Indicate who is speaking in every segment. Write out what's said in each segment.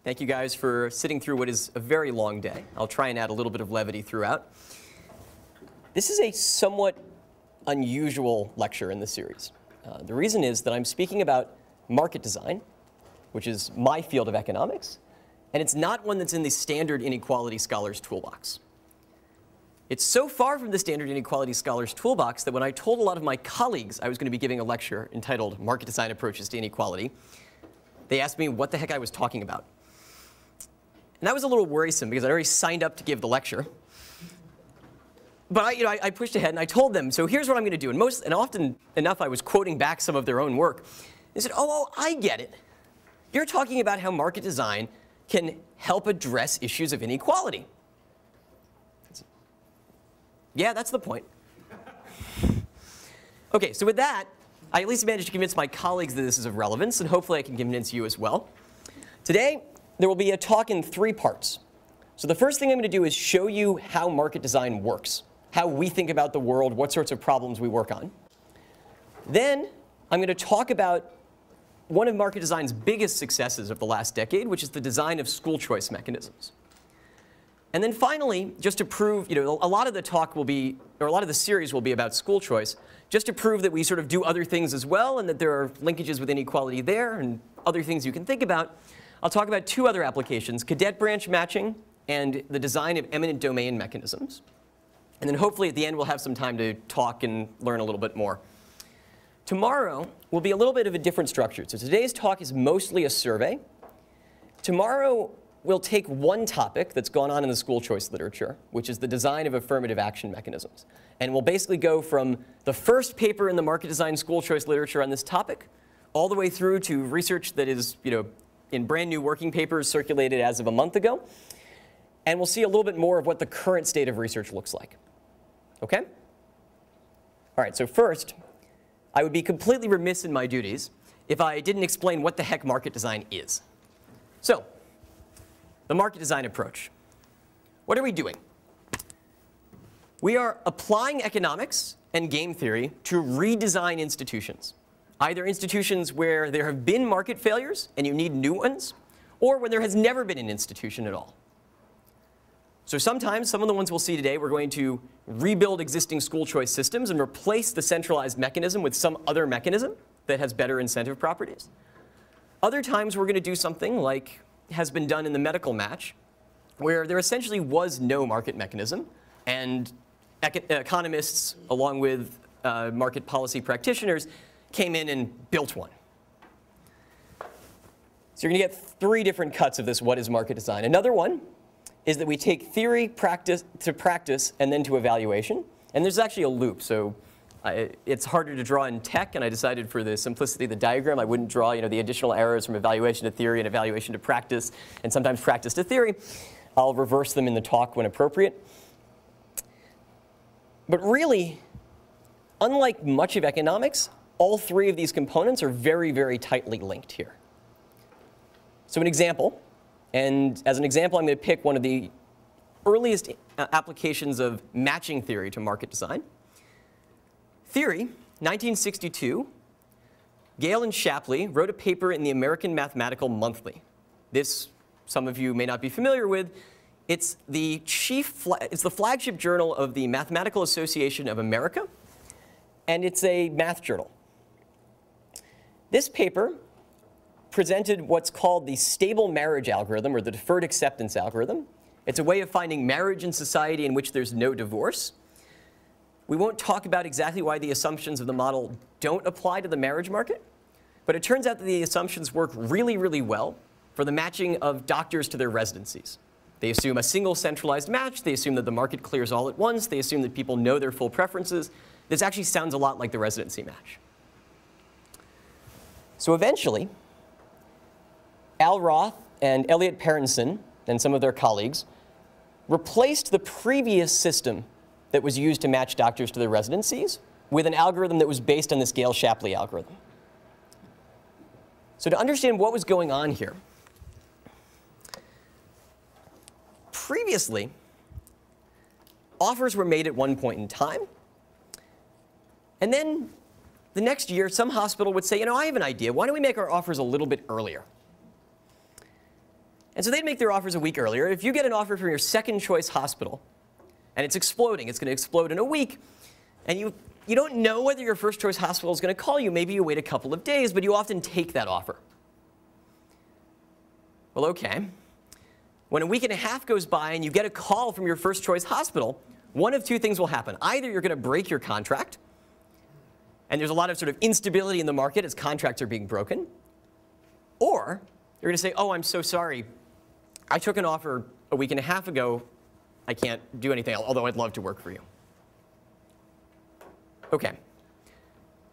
Speaker 1: Thank you guys for sitting through what is a very long day. I'll try and add a little bit of levity throughout. This is a somewhat unusual lecture in this series. The reason is that I'm speaking about market design, which is my field of economics, and it's not one that's in the standard inequality scholars toolbox. It's so far from the standard inequality scholars toolbox that when I told a lot of my colleagues I was going to be giving a lecture entitled Market Design Approaches to Inequality, they asked me what the heck I was talking about. And that was a little worrisome because I already signed up to give the lecture. But I pushed ahead and I told them, so here's what I'm going to do. And often enough, I was quoting back some of their own work. They said, oh, I get it. You're talking about how market design can help address issues of inequality. Said, yeah, that's the point. OK, so with that, I at least managed to convince my colleagues that this is of relevance, and hopefully I can convince you as well. Today, there will be a talk in 3 parts. So the first thing I'm going to do is show you how market design works, how we think about the world, what sorts of problems we work on. Then I'm going to talk about one of market design's biggest successes of the last decade, which is the design of school choice mechanisms. And then finally, just to prove, a lot of the talk will be, or a lot of the series will be about school choice, just to prove that we sort of do other things as well and that there are linkages with inequality there and other things you can think about. I'll talk about 2 other applications, cadet branch matching and the design of eminent domain mechanisms. And then hopefully at the end we'll have some time to talk and learn a little bit more. Tomorrow will be a little bit of a different structure. So today's talk is mostly a survey. Tomorrow we'll take one topic that's gone on in the school choice literature, which is the design of affirmative action mechanisms. And we'll basically go from the first paper in the market design school choice literature on this topic all the way through to research that is, in brand new working papers circulated as of a month ago. And we'll see a little bit more of what the current state of research looks like. OK? All right, so first, I would be completely remiss in my duties if I didn't explain what the heck market design is. So, the market design approach. What are we doing? We are applying economics and game theory to redesign institutions. Either institutions where there have been market failures and you need new ones, or when there has never been an institution at all. So sometimes, some of the ones we'll see today, we're going to rebuild existing school choice systems and replace the centralized mechanism with some other mechanism that has better incentive properties. Other times, we're going to do something like has been done in the medical match, where there essentially was no market mechanism, and economists, along with market policy practitioners, came in and built one. So you're going to get 3 different cuts of this what is market design. Another one is that we take theory to practice and then to evaluation. And there's actually a loop. So it's harder to draw in tech. And I decided for the simplicity of the diagram, I wouldn't draw the additional arrows from evaluation to theory and evaluation to practice, and sometimes practice to theory. I'll reverse them in the talk when appropriate. But really, unlike much of economics, all 3 of these components are very, very tightly linked here. So an example, and as an example, I'm going to pick one of the earliest applications of matching theory to market design. Theory, 1962, Gale and Shapley wrote a paper in the American Mathematical Monthly. This, some of you may not be familiar with. It's the flagship journal of the Mathematical Association of America, and it's a math journal. This paper presented what's called the stable marriage algorithm, or the deferred acceptance algorithm. It's a way of finding marriage in society in which there's no divorce. We won't talk about exactly why the assumptions of the model don't apply to the marriage market, but it turns out that the assumptions work really, really well for the matching of doctors to their residencies. They assume a single centralized match. They assume that the market clears all at once. They assume that people know their full preferences. This actually sounds a lot like the residency match. So eventually, Al Roth and Elliot Perrinson and some of their colleagues replaced the previous system that was used to match doctors to their residencies with an algorithm that was based on this Gale-Shapley algorithm. So to understand what was going on here, previously, offers were made at one point in time. And then the next year, some hospital would say, I have an idea. Why don't we make our offers a little bit earlier? And so they'd make their offers a week earlier. If you get an offer from your second choice hospital, and it's exploding, it's going to explode in a week, and you don't know whether your first choice hospital is going to call you. Maybe you wait a couple of days, but you often take that offer. Well, okay. When a week and a half goes by and you get a call from your first choice hospital, one of two things will happen. Either you're going to break your contract, and there's a lot of sort of instability in the market as contracts are being broken, or you're going to say, oh, I'm so sorry. I took an offer a week and a half ago. I can't do anything, although I'd love to work for you. OK.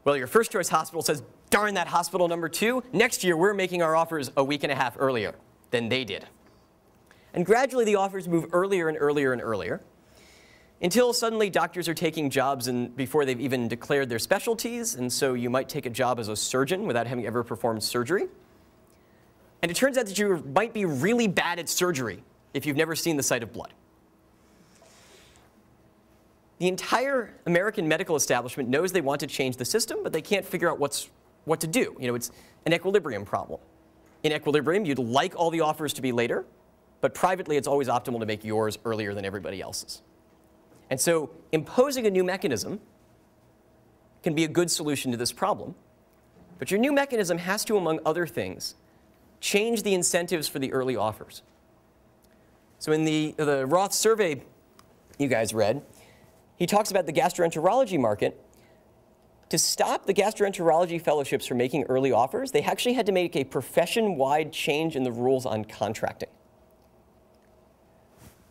Speaker 1: Well, your first choice hospital says, darn that hospital number 2. Next year, we're making our offers a week and a half earlier than they did. And gradually, the offers move earlier and earlier and earlier, until suddenly doctors are taking jobs before they've even declared their specialties. And so you might take a job as a surgeon without having ever performed surgery. And it turns out that you might be really bad at surgery if you've never seen the sight of blood. The entire American medical establishment knows they want to change the system, but they can't figure out what to do. It's an equilibrium problem. In equilibrium, you'd like all the offers to be later, but privately, it's always optimal to make yours earlier than everybody else's. And so imposing a new mechanism can be a good solution to this problem. But your new mechanism has to, among other things, change the incentives for the early offers. So in the Roth survey you guys read, he talks about the gastroenterology market. To stop the gastroenterology fellowships from making early offers, they actually had to make a profession-wide change in the rules on contracting.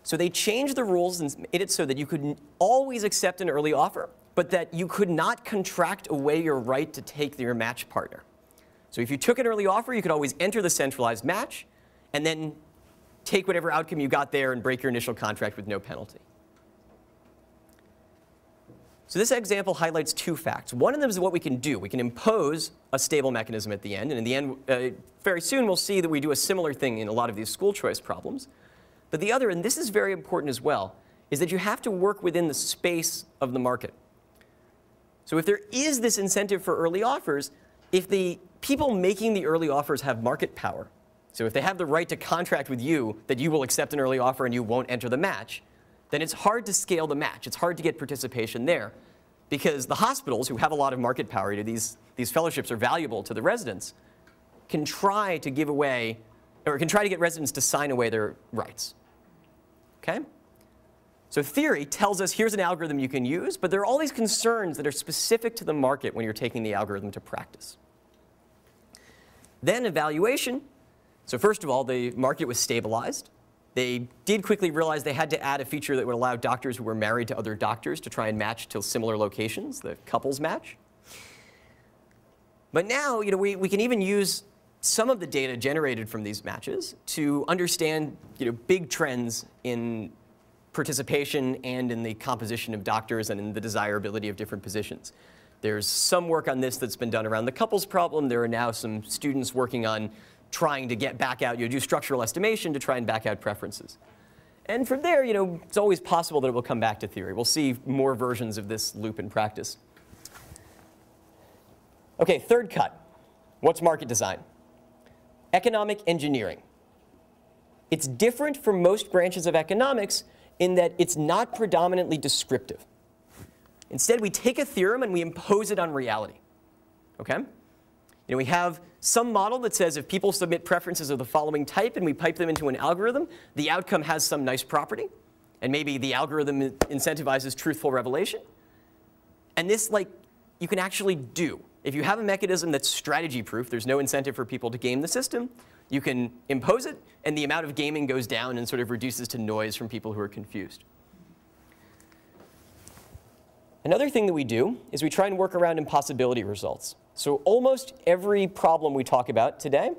Speaker 1: So they changed the rules and made it so that you could always accept an early offer, but that you could not contract away your right to take your match partner. So if you took an early offer, you could always enter the centralized match and then take whatever outcome you got there and break your initial contract with no penalty. So this example highlights two facts. One of them is what we can do. We can impose a stable mechanism at the end. And in the end, very soon, we'll see that we do a similar thing in a lot of these school choice problems. But the other, and this is very important as well, is that you have to work within the space of the market. So if there is this incentive for early offers, if the people making the early offers have market power, so if they have the right to contract with you that you will accept an early offer and you won't enter the match, then it's hard to scale the match. It's hard to get participation there, because the hospitals, who have a lot of market power, these fellowships are valuable to the residents, can try to give away, or can try to get residents to sign away their rights. Okay? So theory tells us here's an algorithm you can use, but there are all these concerns that are specific to the market when you're taking the algorithm to practice. Then evaluation. So first of all, the market was stabilized. They did quickly realize they had to add a feature that would allow doctors who were married to other doctors to try and match to similar locations, the couples match. But now, we can even use some of the data generated from these matches to understand, big trends in participation and in the composition of doctors and in the desirability of different positions. There's some work on this that's been done around the couples problem. There are now some students working on trying to get back out, do structural estimation to try and back out preferences. And from there, it's always possible that it will come back to theory. We'll see more versions of this loop in practice. OK, third cut. What's market design? Economic engineering. It's different from most branches of economics in that it's not predominantly descriptive. Instead, we take a theorem and we impose it on reality. OK? We have some model that says if people submit preferences of the following type and we pipe them into an algorithm, the outcome has some nice property. And maybe the algorithm incentivizes truthful revelation. And this, you can actually do. If you have a mechanism that's strategy-proof, there's no incentive for people to game the system, you can impose it, and the amount of gaming goes down and sort of reduces to noise from people who are confused. Another thing that we do is we try and work around impossibility results. So almost every problem we talk about today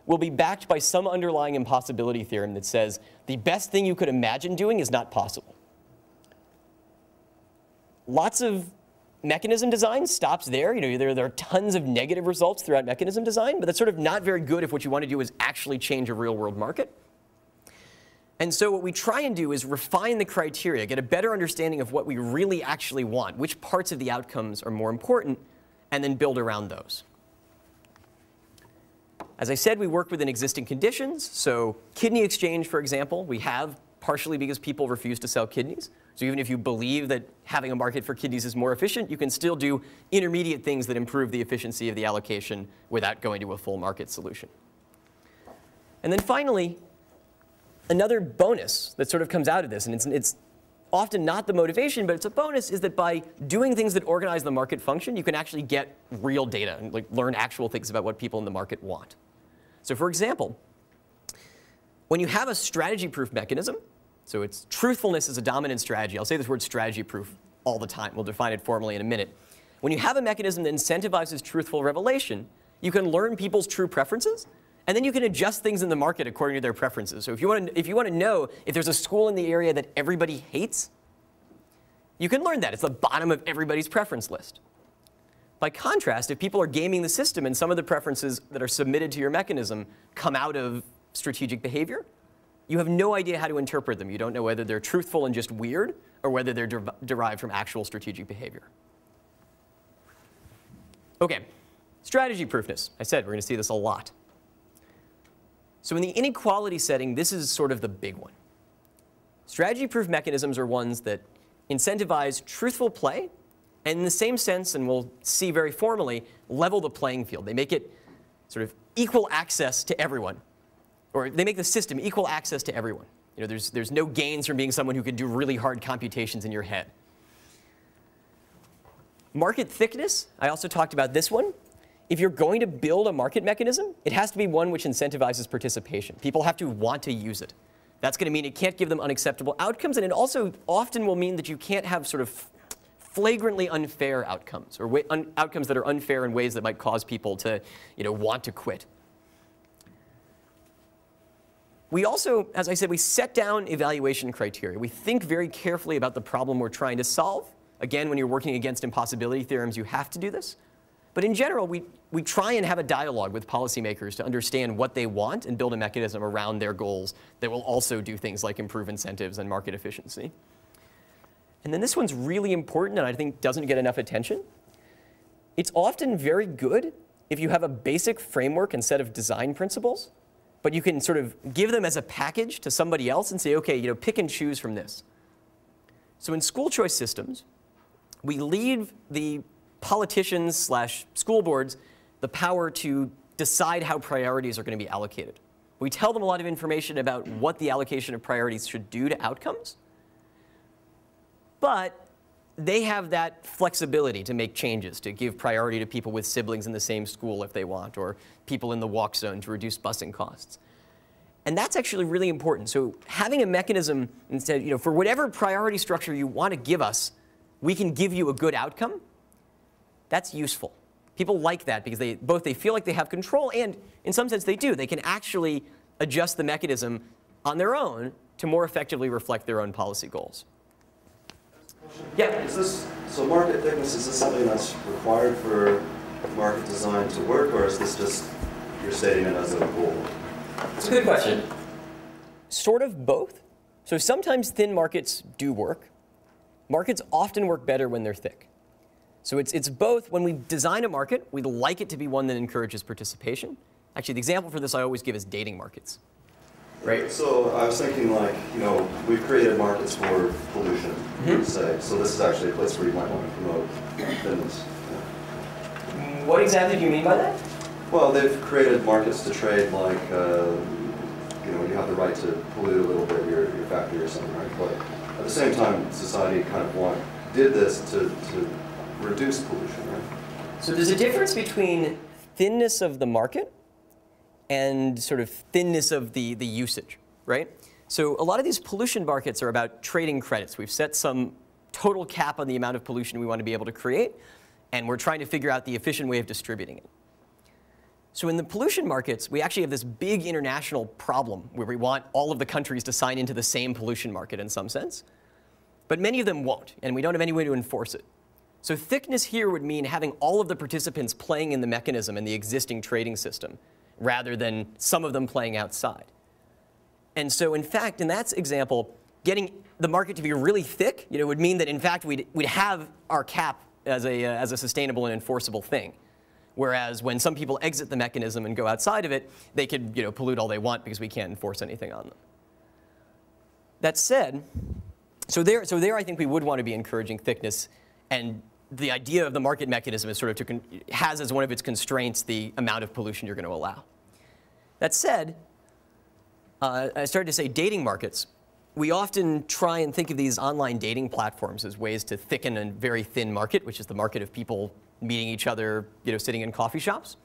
Speaker 1: will be backed by some underlying impossibility theorem that says the best thing you could imagine doing is not possible. Lots of mechanism design stops there. There are tons of negative results throughout mechanism design, but that's sort of not very good if what you want to do is actually change a real-world market. And so what we try and do is refine the criteria, get a better understanding of what we really actually want, which parts of the outcomes are more important, and then build around those. As I said, we work within existing conditions. So kidney exchange, for example, we have partially because people refuse to sell kidneys. So even if you believe that having a market for kidneys is more efficient, you can still do intermediate things that improve the efficiency of the allocation without going to a full market solution. And then finally, another bonus that sort of comes out of this, and it's often not the motivation, but it's a bonus, is that by doing things that organize the market function, you can actually get real data and learn actual things about what people in the market want. So for example, when you have a strategy-proof mechanism, so it's truthfulness is a dominant strategy. I'll say this word strategy-proof all the time. We'll define it formally in a minute. When you have a mechanism that incentivizes truthful revelation, you can learn people's true preferences, and then you can adjust things in the market according to their preferences. So if you want to know if there's a school in the area that everybody hates, you can learn that. It's the bottom of everybody's preference list. By contrast, if people are gaming the system and some of the preferences that are submitted to your mechanism come out of strategic behavior, you have no idea how to interpret them. You don't know whether they're truthful and just weird or whether they're derived from actual strategic behavior. OK, strategy proofness. I said we're going to see this a lot. So in the inequality setting, this is sort of the big one. Strategy-proof mechanisms are ones that incentivize truthful play, and in the same sense, and we'll see very formally, level the playing field. They make it sort of equal access to everyone. Or they make the system equal access to everyone. You know, there's no gains from being someone who can do really hard computations in your head. Market thickness, I also talked about this one. If you're going to build a market mechanism, it has to be one which incentivizes participation. People have to want to use it. That's going to mean it can't give them unacceptable outcomes, and it also often will mean that you can't have sort of flagrantly unfair outcomes, or outcomes that are unfair in ways that might cause people to want to quit. We also, as I said, we set down evaluation criteria. We think very carefully about the problem we're trying to solve. Again, when you're working against impossibility theorems, you have to do this. But in general, we try and have a dialogue with policymakers to understand what they want and build a mechanism around their goals that will also do things like improve incentives and market efficiency. And then this one's really important and I think doesn't get enough attention. It's often very good if you have a basic framework and set of design principles, but you can sort of give them as a package to somebody else and say, OK, pick and choose from this. So in school choice systems, we leave the politicians / school boards the power to decide how priorities are going to be allocated. We tell them a lot of information about what the allocation of priorities should do to outcomes, but they have that flexibility to make changes, to give priority to people with siblings in the same school if they want, or people in the walk zone to reduce busing costs. And that's actually really important. So having a mechanism instead, for whatever priority structure you want to give us, we can give you a good outcome. That's useful. People like that because they feel like they have control, and in some sense they do. They can actually adjust the mechanism on their own to more effectively reflect their own policy goals. Yeah?
Speaker 2: So market thickness, is this something that's required for market design to work, or is this just you're stating it as a goal?
Speaker 1: It's a good question. Sort of both. So sometimes thin markets do work. Markets often work better when they're thick. So it's both. When we design a market, we'd like it to be one that encourages participation. Actually, the example for this I always give is dating markets.
Speaker 2: Right. So I was thinking, we've created markets for pollution, say. So this is actually a place where you might want to promote thinness. Yeah.
Speaker 1: What exactly do you mean by that?
Speaker 2: Well, they've created markets to trade, you have the right to pollute a little bit your factory or something, right? But at the same time, society kind of did this to reduce pollution, right?
Speaker 1: So there's a difference between thinness of the market and sort of thinness of the usage, right? So a lot of these pollution markets are about trading credits. We've set some total cap on the amount of pollution we want to be able to create, and we're trying to figure out the efficient way of distributing it. So in the pollution markets, we actually have this big international problem where we want all of the countries to sign into the same pollution market in some sense. But many of them won't, and we don't have any way to enforce it. So thickness here would mean having all of the participants playing in the mechanism in the existing trading system, rather than some of them playing outside. And so in fact, in that example, getting the market to be really thick would mean that in fact we'd have our cap as a sustainable and enforceable thing. Whereas when some people exit the mechanism and go outside of it, they could pollute all they want because we can't enforce anything on them. That said, so there I think we would want to be encouraging thickness, and the idea of the market mechanism is sort of has as one of its constraints the amount of pollution you're going to allow. That said, I started to say dating markets. We often try and think of these online dating platforms as ways to thicken a very thin market, which is the market of people meeting each other, sitting in coffee shops.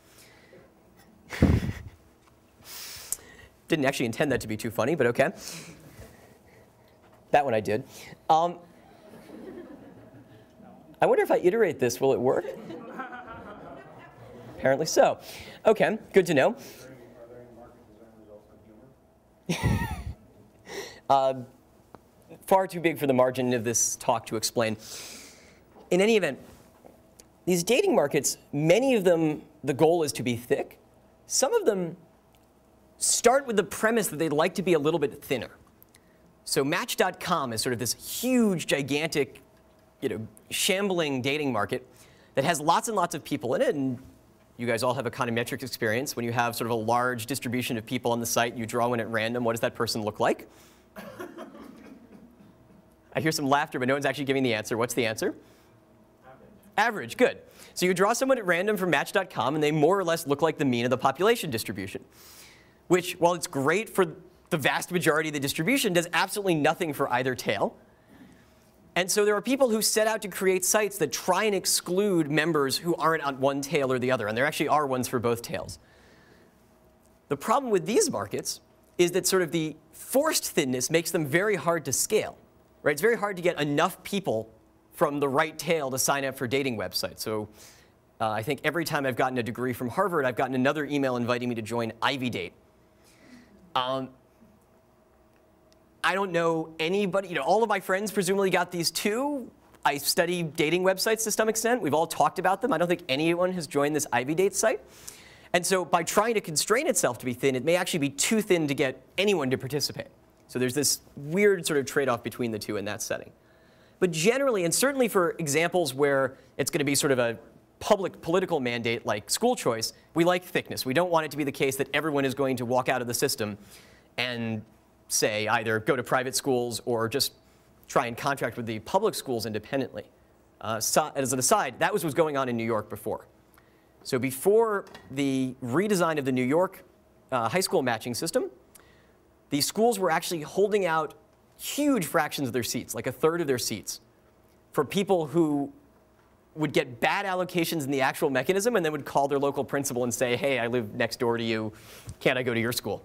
Speaker 1: Didn't actually intend that to be too funny, but okay. That one I did. I wonder if I iterate this, will it work? Apparently so. Okay, good to know. Far too big for the margin of this talk to explain. In any event, these dating markets, many of them, the goal is to be thick. Some of them start with the premise that they'd like to be a little bit thinner. So Match.com is sort of this huge, gigantic, shambling dating market that has lots and lots of people in it. And you guys all have econometrics experience. When you have sort of a large distribution of people on the site, you draw one at random. What does that person look like? I hear some laughter, but no one's actually giving the answer. What's the answer? Average, good. So you draw someone at random from Match.com, and they more or less look like the mean of the population distribution, which, while it's great for the vast majority of the distribution, does absolutely nothing for either tail. And so there are people who set out to create sites that try and exclude members who aren't on one tail or the other, and there actually are ones for both tails. The problem with these markets is that sort of the forced thinness makes them very hard to scale. Right? It's very hard to get enough people from the right tail to sign up for dating websites. So I think every time I've gotten a degree from Harvard, I've gotten another email inviting me to join Ivy Date. I don't know anybody. All of my friends presumably got these too. I study dating websites to some extent. We've all talked about them. I don't think anyone has joined this Ivy Date site. And so by trying to constrain itself to be thin, it may actually be too thin to get anyone to participate. So there's this weird sort of trade-off between the two in that setting. But generally, and certainly for examples where it's going to be sort of a public political mandate like school choice, we like thickness. We don't want it to be the case that everyone is going to walk out of the system and say either go to private schools or just try and contract with the public schools independently. As an aside, that was what was going on in New York before. So before the redesign of the New York high school matching system, these schools were actually holding out huge fractions of their seats, like a third of their seats, for people who would get bad allocations in the actual mechanism and then would call their local principal and say, hey, I live next door to you. Can't I go to your school?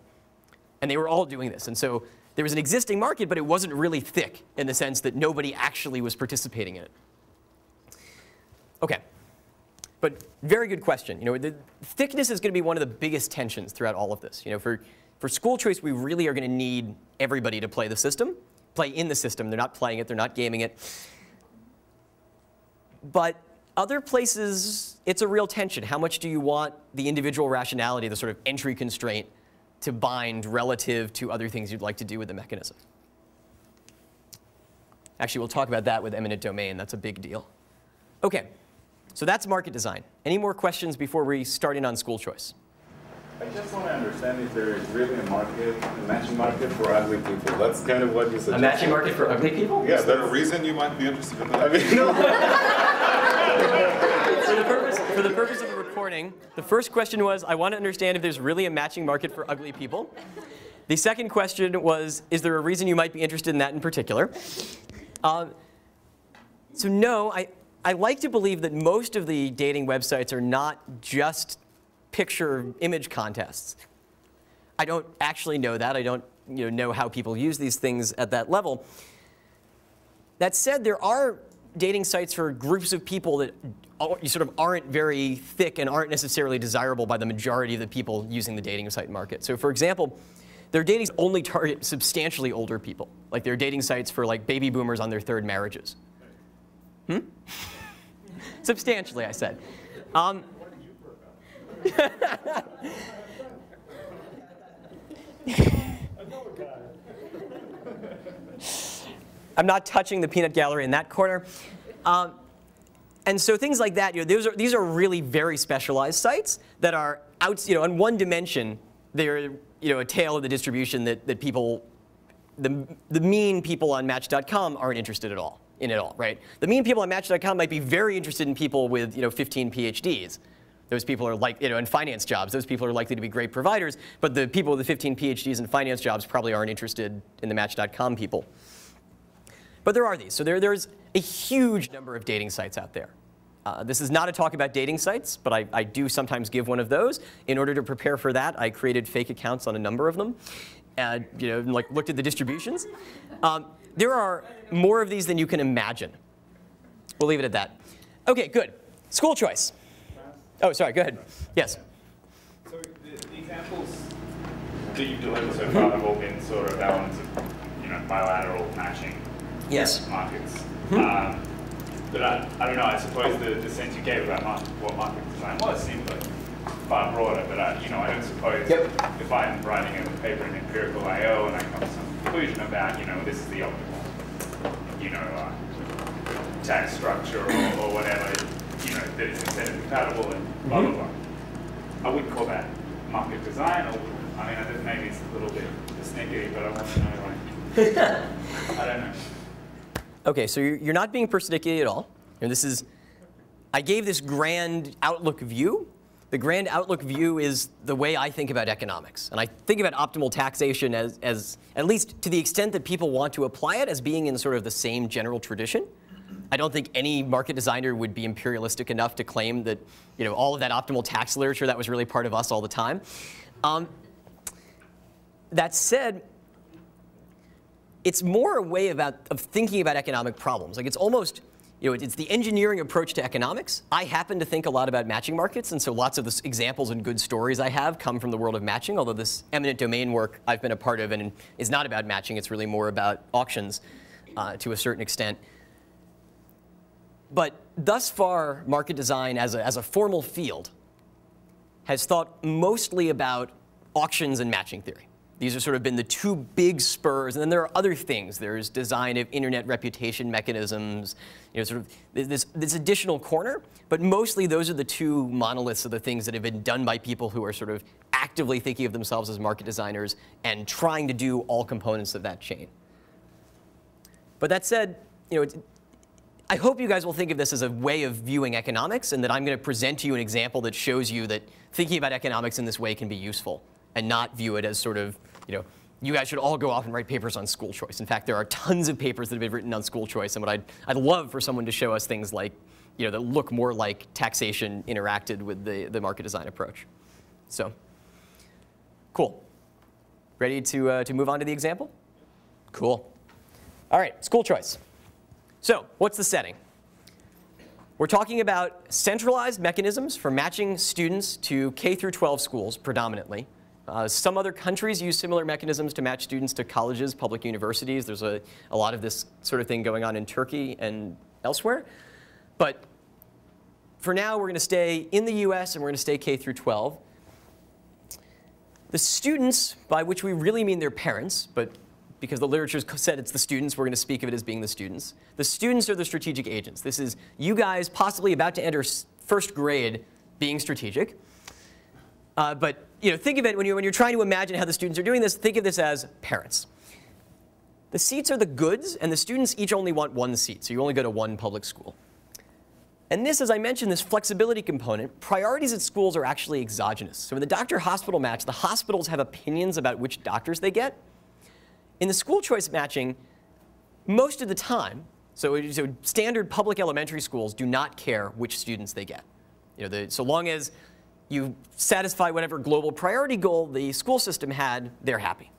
Speaker 1: And they were all doing this. And so there was an existing market, but it wasn't really thick in the sense that nobody actually was participating in it. OK. But very good question. The thickness is going to be one of the biggest tensions throughout all of this. For school choice, we really are going to need everybody to play the system, play in the system. They're not playing it. They're not gaming it. But other places, it's a real tension. How much do you want the individual rationality, the sort of entry constraint, to bind relative to other things you'd like to do with the mechanism? Actually, we'll talk about that with eminent domain. That's a big deal. OK, so that's market design. Any more questions before we start in on school choice?
Speaker 3: I just want to understand if there is really a matching market for ugly people. That's kind of what you suggested.
Speaker 1: A matching market for ugly people?
Speaker 3: Yeah,
Speaker 4: Is there a reason you might be interested in that?
Speaker 3: I mean, no.
Speaker 1: For the purpose of the recording, the first question was, I want to understand if there's really a matching market for ugly people. The second question was, is there a reason you might be interested in that in particular? So no, I like to believe that most of the dating websites are not just picture image contests. I don't actually know that. I don't know how people use these things at that level. That said, there are dating sites for groups of people that sort of aren't very thick and aren't necessarily desirable by the majority of the people using the dating site market. So for example, their dating only target substantially older people. Like there are dating sites for like baby boomers on their third marriages. Substantially, I said. I'm not touching the peanut gallery in that corner. And And so things like that, these are really very specialized sites that are out, on one dimension, they're a tail of the distribution that people, the mean people on Match.com aren't interested in at all, right? The mean people on Match.com might be very interested in people with 15 PhDs. Those people are in finance jobs. Those people are likely to be great providers, but the people with the 15 PhDs in finance jobs probably aren't interested in the Match.com people. But there are these. So there's a huge number of dating sites out there. This is not a talk about dating sites, but I do sometimes give one of those. In order to prepare for that, I created fake accounts on a number of them, and looked at the distributions. There are more of these than you can imagine. We'll leave it at that. OK, good. School choice. Oh, sorry. Go ahead. Yes.
Speaker 3: So the examples that you've delivered so far have all been sort of elements of bilateral matching markets. But I don't know, I suppose the sense you gave about what market design was seemed like far broader, but I don't suppose if I'm writing a paper in empirical I/O and I come to some conclusion about, this is the optimal, tax structure or whatever, that is incentive compatible and blah, blah, blah. I wouldn't call that market design, or, I think maybe it's a little bit sneaky, but I want to know, I don't know.
Speaker 1: OK, so you're not being persnickety at all. I gave this grand outlook view. The grand outlook view is the way I think about economics. And I think about optimal taxation as at least to the extent that people want to apply it, as being in sort of the same general tradition. I don't think any market designer would be imperialistic enough to claim that all of that optimal tax literature, that was really part of us all the time. That said, it's more a way of thinking about economic problems. It's almost, it's the engineering approach to economics. I happen to think a lot about matching markets, and so lots of the examples and good stories I have come from the world of matching, although this eminent domain work I've been a part of and is not about matching. It's really more about auctions to a certain extent. But thus far, market design as a formal field has thought mostly about auctions and matching theory. These have sort of been the two big spurs, and then there are other things. There's design of internet reputation mechanisms, sort of this additional corner. But mostly, those are the two monoliths of the things that have been done by people who are sort of actively thinking of themselves as market designers and trying to do all components of that chain. But that said, I hope you guys will think of this as a way of viewing economics, and that I'm going to present to you an example that shows you that thinking about economics in this way can be useful, and not view it as sort of, you guys should all go off and write papers on school choice. In fact, there are tons of papers that have been written on school choice, and what I'd love for someone to show us things like, that look more like taxation interacted with the market design approach. So, cool. Ready to move on to the example? Cool. All right, school choice. So, what's the setting? We're talking about centralized mechanisms for matching students to K through 12 schools, predominantly. Some other countries use similar mechanisms to match students to colleges, public universities. There's a lot of this sort of thing going on in Turkey and elsewhere. But for now, we're going to stay in the US, and we're going to stay K through 12. The students, by which we really mean their parents, but because the literature said it's the students, we're going to speak of it as being the students. The students are the strategic agents. This is you guys possibly about to enter first grade being strategic. But think of it, when you're trying to imagine how the students are doing this, think of this as parents. The seats are the goods, and the students each only want one seat, so you only go to one public school. And this, as I mentioned, this flexibility component, priorities at schools are actually exogenous. So in the doctor-hospital match, the hospitals have opinions about which doctors they get. In the school choice matching, most of the time, so standard public elementary schools do not care which students they get. So long as you satisfy whatever global priority goal the school system had, they're happy.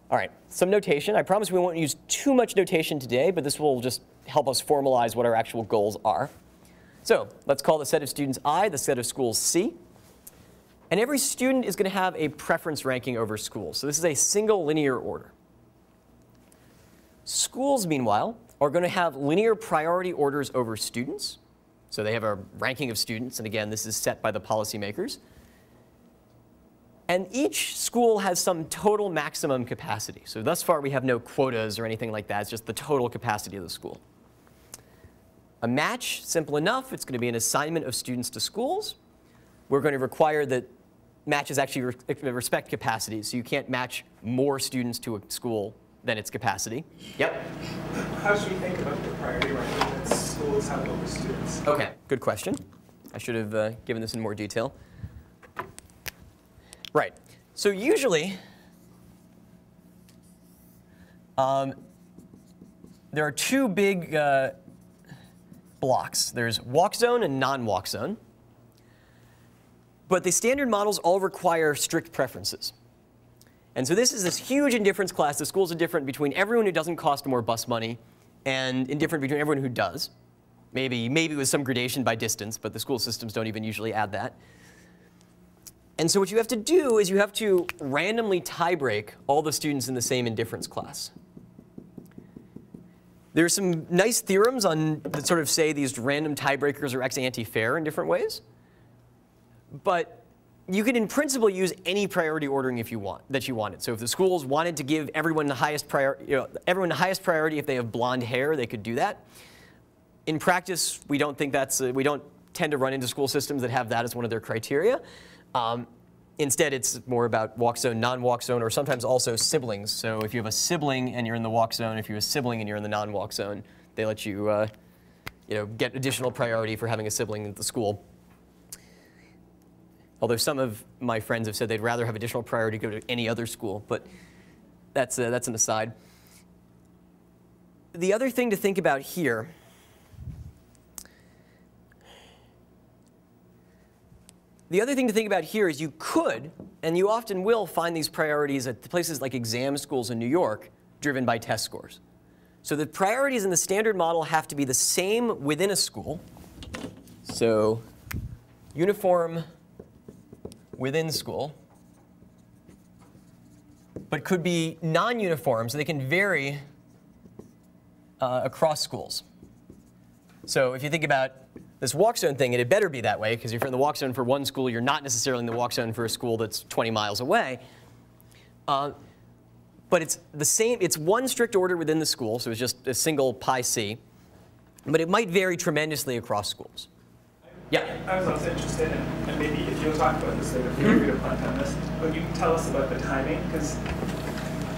Speaker 1: All right, some notation. I promise we won't use too much notation today, but this will just help us formalize what our actual goals are. So let's call the set of students I, the set of schools C. And every student is going to have a preference ranking over schools. So this is a single linear order. Schools, meanwhile, are going to have linear priority orders over students. So they have a ranking of students. And again, this is set by the policymakers. And each school has some total maximum capacity. So thus far, we have no quotas or anything like that. It's just the total capacity of the school. A match, simple enough. It's going to be an assignment of students to schools. We're going to require that matches actually respect capacity. So you can't match more students to a school than its capacity. Yep?
Speaker 5: How should we think about the priority ranking that schools have over students?
Speaker 1: OK, good question. I should have given this in more detail. Right. So usually, there are two big blocks. There's walk zone and non-walk zone. But the standard models all require strict preferences. And so this is this huge indifference class. The schools are different between everyone who doesn't cost more bus money and indifferent between everyone who does. Maybe with some gradation by distance, but the school systems don't even usually add that. And so what you have to do is you have to randomly tie-break all the students in the same indifference class. There are some nice theorems that sort of say these random tiebreakers are ex-ante fair in different ways. But you could, in principle, use any priority ordering if you wanted. So if the schools wanted to give everyone the highest priority if they have blonde hair, they could do that. In practice, we don't think we don't tend to run into school systems that have that as one of their criteria. Instead, it's more about walk zone, non-walk zone, or sometimes also siblings. So if you have a sibling and you're in the walk zone, if you have a sibling and you're in the non-walk zone, they let you, get additional priority for having a sibling at the school. Although some of my friends have said they'd rather have additional priority go to any other school, but that's an aside. The other thing to think about here is you could, and you often will, find these priorities at places like exam schools in New York driven by test scores. So the priorities in the standard model have to be the same within a school. So uniform within school, but could be non-uniform, so they can vary across schools. So if you think about this walk zone thing, it'd better be that way, because if you're in the walk zone for one school, you're not necessarily in the walk zone for a school that's 20 miles away. But it's the same. It's one strict order within the school, so it's just a single pi c. But it might vary tremendously across schools. Yeah.
Speaker 5: I was also interested in, and maybe if you'll talk about this later, feel free to punt on this, but you can tell us about the timing, because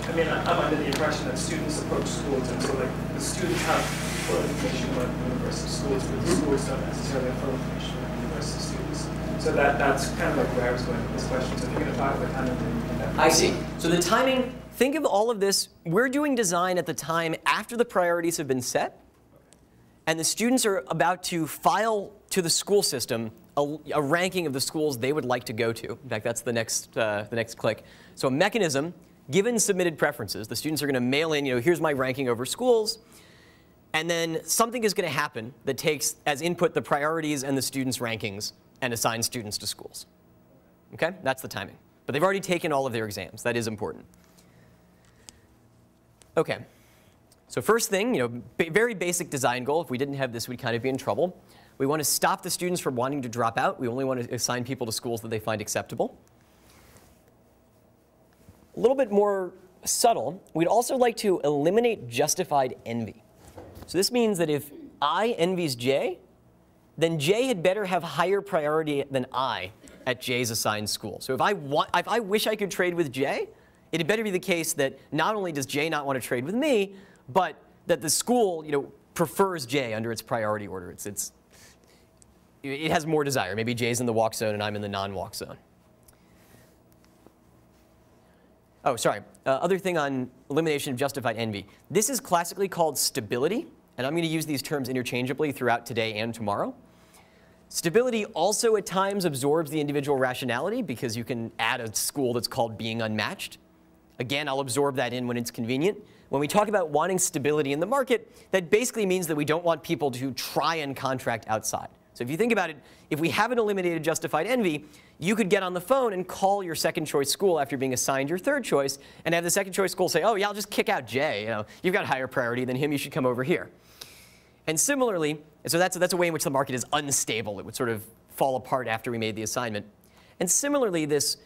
Speaker 5: I mean, I'm under the impression that students approach schools, and so like the students have full information about university schools, but the schools don't necessarily have full information about university students. So that's kind of like where I was going with this question. So if you're going to talk about timing, then you can definitely.
Speaker 1: I see. So the timing, think of all of this. We're doing design at the time after the priorities have been set, and the students are about to file to the school system a ranking of the schools they would like to go to. In fact, that's the next click. So a mechanism, given submitted preferences, the students are going to mail in, here's my ranking over schools. And then something is going to happen that takes as input the priorities and the students' rankings and assigns students to schools. OK? That's the timing. But they've already taken all of their exams. That is important. OK. So first thing, very basic design goal. If we didn't have this, we'd kind of be in trouble. We want to stop the students from wanting to drop out. We only want to assign people to schools that they find acceptable. A little bit more subtle, we'd also like to eliminate justified envy. So this means that if I envies J, then J had better have higher priority than I at J's assigned school. So if I wish I could trade with J, it had better be the case that not only does J not want to trade with me, but that the school prefers J under its priority order. It has more desire. Maybe J's in the walk zone and I'm in the non-walk zone. Oh, sorry. Other thing on elimination of justified envy. This is classically called stability, and I'm going to use these terms interchangeably throughout today and tomorrow. Stability also at times absorbs the individual rationality, because you can add a school that's called being unmatched. Again, I'll absorb that in when it's convenient. When we talk about wanting stability in the market, that basically means that we don't want people to try and contract outside. So if you think about it, if we haven't eliminated justified envy, you could get on the phone and call your second choice school after being assigned your third choice and have the second choice school say, oh, yeah, I'll just kick out Jay. You've got higher priority than him. You should come over here. And similarly, so that's a way in which the market is unstable. It would sort of fall apart after we made the assignment. And similarly, this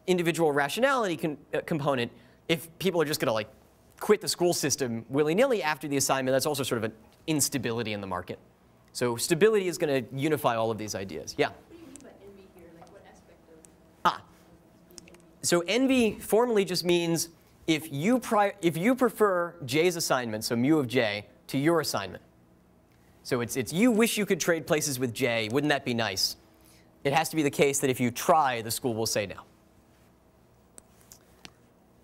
Speaker 1: individual rationality component, if people are just going to quit the school system willy-nilly after the assignment. That's also sort of an instability in the market. So stability is going to unify all of these ideas. Yeah?
Speaker 6: What do you mean by envy here? Like what aspect of
Speaker 1: So envy formally just means if you prefer J's assignment, so mu of J, to your assignment. So it's you wish you could trade places with J. Wouldn't that be nice? It has to be the case that if you try, the school will say no.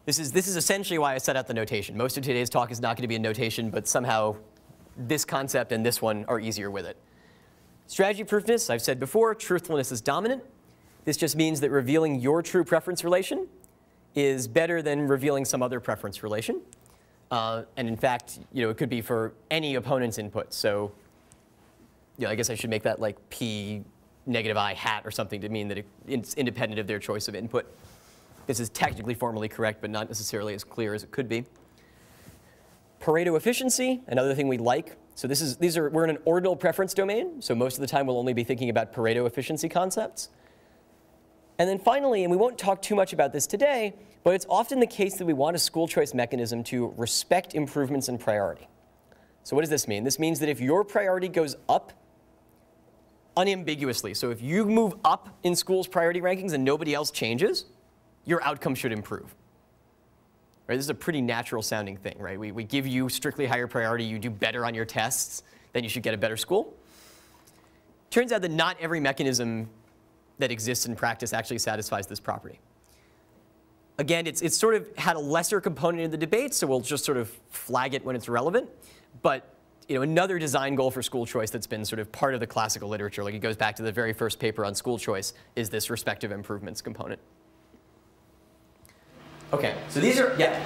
Speaker 1: This is essentially why I set out the notation. Most of today's talk is not going to be a notation, but somehow this concept and this one are easier with it. Strategy proofness, I've said before, truthfulness is dominant. This just means that revealing your true preference relation is better than revealing some other preference relation. And in fact, it could be for any opponent's input. So I guess I should make that like P negative I hat or something to mean that it's independent of their choice of input. This is technically formally correct, but not necessarily as clear as it could be. Pareto efficiency, another thing we like. So we're in an ordinal preference domain, so most of the time we'll only be thinking about Pareto efficiency concepts. And then finally, and we won't talk too much about this today, but it's often the case that we want a school choice mechanism to respect improvements in priority. So what does this mean? This means that if your priority goes up unambiguously, so if you move up in school's priority rankings and nobody else changes, your outcome should improve. Right? This is a pretty natural sounding thing, right? We give you strictly higher priority, you do better on your tests, then you should get a better school. Turns out that not every mechanism that exists in practice actually satisfies this property. Again, it's sort of had a lesser component in the debate, so we'll just sort of flag it when it's relevant. But another design goal for school choice that's been sort of part of the classical literature, like it goes back to the very first paper on school choice, is this respective improvements component. Okay, so these are, yeah?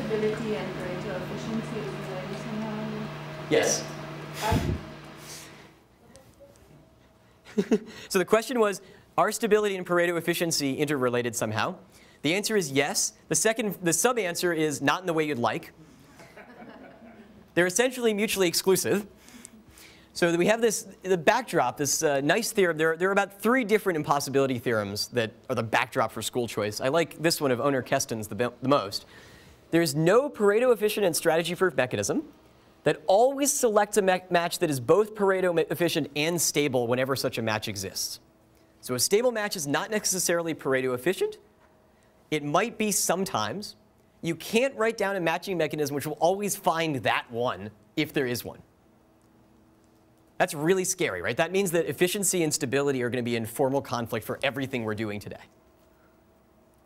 Speaker 6: stability and Pareto efficiency is related somehow?
Speaker 1: Yes. So the question was, are stability and Pareto efficiency interrelated somehow? The answer is yes. The sub-answer is not in the way you'd like. They're essentially mutually exclusive. So we have the backdrop, this nice theorem. There are about 3 different impossibility theorems that are the backdrop for school choice. I like this one of Owner-Keston's the most. There is no Pareto efficient and strategy-proof mechanism that always selects a match that is both Pareto efficient and stable whenever such a match exists. So a stable match is not necessarily Pareto efficient. It might be sometimes. You can't write down a matching mechanism which will always find that one if there is one. That's really scary, right? That means that efficiency and stability are going to be in formal conflict for everything we're doing today.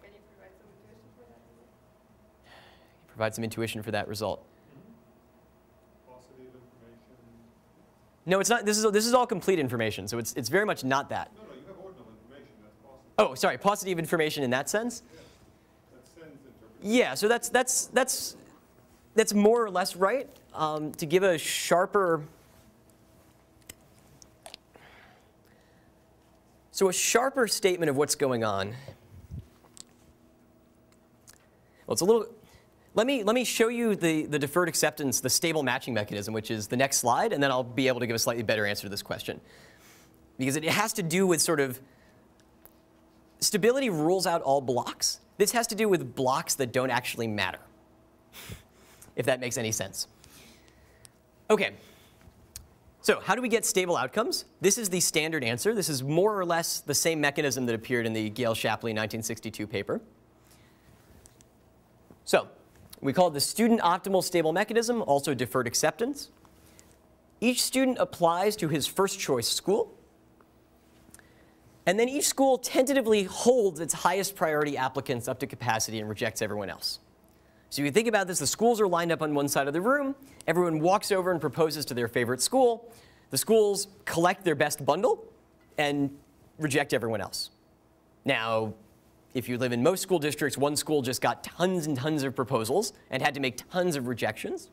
Speaker 6: Can you provide some intuition for that?
Speaker 1: Provide some intuition for that result.
Speaker 4: Positive information.
Speaker 1: No, it's not. This is all complete information, so it's very much not that.
Speaker 4: No, you have ordinal information. That's positive.
Speaker 1: Oh, sorry, positive information in that sense?
Speaker 4: Yeah. That's sense interpretation.
Speaker 1: Yeah, so that's more or less right. To give a sharper... So a sharper statement of what's going on. Well, it's a little... Let me show you the deferred acceptance, the stable matching mechanism, which is the next slide, and then I'll be able to give a slightly better answer to this question. Because it has to do with sort of... Stability rules out all blocks. This has to do with blocks that don't actually matter, if that makes any sense. OK. So how do we get stable outcomes? This is the standard answer. This is more or less the same mechanism that appeared in the Gale-Shapley 1962 paper. So we call it the student optimal stable mechanism, also deferred acceptance. Each student applies to his first choice school. And then each school tentatively holds its highest priority applicants up to capacity and rejects everyone else. So you think about this, the schools are lined up on one side of the room. Everyone walks over and proposes to their favorite school. The schools collect their best bundle and reject everyone else. Now, if you live in most school districts, one school just got tons and tons of proposals and had to make tons of rejections.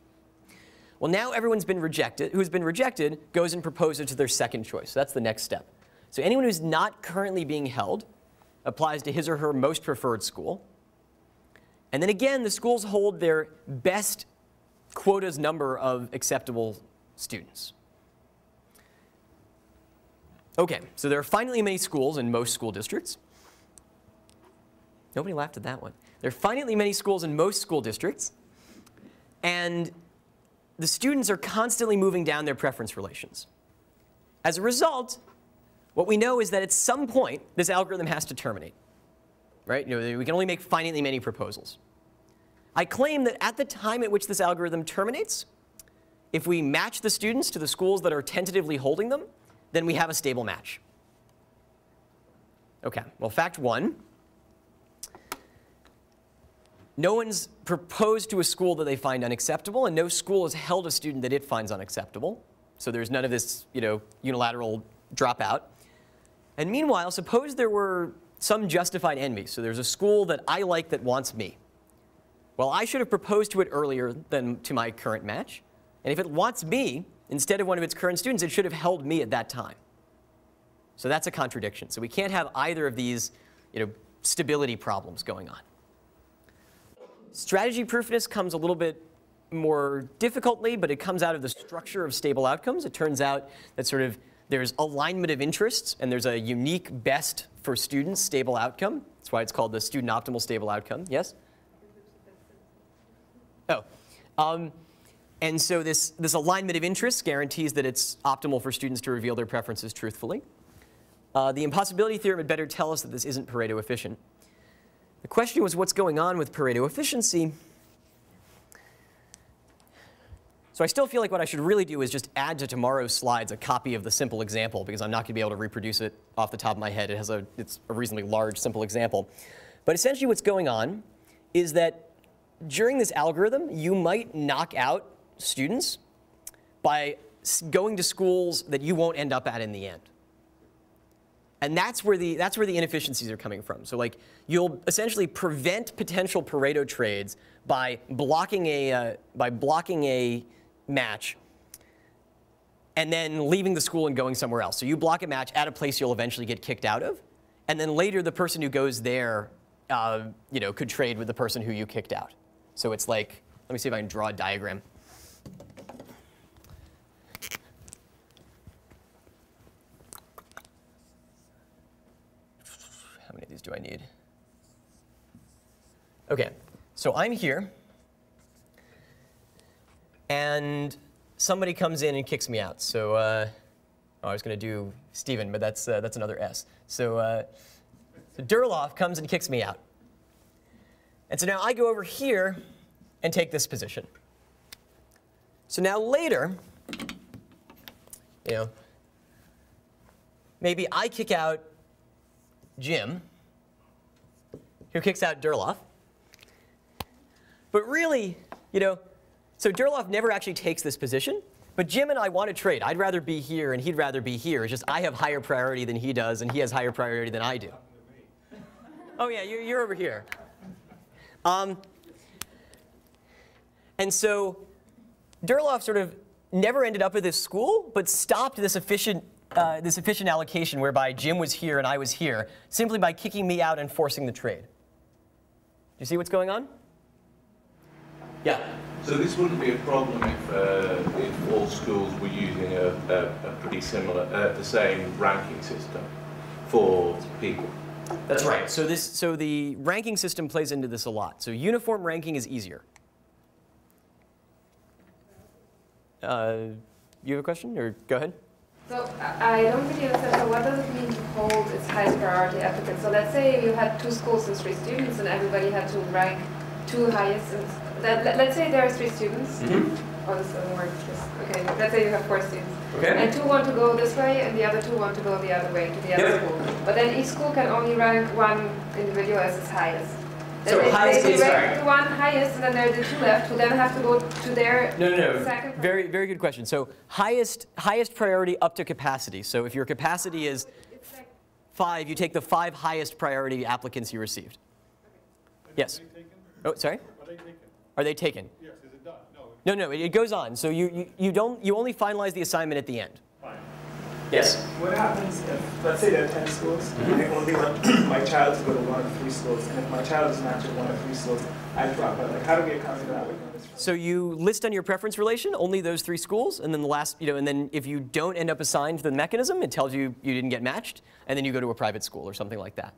Speaker 1: Well, now everyone's been rejected, who's been rejected goes and proposes to their second choice. So that's the next step. So anyone who's not currently being held applies to his or her most preferred school. And then again, the schools hold their best quotas number of acceptable students. OK, so there are finitely many schools in most school districts. Nobody laughed at that one. There are finitely many schools in most school districts. And the students are constantly moving down their preference relations. As a result, what we know is that at some point, this algorithm has to terminate. Right? You know, we can only make finitely many proposals. I claim that at the time at which this algorithm terminates, if we match the students to the schools that are tentatively holding them, then we have a stable match. OK, well, fact one. No one's proposed to a school that they find unacceptable, and no school has held a student that it finds unacceptable. So there's none of this, you know, unilateral dropout. And meanwhile, suppose there were some justified envy. So there's a school that I like that wants me. Well, I should have proposed to it earlier than to my current match. And if it wants me instead of one of its current students, it should have held me at that time. So that's a contradiction. So we can't have either of these, you know, stability problems going on. Strategy proofness comes a little bit more difficultly, but it comes out of the structure of stable outcomes. It turns out that sort of there's alignment of interests, and there's a unique best for students stable outcome. That's why it's called the student optimal stable outcome. Yes? Oh. And so this alignment of interests guarantees that it's optimal for students to reveal their preferences truthfully. The impossibility theorem had better tell us that this isn't Pareto efficient. The question was, what's going on with Pareto efficiency? So I still feel like what I should really do is just add to tomorrow's slides a copy of the simple example, because I'm not going to be able to reproduce it off the top of my head. It's a reasonably large, simple example. But essentially what's going on is that during this algorithm, you might knock out students by going to schools that you won't end up at in the end. And that's where the inefficiencies are coming from. So like, you'll essentially prevent potential Pareto trades by blocking a match and then leaving the school and going somewhere else. So you block a match at a place you'll eventually get kicked out of, and then later the person who goes there, you know, could trade with the person who you kicked out. So it's like, let me see if I can draw a diagram. How many of these do I need? OK, so I'm here. And somebody comes in and kicks me out. So I was going to do Stephen, but that's another S. So Durloff comes and kicks me out. And so now I go over here and take this position. So now later, you know, maybe I kick out Jim, who kicks out Durloff. But really, you know, so Durloff never actually takes this position. But Jim and I want to trade. I'd rather be here, and he'd rather be here. It's just I have higher priority than he does, and he has higher priority than I do. Oh, yeah, you're over here. And so Durloff sort of never ended up at this school, but stopped this efficient allocation whereby Jim was here and I was here, simply by kicking me out and forcing the trade. Do you see what's going on? Yeah.
Speaker 7: So this wouldn't be a problem if all schools were using a pretty similar, the same ranking system for people.
Speaker 1: That's right. So the ranking system plays into this a lot. So uniform ranking is easier. You have a question, or go ahead?
Speaker 6: So I don't really understand. So what does it mean to hold its highest priority applicants? So let's say you had 2 schools and 3 students, and everybody had to rank 2 highest. Let's say there are 3 students. Mm-hmm. Oh, this doesn't work. Okay, let's say you have 4 students. Okay. And 2 want to go this way, and the other 2 want to go the other way to the other school. But then each school can only rank 1 individual as its highest.
Speaker 1: So highest
Speaker 6: they
Speaker 1: is
Speaker 6: rank the 1 highest, and then there are the 2 left who then have to go to their second.
Speaker 1: Very good question. So highest priority up to capacity. So if your capacity is 5, you take the 5 highest priority applicants you received. Okay. Yes. Oh, sorry.
Speaker 4: Are they taken?
Speaker 1: Are they taken?
Speaker 4: Yes. Is it done?
Speaker 1: No. No. It goes on. So you only finalize the assignment at the end.
Speaker 4: Fine.
Speaker 1: Yes.
Speaker 5: What happens if, let's say there are 10 schools, and I only want my child to go to 1 of 3 schools, and if my child is matched at 1 of 3 schools, I drop out. Like, how do we account for that?
Speaker 1: So you list on your preference relation only those 3 schools, and then the last, and then if you don't end up assigned to the mechanism, it tells you you didn't get matched, and then you go to a private school or something like that.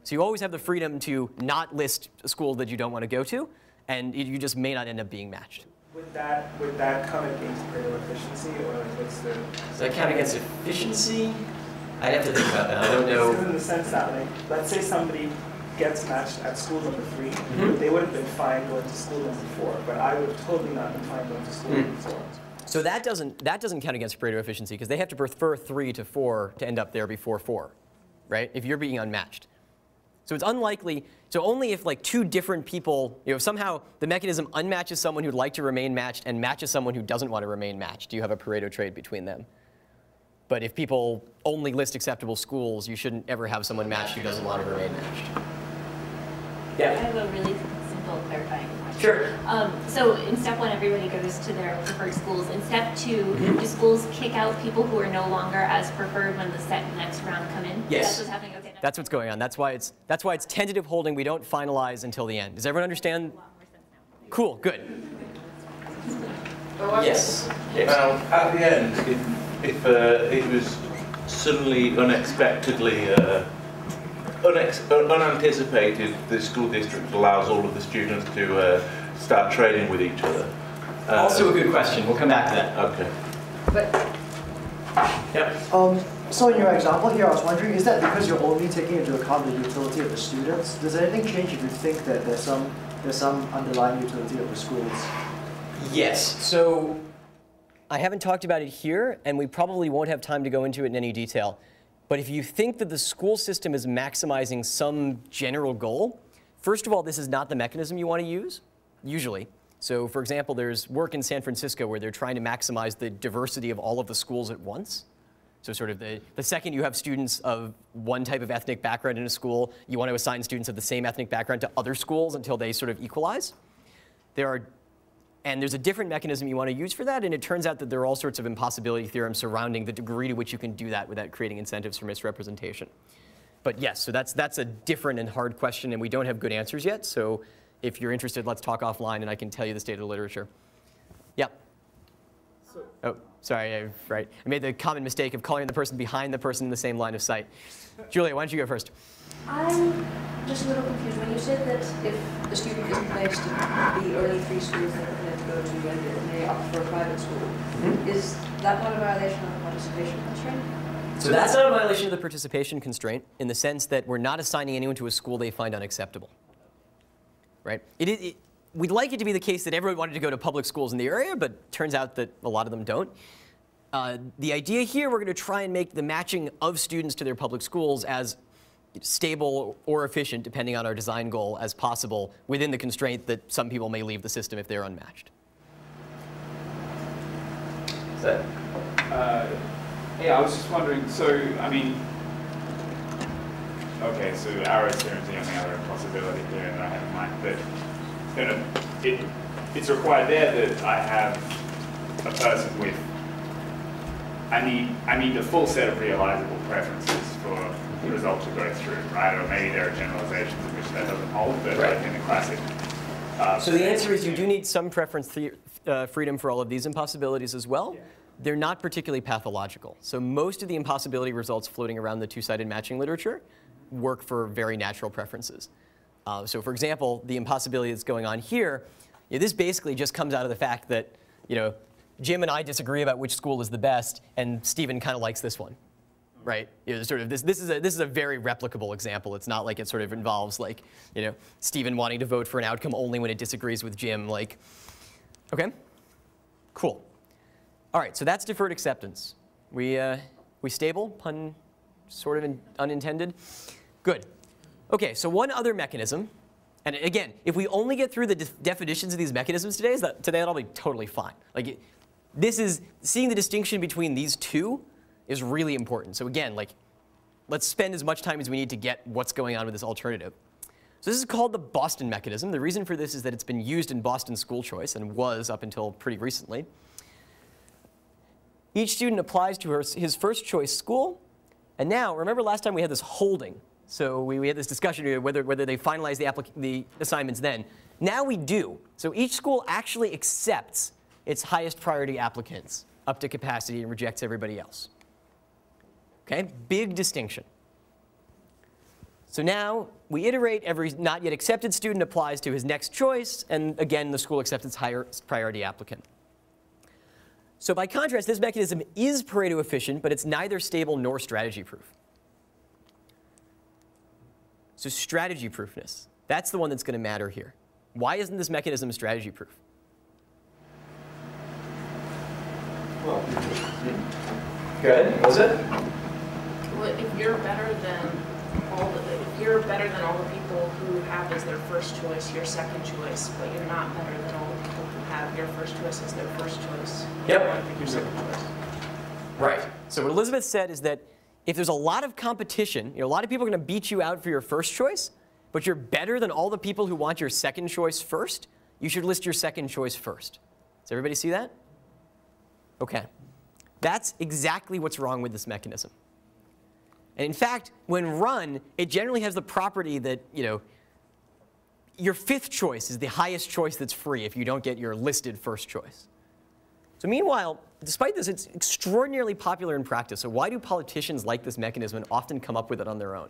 Speaker 1: So you always have the freedom to not list a school that you don't want to go to, and you just may not end up being matched.
Speaker 5: Would that come against Pareto efficiency, or like what's the?
Speaker 1: Does that count against efficiency? I'd have to think about that. I don't know.
Speaker 5: In the sense that, like, let's say somebody gets matched at school number 3, but they would have been fine going to school number 4, but I would have totally not been fine going to school number 4.
Speaker 1: So that doesn't count against Pareto efficiency because they have to prefer 3 to 4 to end up there before 4, right? If you're being unmatched. So it's unlikely, so only if like 2 different people, if somehow the mechanism unmatches someone who'd like to remain matched and matches someone who doesn't want to remain matched, you have a Pareto trade between them. But if people only list acceptable schools, you shouldn't ever have someone matched who doesn't want to remain matched. Yeah.
Speaker 8: I have a really simple clarifying question.
Speaker 1: Sure.
Speaker 8: So in step 1, everybody goes to their preferred schools. In step 2, do schools kick out people who are no longer as preferred when the next round come in?
Speaker 1: Yes.
Speaker 8: That's what's happening. Okay.
Speaker 1: That's what's going on. That's why it's tentative holding. We don't finalize until the end. Does everyone understand? Cool. Good. Yes.
Speaker 7: At the end, if it was suddenly, unexpectedly, unanticipated, the school district allows all of the students to start trading with each other.
Speaker 1: Also a good question. We'll come back to that.
Speaker 7: Okay.
Speaker 9: But,
Speaker 1: Yep.
Speaker 9: so in your example here, I was wondering, is that because you're only taking into account the utility of the students? Does anything change if you think that there's some underlying utility of the schools?
Speaker 1: Yes. So I haven't talked about it here, and we probably won't have time to go into it in any detail. But if you think that the school system is maximizing some general goal, first of all, this is not the mechanism you want to use, usually. So for example, there's work in San Francisco where they're trying to maximize the diversity of all of the schools at once. So sort of the second you have students of one type of ethnic background in a school, you want to assign students of the same ethnic background to other schools until they sort of equalize. And there's a different mechanism you want to use for that, and it turns out that there are all sorts of impossibility theorems surrounding the degree to which you can do that without creating incentives for misrepresentation. But yes, so that's a different and hard question, and we don't have good answers yet. So if you're interested, let's talk offline, and I can tell you the state of the literature. Yeah. Oh, sorry, I made the common mistake of calling the person behind the person in the same line of sight. Julia, why don't you go first?
Speaker 10: I'm just a little confused. When you said that if the student isn't placed in the early 3 schools that are going to go to and they opt for a private school, is that not a violation of the participation constraint?
Speaker 1: So that's not a violation of the participation constraint in the sense that we're not assigning anyone to a school they find unacceptable. Right? We'd like it to be the case that everyone wanted to go to public schools in the area, but turns out that a lot of them don't. The idea here, we're going to try and make the matching of students to their public schools as stable or efficient, depending on our design goal, as possible within the constraint that some people may leave the system if they're unmatched. Is that?
Speaker 3: Yeah, I was just wondering, so, I mean, okay, so arrows here and the only other possibility here that I have in mind, but it's required there that I have a person with, I need a full set of realizable preferences for the result to go through, right? Or maybe there are generalizations in which that doesn't hold, but
Speaker 1: right.
Speaker 3: Like in the classic.
Speaker 1: So the answer is you do need some preference freedom for all of these impossibilities as well. Yeah. They're not particularly pathological. So most of the impossibility results floating around the two-sided matching literature work for very natural preferences. So for example, the impossibility that's going on here, this basically just comes out of the fact that Jim and I disagree about which school is the best, and Stephen kind of likes this one. Right? Sort of this is a very replicable example. It's not like it sort of involves like, Stephen wanting to vote for an outcome only when it disagrees with Jim. Like, okay, cool. All right, so that's deferred acceptance. We stable? Pun sort of unintended. Good. Okay, so one other mechanism, and again, if we only get through the definitions of these mechanisms today, that'll be totally fine. Like, this is seeing the distinction between these two is really important. So again, let's spend as much time as we need to get what's going on with this alternative. So this is called the Boston mechanism. The reason for this is that it's been used in Boston school choice and was up until pretty recently. Each student applies to his first choice school. And now, remember last time we had this holding. So we had this discussion here whether they finalize the assignments then. Now we do. So each school actually accepts its highest priority applicants up to capacity and rejects everybody else. Okay, big distinction. So now we iterate, every not yet accepted student applies to his next choice, and again, the school accepts its higher priority applicant. So by contrast, this mechanism is Pareto efficient, but it's neither stable nor strategy proof. So strategy proofness, that's the one that's going to matter here. Why isn't this mechanism strategy proof?
Speaker 2: Well,
Speaker 1: Go ahead. What was it?
Speaker 11: Well, if you're better than all the people who have as their first choice your second choice, but you're not better than all the people who have your first choice as their first choice, you
Speaker 1: Yep.
Speaker 11: want to pick your second choice.
Speaker 1: Right. So what Elizabeth said is that if there's a lot of competition, a lot of people are going to beat you out for your first choice, but you're better than all the people who want your second choice first, you should list your second choice first. Does everybody see that? Okay. That's exactly what's wrong with this mechanism. And in fact, when run, it generally has the property that, your fifth choice is the highest choice that's free if you don't get your listed first choice. So meanwhile, despite this, it's extraordinarily popular in practice. So why do politicians like this mechanism and often come up with it on their own?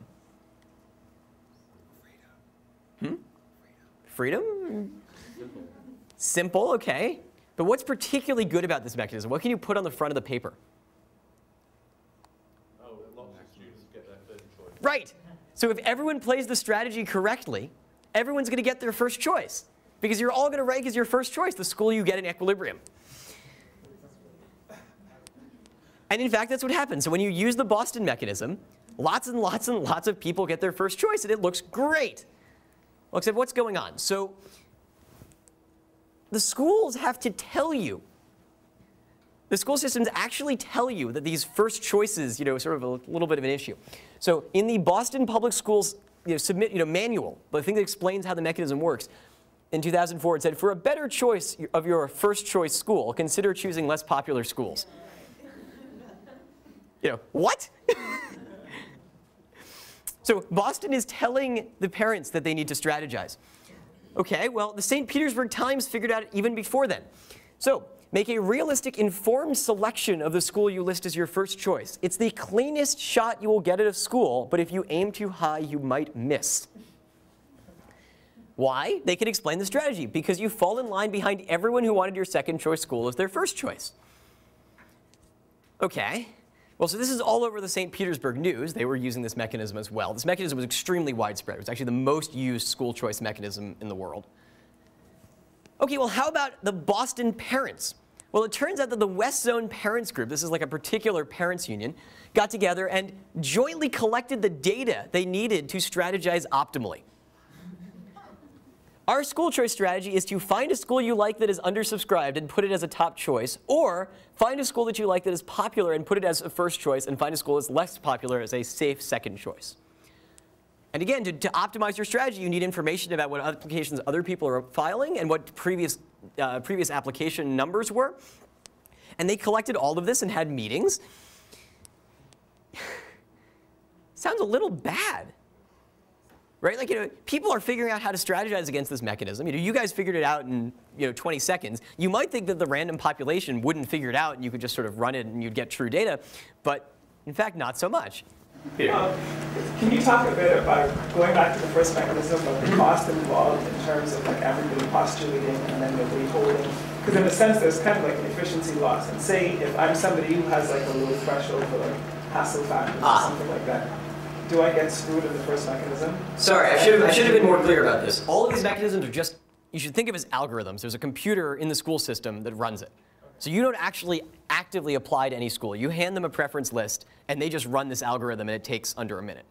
Speaker 1: Freedom? Simple, okay. But what's particularly good about this mechanism? What can you put on the front of the paper?
Speaker 7: Oh, lots of students get their first choice.
Speaker 1: Right. So if everyone plays the strategy correctly, everyone's going to get their first choice. Because you're all going to rank as your first choice the school you get in equilibrium. And in fact, that's what happens. So when you use the Boston mechanism, lots and lots and lots of people get their first choice, and it looks great. Well, except what's going on? So the schools have to tell you. The school systems actually tell you that these first choices, sort of a little bit of an issue. So in the Boston Public Schools manual, the thing that explains how the mechanism works, in 2004 it said, for a better choice of your first choice school, consider choosing less popular schools. What? So Boston is telling the parents that they need to strategize. Okay, well, the St. Petersburg Times figured out even before then. So make a realistic, informed selection of the school you list as your first choice. It's the cleanest shot you will get at a school, but if you aim too high, you might miss. Why? They can explain the strategy. Because you fall in line behind everyone who wanted your second choice school as their first choice. Okay. Well, so this is all over the St. Petersburg News. They were using this mechanism as well. This mechanism was extremely widespread. It was actually the most used school choice mechanism in the world. Okay, well, how about the Boston parents? Well, it turns out that the West Zone Parents Group, this is like a particular parents union, got together and jointly collected the data they needed to strategize optimally. Our school choice strategy is to find a school you like that is undersubscribed and put it as a top choice, or find a school that you like that is popular and put it as a first choice, and find a school that's less popular as a safe second choice. And again, to optimize your strategy, you need information about what applications other people are filing and what previous application numbers were. And they collected all of this and had meetings. Sounds a little bad. Right? Like, people are figuring out how to strategize against this mechanism. You guys figured it out in 20 seconds. You might think that the random population wouldn't figure it out and you could just sort of run it and you'd get true data. But in fact, not so much.
Speaker 5: Can you talk a bit about, going back to the first mechanism, of the cost involved in terms of like everybody postulating and then the withholding? Because in a sense, there's kind of like an efficiency loss. And say if I'm somebody who has like a low threshold for like hassle factors or something like that, do I get screwed in the first mechanism?
Speaker 1: Sorry, I should have been more clear about this. All of these mechanisms are just, you should think of as algorithms. There's a computer in the school system that runs it. So you don't actually actively apply to any school. You hand them a preference list, and they just run this algorithm, and it takes under a minute.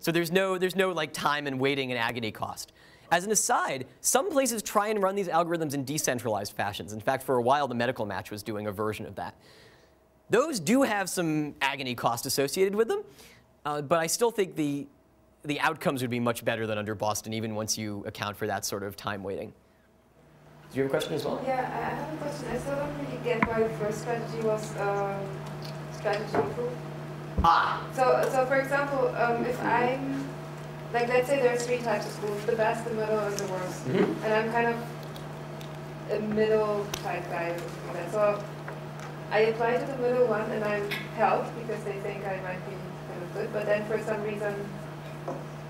Speaker 1: So there's no like time and waiting and agony cost. As an aside, some places try and run these algorithms in decentralized fashions. In fact, for a while, the Medical Match was doing a version of that. Those do have some agony cost associated with them. But I still think the outcomes would be much better than under Boston, even once you account for that sort of time waiting. Do you have a question as well?
Speaker 6: Yeah, I have a question. I still don't really get why the first strategy was strategy proof. So for example, if I'm, like, let's say there's 3 types of schools, the best, the middle, and the worst. Mm-hmm. And I'm kind of a middle type guy. So I apply to the middle one, and I'm helped because they think I might be good, but then for some reason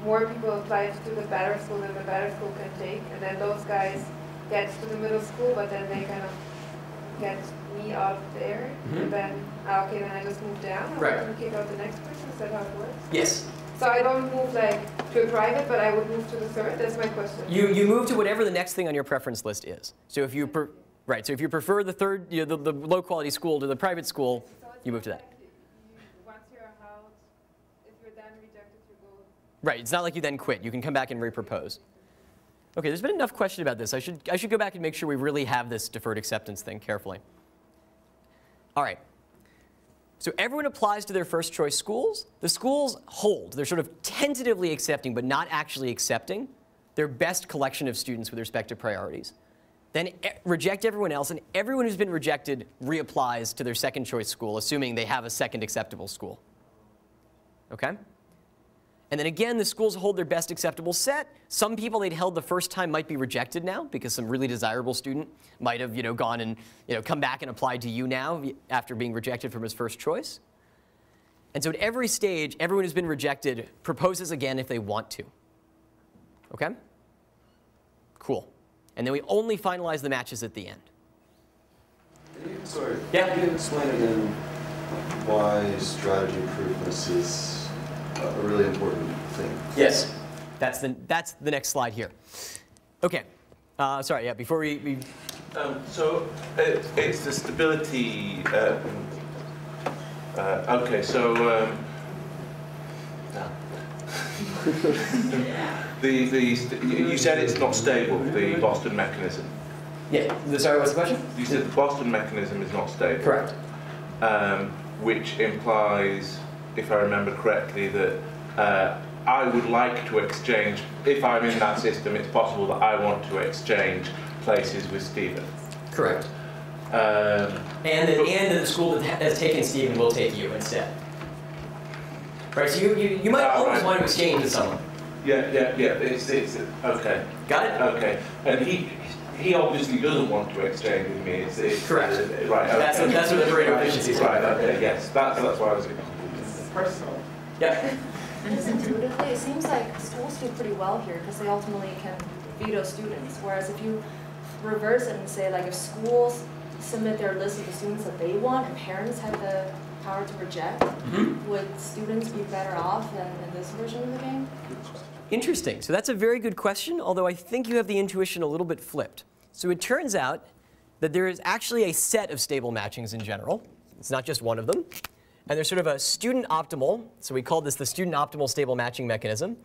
Speaker 6: more people apply to the better school than the better school can take, and then those guys get to the middle school, but then they kind of get me out there, and then, okay, then I just move down, or I can kick out the next person. Is that how it works?
Speaker 1: Yes.
Speaker 6: So I don't move like to a private, but I would move to the third. That's my question.
Speaker 1: You move to whatever the next thing on your preference list is. So if you so if you prefer the third, the low quality school to the private school, you move to that.
Speaker 6: Once you're out, if you're then rejected, you go.
Speaker 1: Right. It's not like you then quit. You can come back and repropose. Okay. There's been enough question about this. I should go back and make sure we really have this deferred acceptance thing carefully. All right. So everyone applies to their first choice schools. The schools hold. They're sort of tentatively accepting, but not actually accepting their best collection of students with respect to priorities. Then reject everyone else, and everyone who's been rejected reapplies to their second choice school, assuming they have a second acceptable school. Okay? And then again, the schools hold their best acceptable set. Some people they'd held the first time might be rejected now because some really desirable student might have gone and come back and applied to you now after being rejected from his first choice. And so at every stage, everyone who's been rejected proposes again if they want to. Okay? Cool. And then we only finalize the matches at the end.
Speaker 2: Sorry.
Speaker 1: Yeah.
Speaker 2: Can you explain again why strategy proofness is a really important thing?
Speaker 1: Yes. That's the next slide here. Okay. Sorry. Yeah. Before we
Speaker 7: so it's the stability. Okay. So. You said it's not stable, the Boston mechanism.
Speaker 1: Yeah. Sorry, what's the question?
Speaker 7: You said the Boston mechanism is not stable.
Speaker 1: Correct.
Speaker 7: Which implies, if I remember correctly, that I would like to exchange, if I'm in that system, it's possible that I want to exchange places with Stephen.
Speaker 1: Correct. And the school that has taken Stephen will take you instead. Right, so you might always want to exchange with someone.
Speaker 7: Yeah. It's okay.
Speaker 1: Got it?
Speaker 7: Okay. And he obviously doesn't want to exchange with me. It's
Speaker 1: correct.
Speaker 7: Right. Okay.
Speaker 1: That's what the greater efficiency is.
Speaker 7: Right. Okay. Yes. That's why I was getting
Speaker 5: Personal.
Speaker 1: Yeah.
Speaker 10: Just intuitively, it seems like schools do pretty well here because they ultimately can veto students. Whereas if you reverse it and say, like, if schools submit their list of the students that they want and parents have the power to reject, would students be better off than in this version of the game?
Speaker 1: Interesting. So that's a very good question, although I think you have the intuition a little bit flipped. So it turns out that there is actually a set of stable matchings in general. It's not just one of them. And there's sort of a student optimal, so we call this the student optimal stable matching mechanism.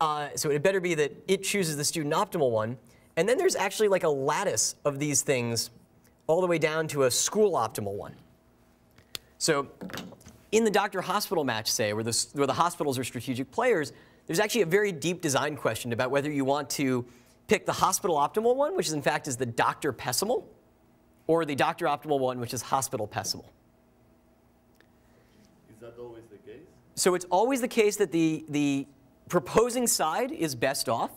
Speaker 1: So it better be that it chooses the student optimal one. And then there's actually like a lattice of these things all the way down to a school optimal one. So in the doctor-hospital match, say, where the hospitals are strategic players, there's actually a very deep design question about whether you want to pick the hospital optimal one, which in fact is the doctor pessimal, or the doctor optimal one, which is hospital pessimal.
Speaker 4: Is that always the case?
Speaker 1: So it's always the case that the proposing side is best off,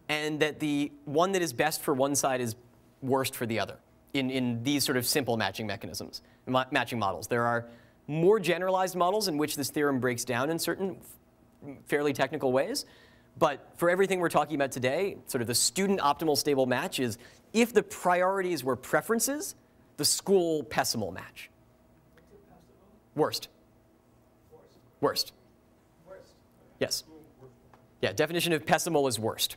Speaker 1: and that the one that is best for one side is worst for the other in these sort of simple matching mechanisms, matching models. There are more generalized models in which this theorem breaks down in certain fairly technical ways. But for everything we're talking about today, sort of the student optimal stable match is if the priorities were preferences, the school pessimal match. Worst. Worst. Yes. Yeah, definition of pessimal is worst.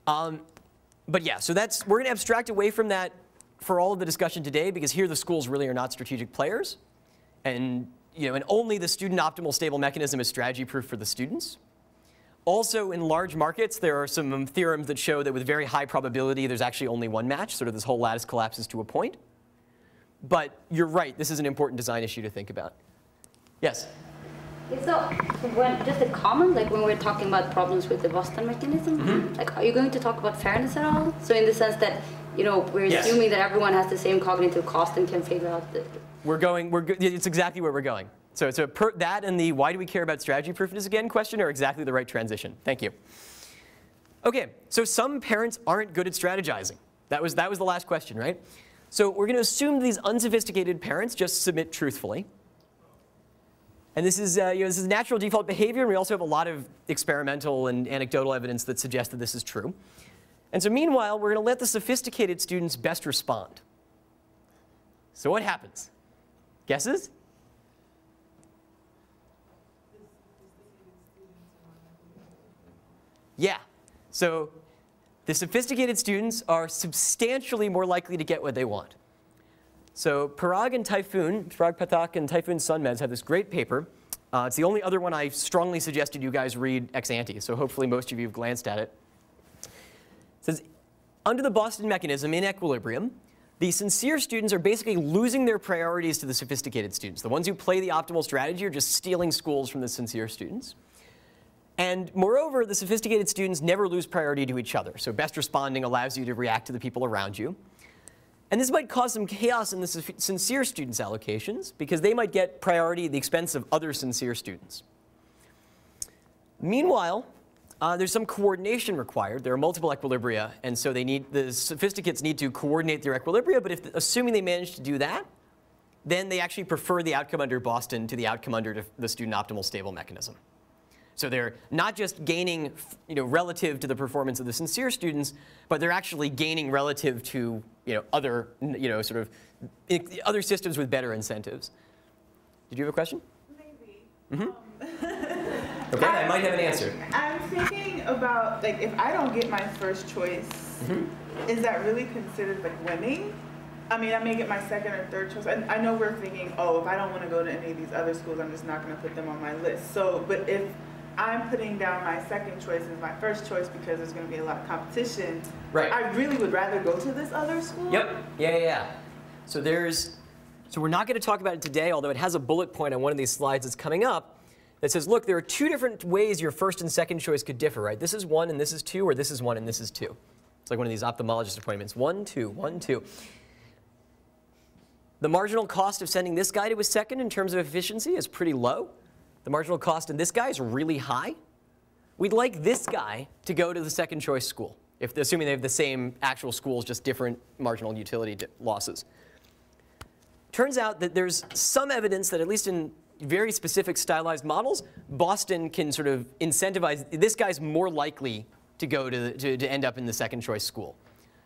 Speaker 1: But yeah, so we're going to abstract away from that for all of the discussion today, because here the schools really are not strategic players. And only the student optimal stable mechanism is strategy proof for the students. Also, in large markets, there are some theorems that show that with very high probability, there's actually only one match, sort of this whole lattice collapses to a point. But you're right, this is an important design issue to think about. Yes?
Speaker 12: So, just a comment, like when we're talking about problems with the Boston mechanism, like, are you going to talk about fairness at all? So in the sense that, we're assuming that everyone has the same cognitive cost and can figure out the...
Speaker 1: It's exactly where we're going. So that and the why do we care about strategy proofness again question are exactly the right transition. Thank you. Okay, so some parents aren't good at strategizing. That was the last question, right? So we're going to assume these unsophisticated parents just submit truthfully. And this is, this is natural default behavior, and we also have a lot of experimental and anecdotal evidence that suggests that this is true. And so meanwhile, we're going to let the sophisticated students best respond. So what happens? Guesses? Yeah. So the sophisticated students are substantially more likely to get what they want. So Parag Pathak and Typhoon Sunmez have this great paper. It's the only other one I strongly suggested you guys read ex ante, so hopefully most of you have glanced at it. It says, under the Boston mechanism in equilibrium, the sincere students are basically losing their priorities to the sophisticated students. The ones who play the optimal strategy are just stealing schools from the sincere students. And moreover, the sophisticated students never lose priority to each other. So best responding allows you to react to the people around you. And this might cause some chaos in the sincere students' allocations, because they might get priority at the expense of other sincere students. Meanwhile, there's some coordination required. There are multiple equilibria, and so the sophisticates need to coordinate their equilibria, but assuming they manage to do that, then they actually prefer the outcome under Boston to the outcome under the student optimal stable mechanism. So they're not just gaining relative to the performance of the sincere students, but they're actually gaining relative to other other systems with better incentives. Did you have a question?
Speaker 13: Maybe.
Speaker 1: Mm-hmm. Okay, I might have an answer.
Speaker 13: I'm thinking about, like, if I don't get my first choice, is that really considered like winning? I mean, I may get my second or third choice. I know we're thinking, oh, if I don't want to go to any of these other schools, I'm just not going to put them on my list. So, but if I'm putting down my second choice as my first choice because there's going to be a lot of competition,
Speaker 1: right,
Speaker 13: I really would rather go to this other school.
Speaker 1: Yep. Yeah. So we're not going to talk about it today, although it has a bullet point on one of these slides that's coming up that says, look, there are two different ways your first and second choice could differ, right? This is 1 and this is 2, or this is 1 and this is 2. It's like one of these ophthalmologist appointments. 1, 2, 1, 2. The marginal cost of sending this guy to his second in terms of efficiency is pretty low. The marginal cost in this guy is really high. We'd like this guy to go to the second choice school, assuming they have the same actual schools, just different marginal utility losses. Turns out that there's some evidence that, at least in very specific stylized models, Boston can sort of incentivize, this guy's more likely to go to end up in the second choice school.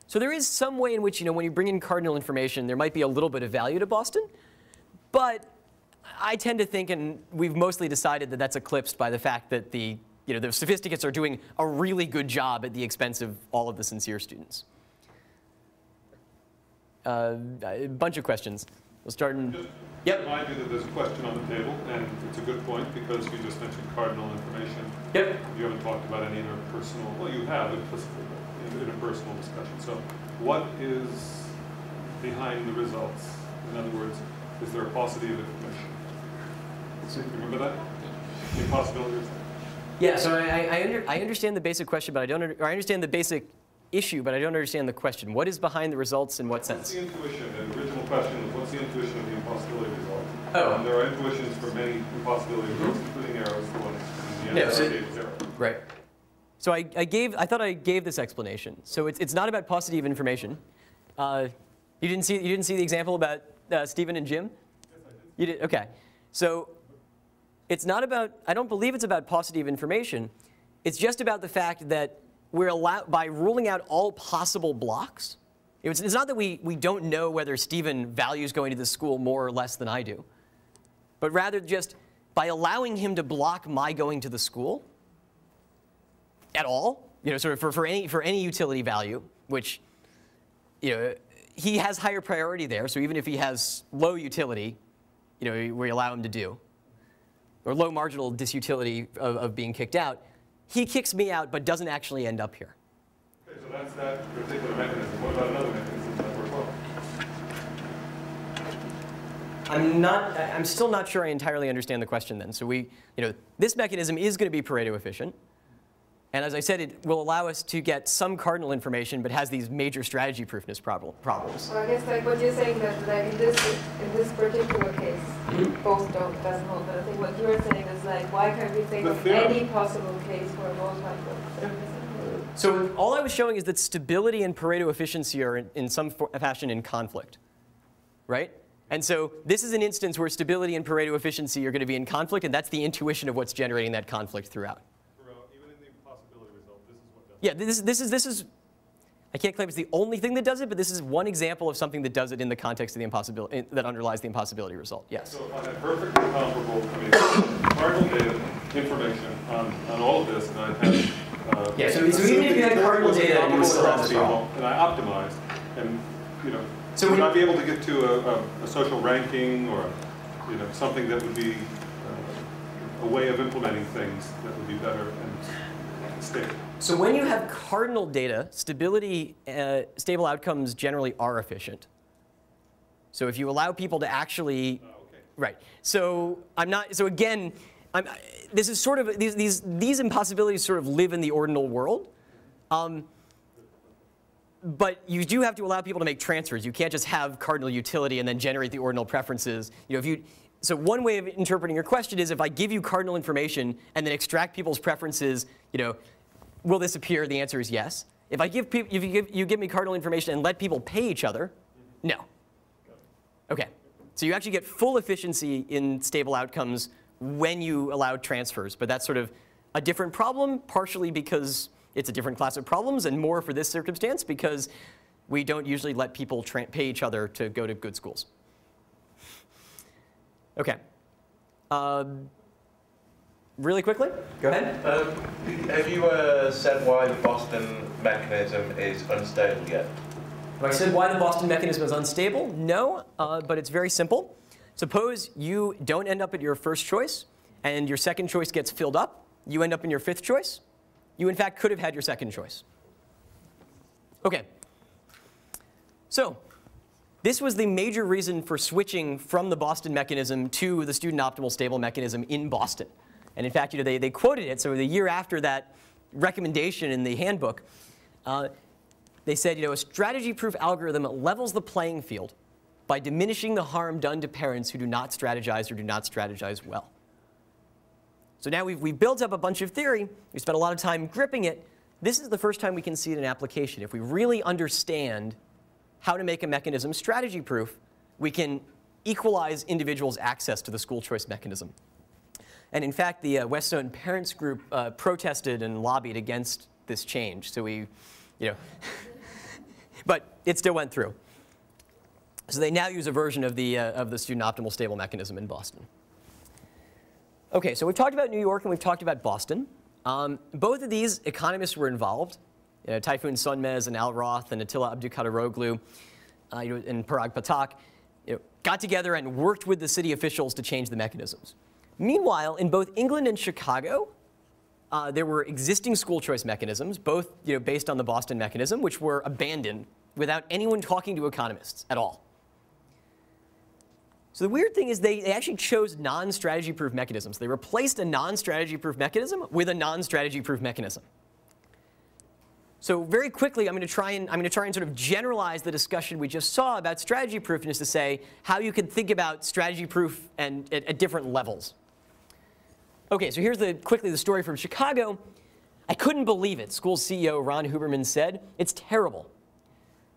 Speaker 1: So there is some way in which, when you bring in cardinal information, there might be a little bit of value to Boston. But I tend to think, and we've mostly decided that that's eclipsed by the fact that the sophisticates are doing a really good job at the expense of all of the sincere students. A bunch bunch We'll start in.
Speaker 4: Just remind you that there's a question on the table, and it's a good point because you just mentioned cardinal information.
Speaker 1: Yep.
Speaker 4: You haven't talked about any interpersonal. Well, you have implicitly in interpersonal discussion. So, what is behind the results? In other words, is there a paucity of information? So, remember that? The possibility of that?
Speaker 1: Yeah. So I understand the basic question, but I understand the basic issue, but I don't understand the question. What is behind the results in what sense?
Speaker 4: What's the intuition? The original question was, what's the intuition of the impossibility result?
Speaker 1: Oh.
Speaker 4: There are intuitions for many impossibility results, including arrows, the one in the end gave zero.
Speaker 1: Right. So I thought I gave this explanation. So it's not about paucity of information. You didn't see the example about Stephen and Jim?
Speaker 4: Yes, I did.
Speaker 1: You did? Okay. So it's not about, I don't believe it's about paucity of information. It's just about the fact that we're allowed, by ruling out all possible blocks, it's not that we don't know whether Stephen values going to this school more or less than I do, but rather just by allowing him to block my going to the school at all, sort of for any utility value, which, he has higher priority there. So even if he has low utility, we allow him to do, or low marginal disutility of being kicked out, he kicks me out but doesn't actually end up here.
Speaker 4: Okay, so that's that particular mechanism. What about another mechanism that works well?
Speaker 1: I'm still not sure I entirely understand the question then. So this mechanism is going to be Pareto efficient. And as I said, it will allow us to get some cardinal information, but has these major strategy proofness problems.
Speaker 6: So I guess like what you're saying that like in this particular case, both doesn't hold. But I think what you're saying is like, why can't we think of any possible case where both might work?
Speaker 1: So all I was showing is that stability and Pareto efficiency are in some fashion in conflict, right? And so this is an instance where stability and Pareto efficiency are going to be in conflict, and that's the intuition of what's generating that conflict throughout.
Speaker 4: Even in the impossibility result, this is what does
Speaker 1: it. Yeah, this is, I can't claim it's the only thing that does it, but this is one example of something that does it in the context of the impossibility, that underlies the impossibility result. Yes?
Speaker 4: So if I had perfectly comparable, cardinal data, information on all of this, and I had
Speaker 1: yeah, so even if you had cardinal data, you would still have this problem.
Speaker 4: And I optimized, and
Speaker 1: so
Speaker 4: would I be able to get to a social ranking or something that would be a way of implementing things that would be better and stable?
Speaker 1: So when you have cardinal data, stability, stable outcomes generally are efficient. So if you allow people to actually, right. So I'm not. So again, this is sort of these impossibilities sort of live in the ordinal world. But you do have to allow people to make transfers. You can't just have cardinal utility and then generate the ordinal preferences. So one way of interpreting your question is if I give you cardinal information and then extract people's preferences, will this appear? The answer is yes. If I give people, you give me cardinal information and let people pay each other, no. Okay. So you actually get full efficiency in stable outcomes when you allow transfers, but that's sort of a different problem, partially because it's a different class of problems, and more for this circumstance because we don't usually let people pay each other to go to good schools. Okay. Really quickly, go ahead.
Speaker 7: Have you said why the Boston mechanism is unstable yet?
Speaker 1: Have I said why the Boston mechanism is unstable? No, but it's very simple. Suppose you don't end up at your first choice, and your second choice gets filled up. You end up in your fifth choice. You, in fact, could have had your second choice. OK. So this was the major reason for switching from the Boston mechanism to the student optimal stable mechanism in Boston. And in fact, they quoted it. So the year after that recommendation in the handbook, they said, a strategy-proof algorithm levels the playing field by diminishing the harm done to parents who do not strategize or do not strategize well. So now we've built up a bunch of theory. We spent a lot of time gripping it. This is the first time we can see it in application. If we really understand how to make a mechanism strategy-proof, we can equalize individuals' access to the school choice mechanism. And in fact, the Westone Parents Group protested and lobbied against this change. So but it still went through. So they now use a version of the student optimal stable mechanism in Boston. OK, so we've talked about New York and we've talked about Boston. Both of these economists were involved. Tayfun Sönmez and Al Roth and Attila Abdülkadiroglu and Parag Patak got together and worked with the city officials to change the mechanisms. Meanwhile, in both England and Chicago, there were existing school choice mechanisms, both based on the Boston mechanism, which were abandoned without anyone talking to economists at all. So the weird thing is they actually chose non-strategy-proof mechanisms. They replaced a non-strategy-proof mechanism with a non-strategy-proof mechanism. So very quickly, I'm going to try and sort of generalize the discussion we just saw about strategy-proofness to say how you can think about strategy-proof and at different levels. OK, so here's quickly the story from Chicago. I couldn't believe it, school CEO Ron Huberman said. It's terrible.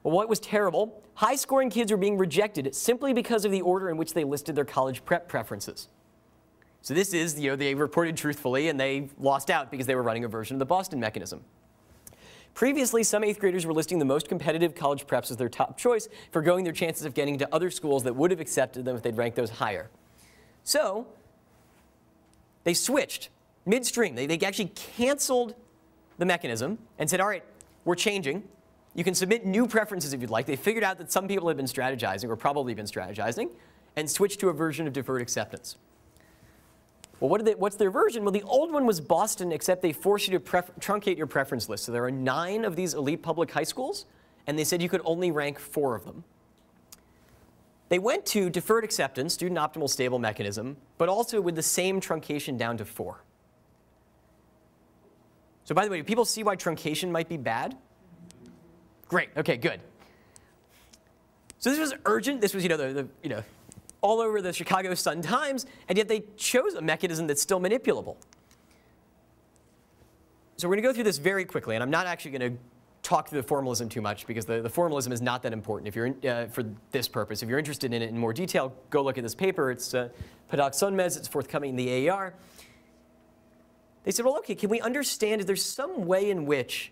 Speaker 1: Well, what was terrible? High-scoring kids were being rejected simply because of the order in which they listed their college prep preferences. So this is, they reported truthfully, and they lost out because they were running a version of the Boston mechanism. Previously, some 8th graders were listing the most competitive college preps as their top choice, forgoing their chances of getting into other schools that would have accepted them if they'd ranked those higher. So they switched midstream. They actually canceled the mechanism and said, all right, we're changing. You can submit new preferences if you'd like. They figured out that some people had been strategizing, or probably been strategizing, and switched to a version of deferred acceptance. Well, what's their version? Well, the old one was Boston, except they forced you to truncate your preference list. So there are 9 of these elite public high schools, and they said you could only rank 4 of them. They went to deferred acceptance, student optimal stable mechanism, but also with the same truncation down to 4. So by the way, do people see why truncation might be bad? Great. OK, good. So this was urgent. This was all over the Chicago Sun-Times, and yet they chose a mechanism that's still manipulable. So we're going to go through this very quickly, and I'm not actually going to talk through the formalism too much because the formalism is not that important if you're for this purpose. If you're interested in it in more detail, go look at this paper. It's Padak Sonmez. It's forthcoming in the AER. They said, well, okay, can we understand if there's some way in which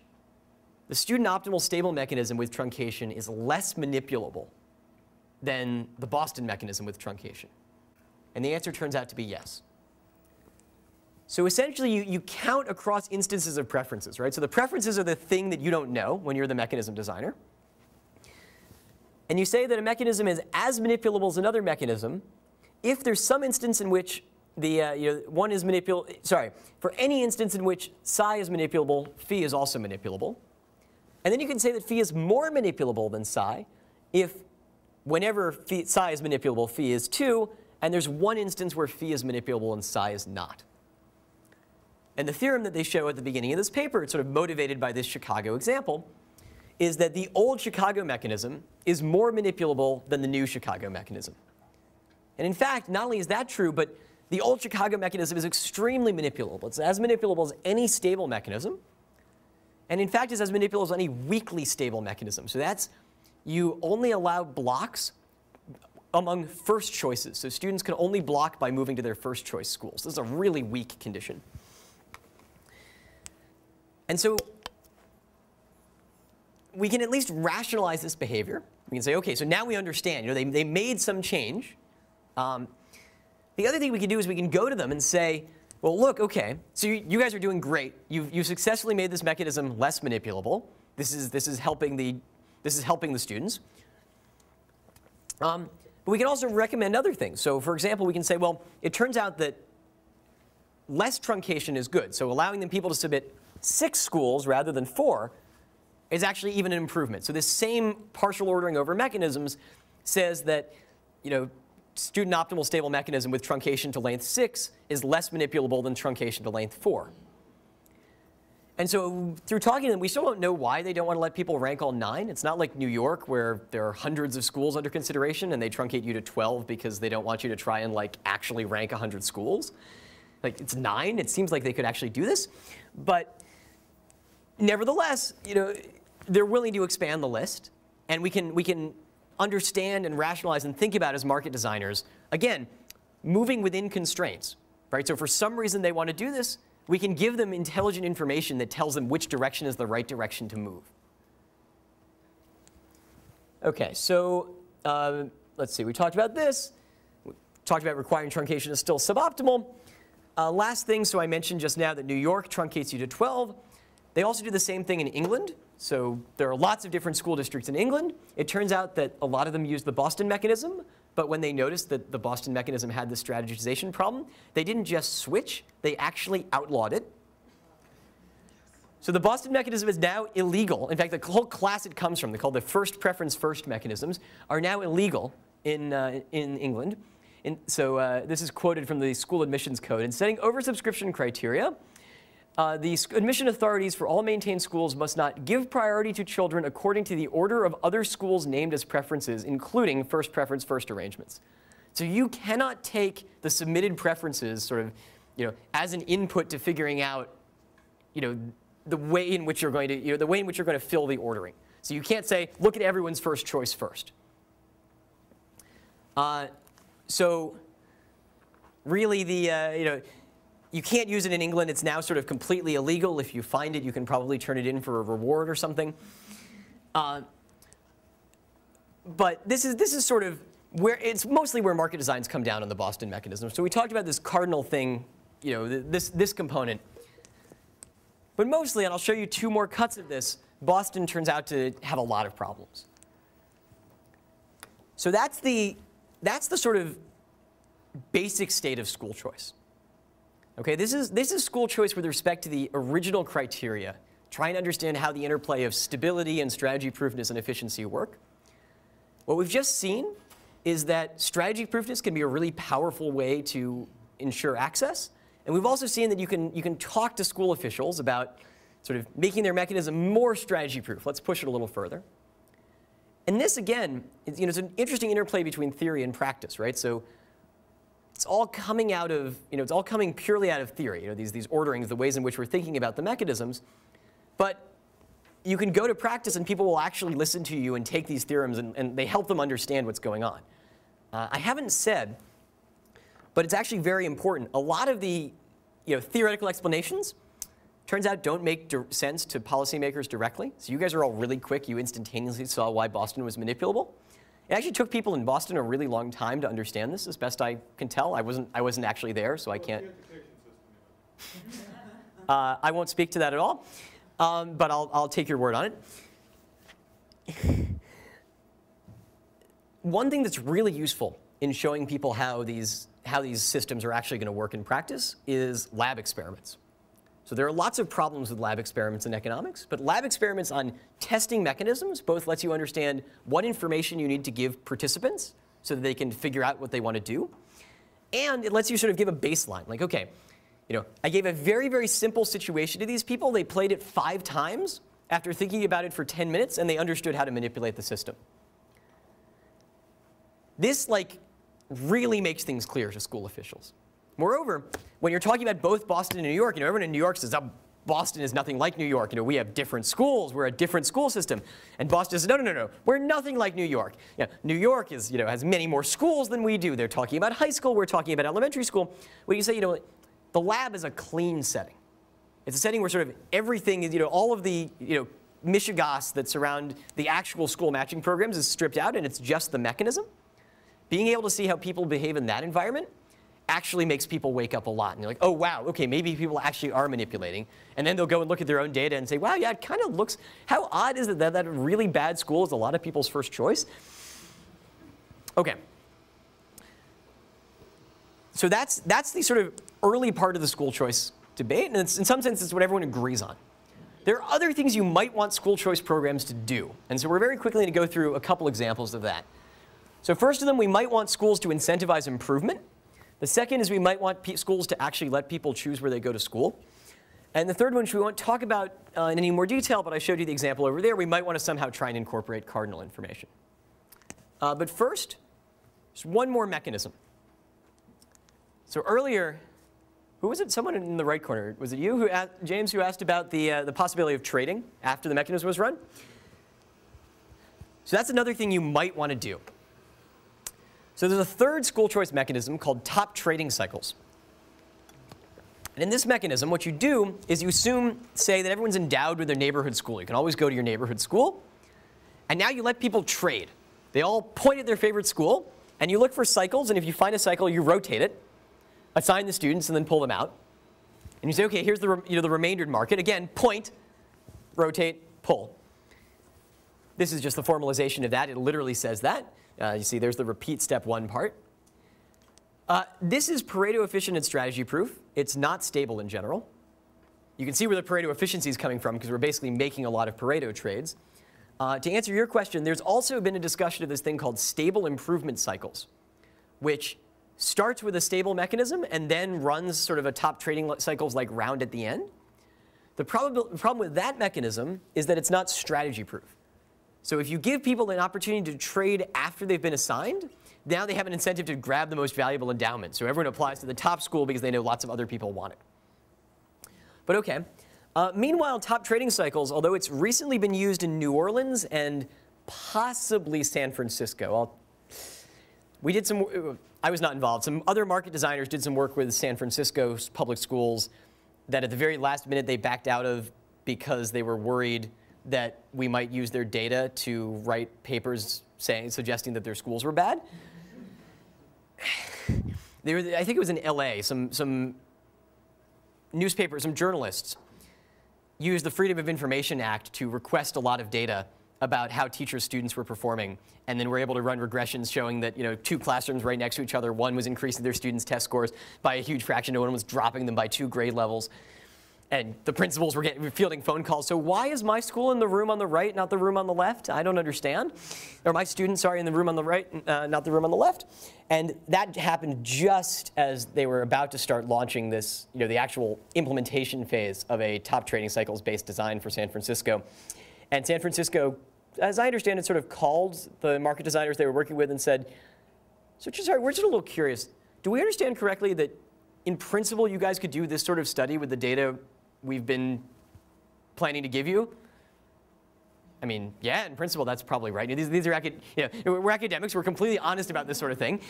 Speaker 1: the student optimal stable mechanism with truncation is less manipulable than the Boston mechanism with truncation? And the answer turns out to be yes. So essentially, you count across instances of preferences, right? So the preferences are the thing that you don't know when you're the mechanism designer. And you say that a mechanism is as manipulable as another mechanism if there's some instance in which one is manipulable. Sorry, for any instance in which psi is manipulable, phi is also manipulable. And then you can say that phi is more manipulable than psi if whenever psi is manipulable, phi is 2, and there's one instance where phi is manipulable and psi is not. And the theorem that they show at the beginning of this paper, it's sort of motivated by this Chicago example, is that the old Chicago mechanism is more manipulable than the new Chicago mechanism. And in fact, not only is that true, but the old Chicago mechanism is extremely manipulable. It's as manipulable as any stable mechanism. And in fact, it's as manipulable as any weakly stable mechanism. So that's, you only allow blocks among first choices. So students can only block by moving to their first choice schools. This is a really weak condition. And so we can at least rationalize this behavior. We can say, OK, so now we understand. They made some change. The other thing we can do is we can go to them and say, well, look, OK, so you guys are doing great. You've successfully made this mechanism less manipulable. This is helping the students. But we can also recommend other things. So for example, we can say, well, it turns out that less truncation is good. So allowing them people to submit 6 schools rather than 4 is actually even an improvement. So this same partial ordering over mechanisms says that student optimal stable mechanism with truncation to length 6 is less manipulable than truncation to length 4. And so through talking to them, we still don't know why they don't want to let people rank all 9. It's not like New York where there are hundreds of schools under consideration and they truncate you to 12 because they don't want you to try and actually rank 100 schools. It's 9. It seems like they could actually do this. But nevertheless, they're willing to expand the list. And we can understand and rationalize and think about as market designers, again, moving within constraints. Right? So for some reason they want to do this, we can give them intelligent information that tells them which direction is the right direction to move. OK, so let's see. We talked about this. We talked about requiring truncation is still suboptimal. Last thing, so I mentioned just now that New York truncates you to 12. They also do the same thing in England. So there are lots of different school districts in England. It turns out that a lot of them use the Boston mechanism. But when they noticed that the Boston mechanism had this strategization problem, they didn't just switch. They actually outlawed it. So the Boston mechanism is now illegal. In fact, the whole class it comes from, they're called the first preference first mechanisms, are now illegal in England. So this is quoted from the school admissions code. In setting oversubscription criteria, the admission authorities for all maintained schools must not give priority to children according to the order of other schools named as preferences, including first preference first arrangements. So you cannot take the submitted preferences sort of, as an input to figuring out, the way in which you're going to, fill the ordering. So you can't say, look at everyone's first choice first. So really, you can't use it in England. It's now sort of completely illegal. If you find it, you can probably turn it in for a reward or something. But this is sort of where it's mostly where market designs come down on the Boston mechanism. So we talked about this cardinal thing, this component. But mostly, and I'll show you 2 more cuts of this, Boston turns out to have a lot of problems. So that's the sort of basic state of school choice. Okay, this is school choice with respect to the original criteria, trying to understand how the interplay of stability and strategy proofness and efficiency work. What we've just seen is that strategy proofness can be a really powerful way to ensure access. And we've also seen that you can talk to school officials about sort of making their mechanism more strategy proof. Let's push it a little further. And this, again, it's an interesting interplay between theory and practice, right? So it's all coming out of, it's all coming purely out of theory, these orderings, the ways in which we're thinking about the mechanisms. But you can go to practice and people will actually listen to you and take these theorems and they help them understand what's going on. I haven't said, but it's actually very important. A lot of the theoretical explanations, turns out, don't make sense to policymakers directly. So you guys are all really quick. You instantaneously saw why Boston was manipulable. It actually took people in Boston a really long time to understand this, as best I can tell. I wasn't actually there, so I can't. I won't speak to that at all, but I'll take your word on it. One thing that's really useful in showing people how these systems are actually going to work in practice is lab experiments. So there are lots of problems with lab experiments in economics, but lab experiments on testing mechanisms both lets you understand what information you need to give participants so that they can figure out what they want to do, and it lets you sort of give a baseline. Like, okay, I gave a very, very simple situation to these people. They played it 5 times after thinking about it for 10 minutes, and they understood how to manipulate the system. This, really makes things clear to school officials. Moreover, when you're talking about both Boston and New York, everyone in New York says, oh, Boston is nothing like New York. We have different schools. We're a different school system. And Boston says, no. We're nothing like New York. New York is, has many more schools than we do. They're talking about high school. We're talking about elementary school. When you say, the lab is a clean setting. It's a setting where sort of everything is, all of the, mishigas that surround the actual school matching programs is stripped out, and it's just the mechanism. Being able to see how people behave in that environment actually makes people wake up a lot. And they're like, oh, wow, OK, maybe people actually are manipulating. And then they'll go and look at their own data and say, wow, yeah, it kind of looks, how odd is it that really bad school is a lot of people's first choice? OK. So that's the sort of early part of the school choice debate. And it's, in some sense, it's what everyone agrees on. There are other things you might want school choice programs to do. And so we're very quickly going to go through a couple examples of that. So first of them, we might want schools to incentivize improvement. The second is we might want schools to actually let people choose where they go to school. And the third one, which we won't talk about in any more detail, but I showed you the example over there, we might want to somehow try and incorporate cardinal information. But first, there's one more mechanism. So earlier, who was it? Someone in the right corner. Was it you, James, who asked about the possibility of trading after the mechanism was run? So that's another thing you might want to do. So there's a third school choice mechanism called top trading cycles. And in this mechanism, what you do is you say that everyone's endowed with their neighborhood school. You can always go to your neighborhood school. And now you let people trade. They all point at their favorite school, and you look for cycles. And if you find a cycle, you rotate it, assign the students, and then pull them out. And you say, OK, here's the remaindered market. Again, point, rotate, pull. This is just the formalization of that. It literally says that. You see, there's the repeat step 1 part. This is Pareto efficient and strategy proof. It's not stable in general. You can see where the Pareto efficiency is coming from because we're basically making a lot of Pareto trades. To answer your question, there's also been a discussion of this thing called stable improvement cycles, which starts with a stable mechanism and then runs sort of a top trading cycles like round at the end. The problem with that mechanism is that it's not strategy proof. So if you give people an opportunity to trade after they've been assigned, now they have an incentive to grab the most valuable endowment. So everyone applies to the top school because they know lots of other people want it. But OK. Meanwhile, top trading cycles, although it's recently been used in New Orleans and possibly San Francisco. I was not involved. Some other market designers did some work with San Francisco's public schools that at the very last minute they backed out of because they were worried that we might use their data to write papers suggesting that their schools were bad. I think it was in LA, some newspapers, some journalists used the Freedom of Information Act to request a lot of data about how teachers' students were performing, and then were able to run regressions showing that 2 classrooms right next to each other, one was increasing their students' test scores by a huge fraction, no one was dropping them by 2 grade levels. And the principals were fielding phone calls. So why is my school in the room on the right, not the room on the left? I don't understand. Or my students, sorry, in the room on the right, not the room on the left. And that happened just as they were about to start launching this, the actual implementation phase of a top trading cycles-based design for San Francisco. And San Francisco, as I understand it, sort of called the market designers they were working with and said, so sorry, we're just a little curious. Do we understand correctly that in principle you guys could do this sort of study with the data we've been planning to give you? I mean, yeah, in principle, that's probably right. These are we're academics. We're completely honest about this sort of thing.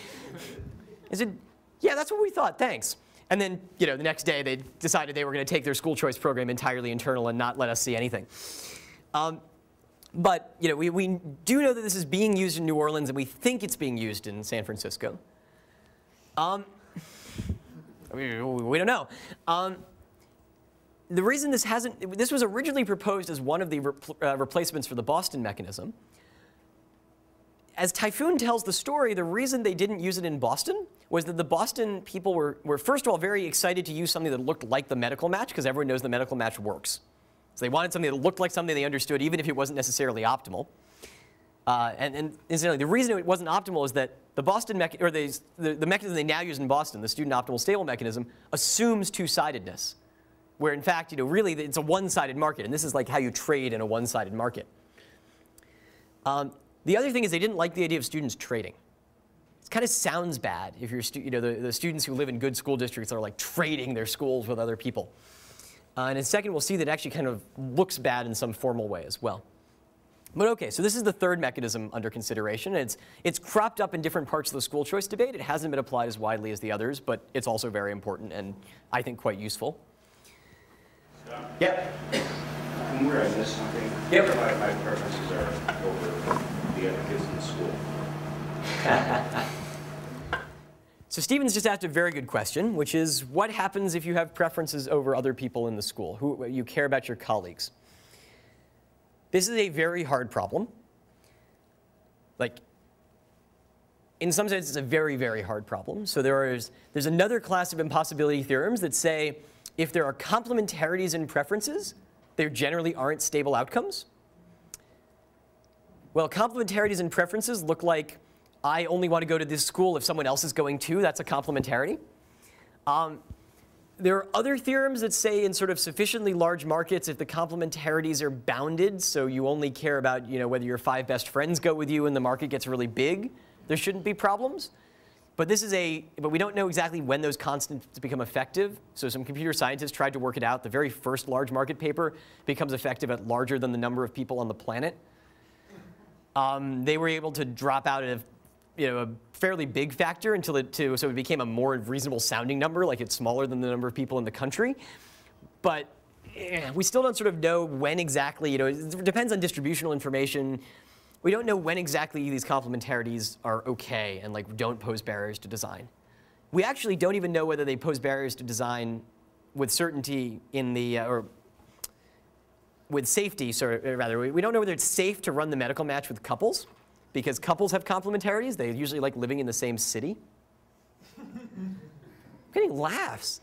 Speaker 1: I said, yeah, that's what we thought. Thanks. And then, the next day, they decided they were going to take their school choice program entirely internal and not let us see anything. But we do know that this is being used in New Orleans, and we think it's being used in San Francisco. We don't know. The reason this was originally proposed as one of the replacements for the Boston mechanism. As Typhoon tells the story, the reason they didn't use it in Boston was that the Boston people were first of all very excited to use something that looked like the medical match, because everyone knows the medical match works. So they wanted something that looked like something they understood, even if it wasn't necessarily optimal. And incidentally, the reason it wasn't optimal is that the Boston the mechanism they now use in Boston, the student optimal stable mechanism, assumes two-sidedness, where in fact, really it's a one-sided market, and this is like how you trade in a one-sided market. The other thing is they didn't like the idea of students trading. It kind of sounds bad if you're the students who live in good school districts are like trading their schools with other people. And in a second, we'll see that it actually kind of looks bad in some formal way as well. But OK, so this is the third mechanism under consideration. It's cropped up in different parts of the school choice debate. It hasn't been applied as widely as the others, but it's also very important and I think quite useful. Yeah?
Speaker 14: I'm where I missed something.
Speaker 1: Yep.
Speaker 14: My preferences are over the other kids in the school.
Speaker 1: So Stephen's just asked a very good question, which is, what happens if you have preferences over other people in the school? Who you care about your colleagues? This is a very hard problem. Like, in some sense, it's a very, very hard problem. So there's another class of impossibility theorems that say if there are complementarities in preferences, there generally aren't stable outcomes. Well, complementarities in preferences look like I only want to go to this school if someone else is going too. That's a complementarity. There are other theorems that say in sort of sufficiently large markets, if the complementarities are bounded, so you only care about whether your 5 best friends go with you and the market gets really big, there shouldn't be problems. But we don't know exactly when those constants become effective. So some computer scientists tried to work it out. The very first large market paper becomes effective at larger than the number of people on the planet. They were able to drop out a fairly big factor so it became a more reasonable sounding number, like it's smaller than the number of people in the country. But we still don't sort of know when exactly, it depends on distributional information. We don't know when exactly these complementarities are OK and don't pose barriers to design. We actually don't even know whether they pose barriers to design with certainty or with safety, we don't know whether it's safe to run the medical match with couples, because couples have complementarities. They usually like living in the same city. I'm getting laughs.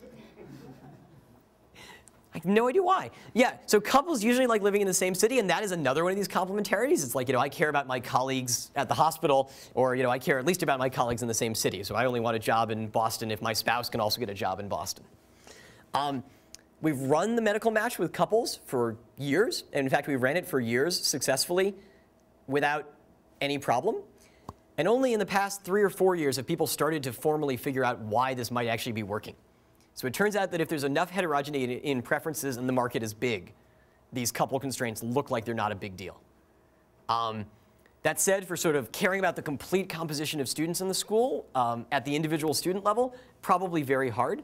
Speaker 1: I have no idea why. Yeah, so couples usually like living in the same city, and that is another one of these complementarities. It's like, I care about my colleagues at the hospital, or I care at least about my colleagues in the same city. So I only want a job in Boston if my spouse can also get a job in Boston. We've run the medical match with couples for years. And in fact, we ran it for years successfully without any problem. And only in the past 3 or 4 years have people started to formally figure out why this might actually be working. So it turns out that if there's enough heterogeneity in preferences and the market is big, these couple constraints look like they're not a big deal. That said, for sort of caring about the complete composition of students in the school at the individual student level, probably very hard.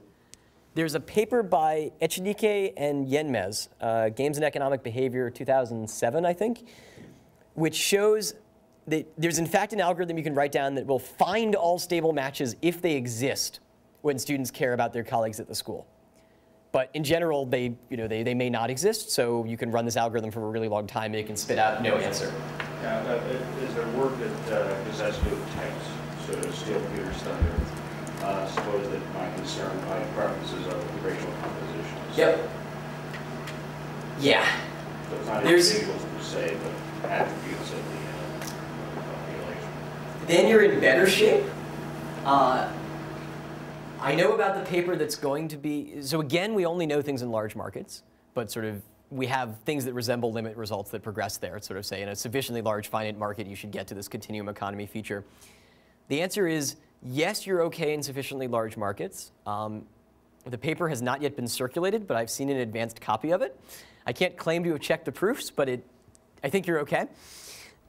Speaker 1: There's a paper by Echenique and Yenmez, Games in Economic Behavior, 2007, I think, which shows that there's in fact an algorithm you can write down that will find all stable matches if they exist when students care about their colleagues at the school. But in general, they may not exist, so you can run this algorithm for a really long time and it can spit out no answer.
Speaker 14: Yeah, is there work that has to do with types? So to steal Peter's thunder, suppose that my concern, my preferences are with the racial compositions.
Speaker 1: Yep. Yeah.
Speaker 14: So it's not individuals per se, but attributes of the population.
Speaker 1: Then you're in better shape. I know about the paper that's going to be, so again, we only know things in large markets, but sort of we have things that resemble limit results that progress there. It's sort of say in a sufficiently large finite market, you should get to this continuum economy feature. The answer is yes, you're OK in sufficiently large markets. The paper has not yet been circulated, but I've seen an advanced copy of it. I can't claim to have checked the proofs, but it I think you're okay.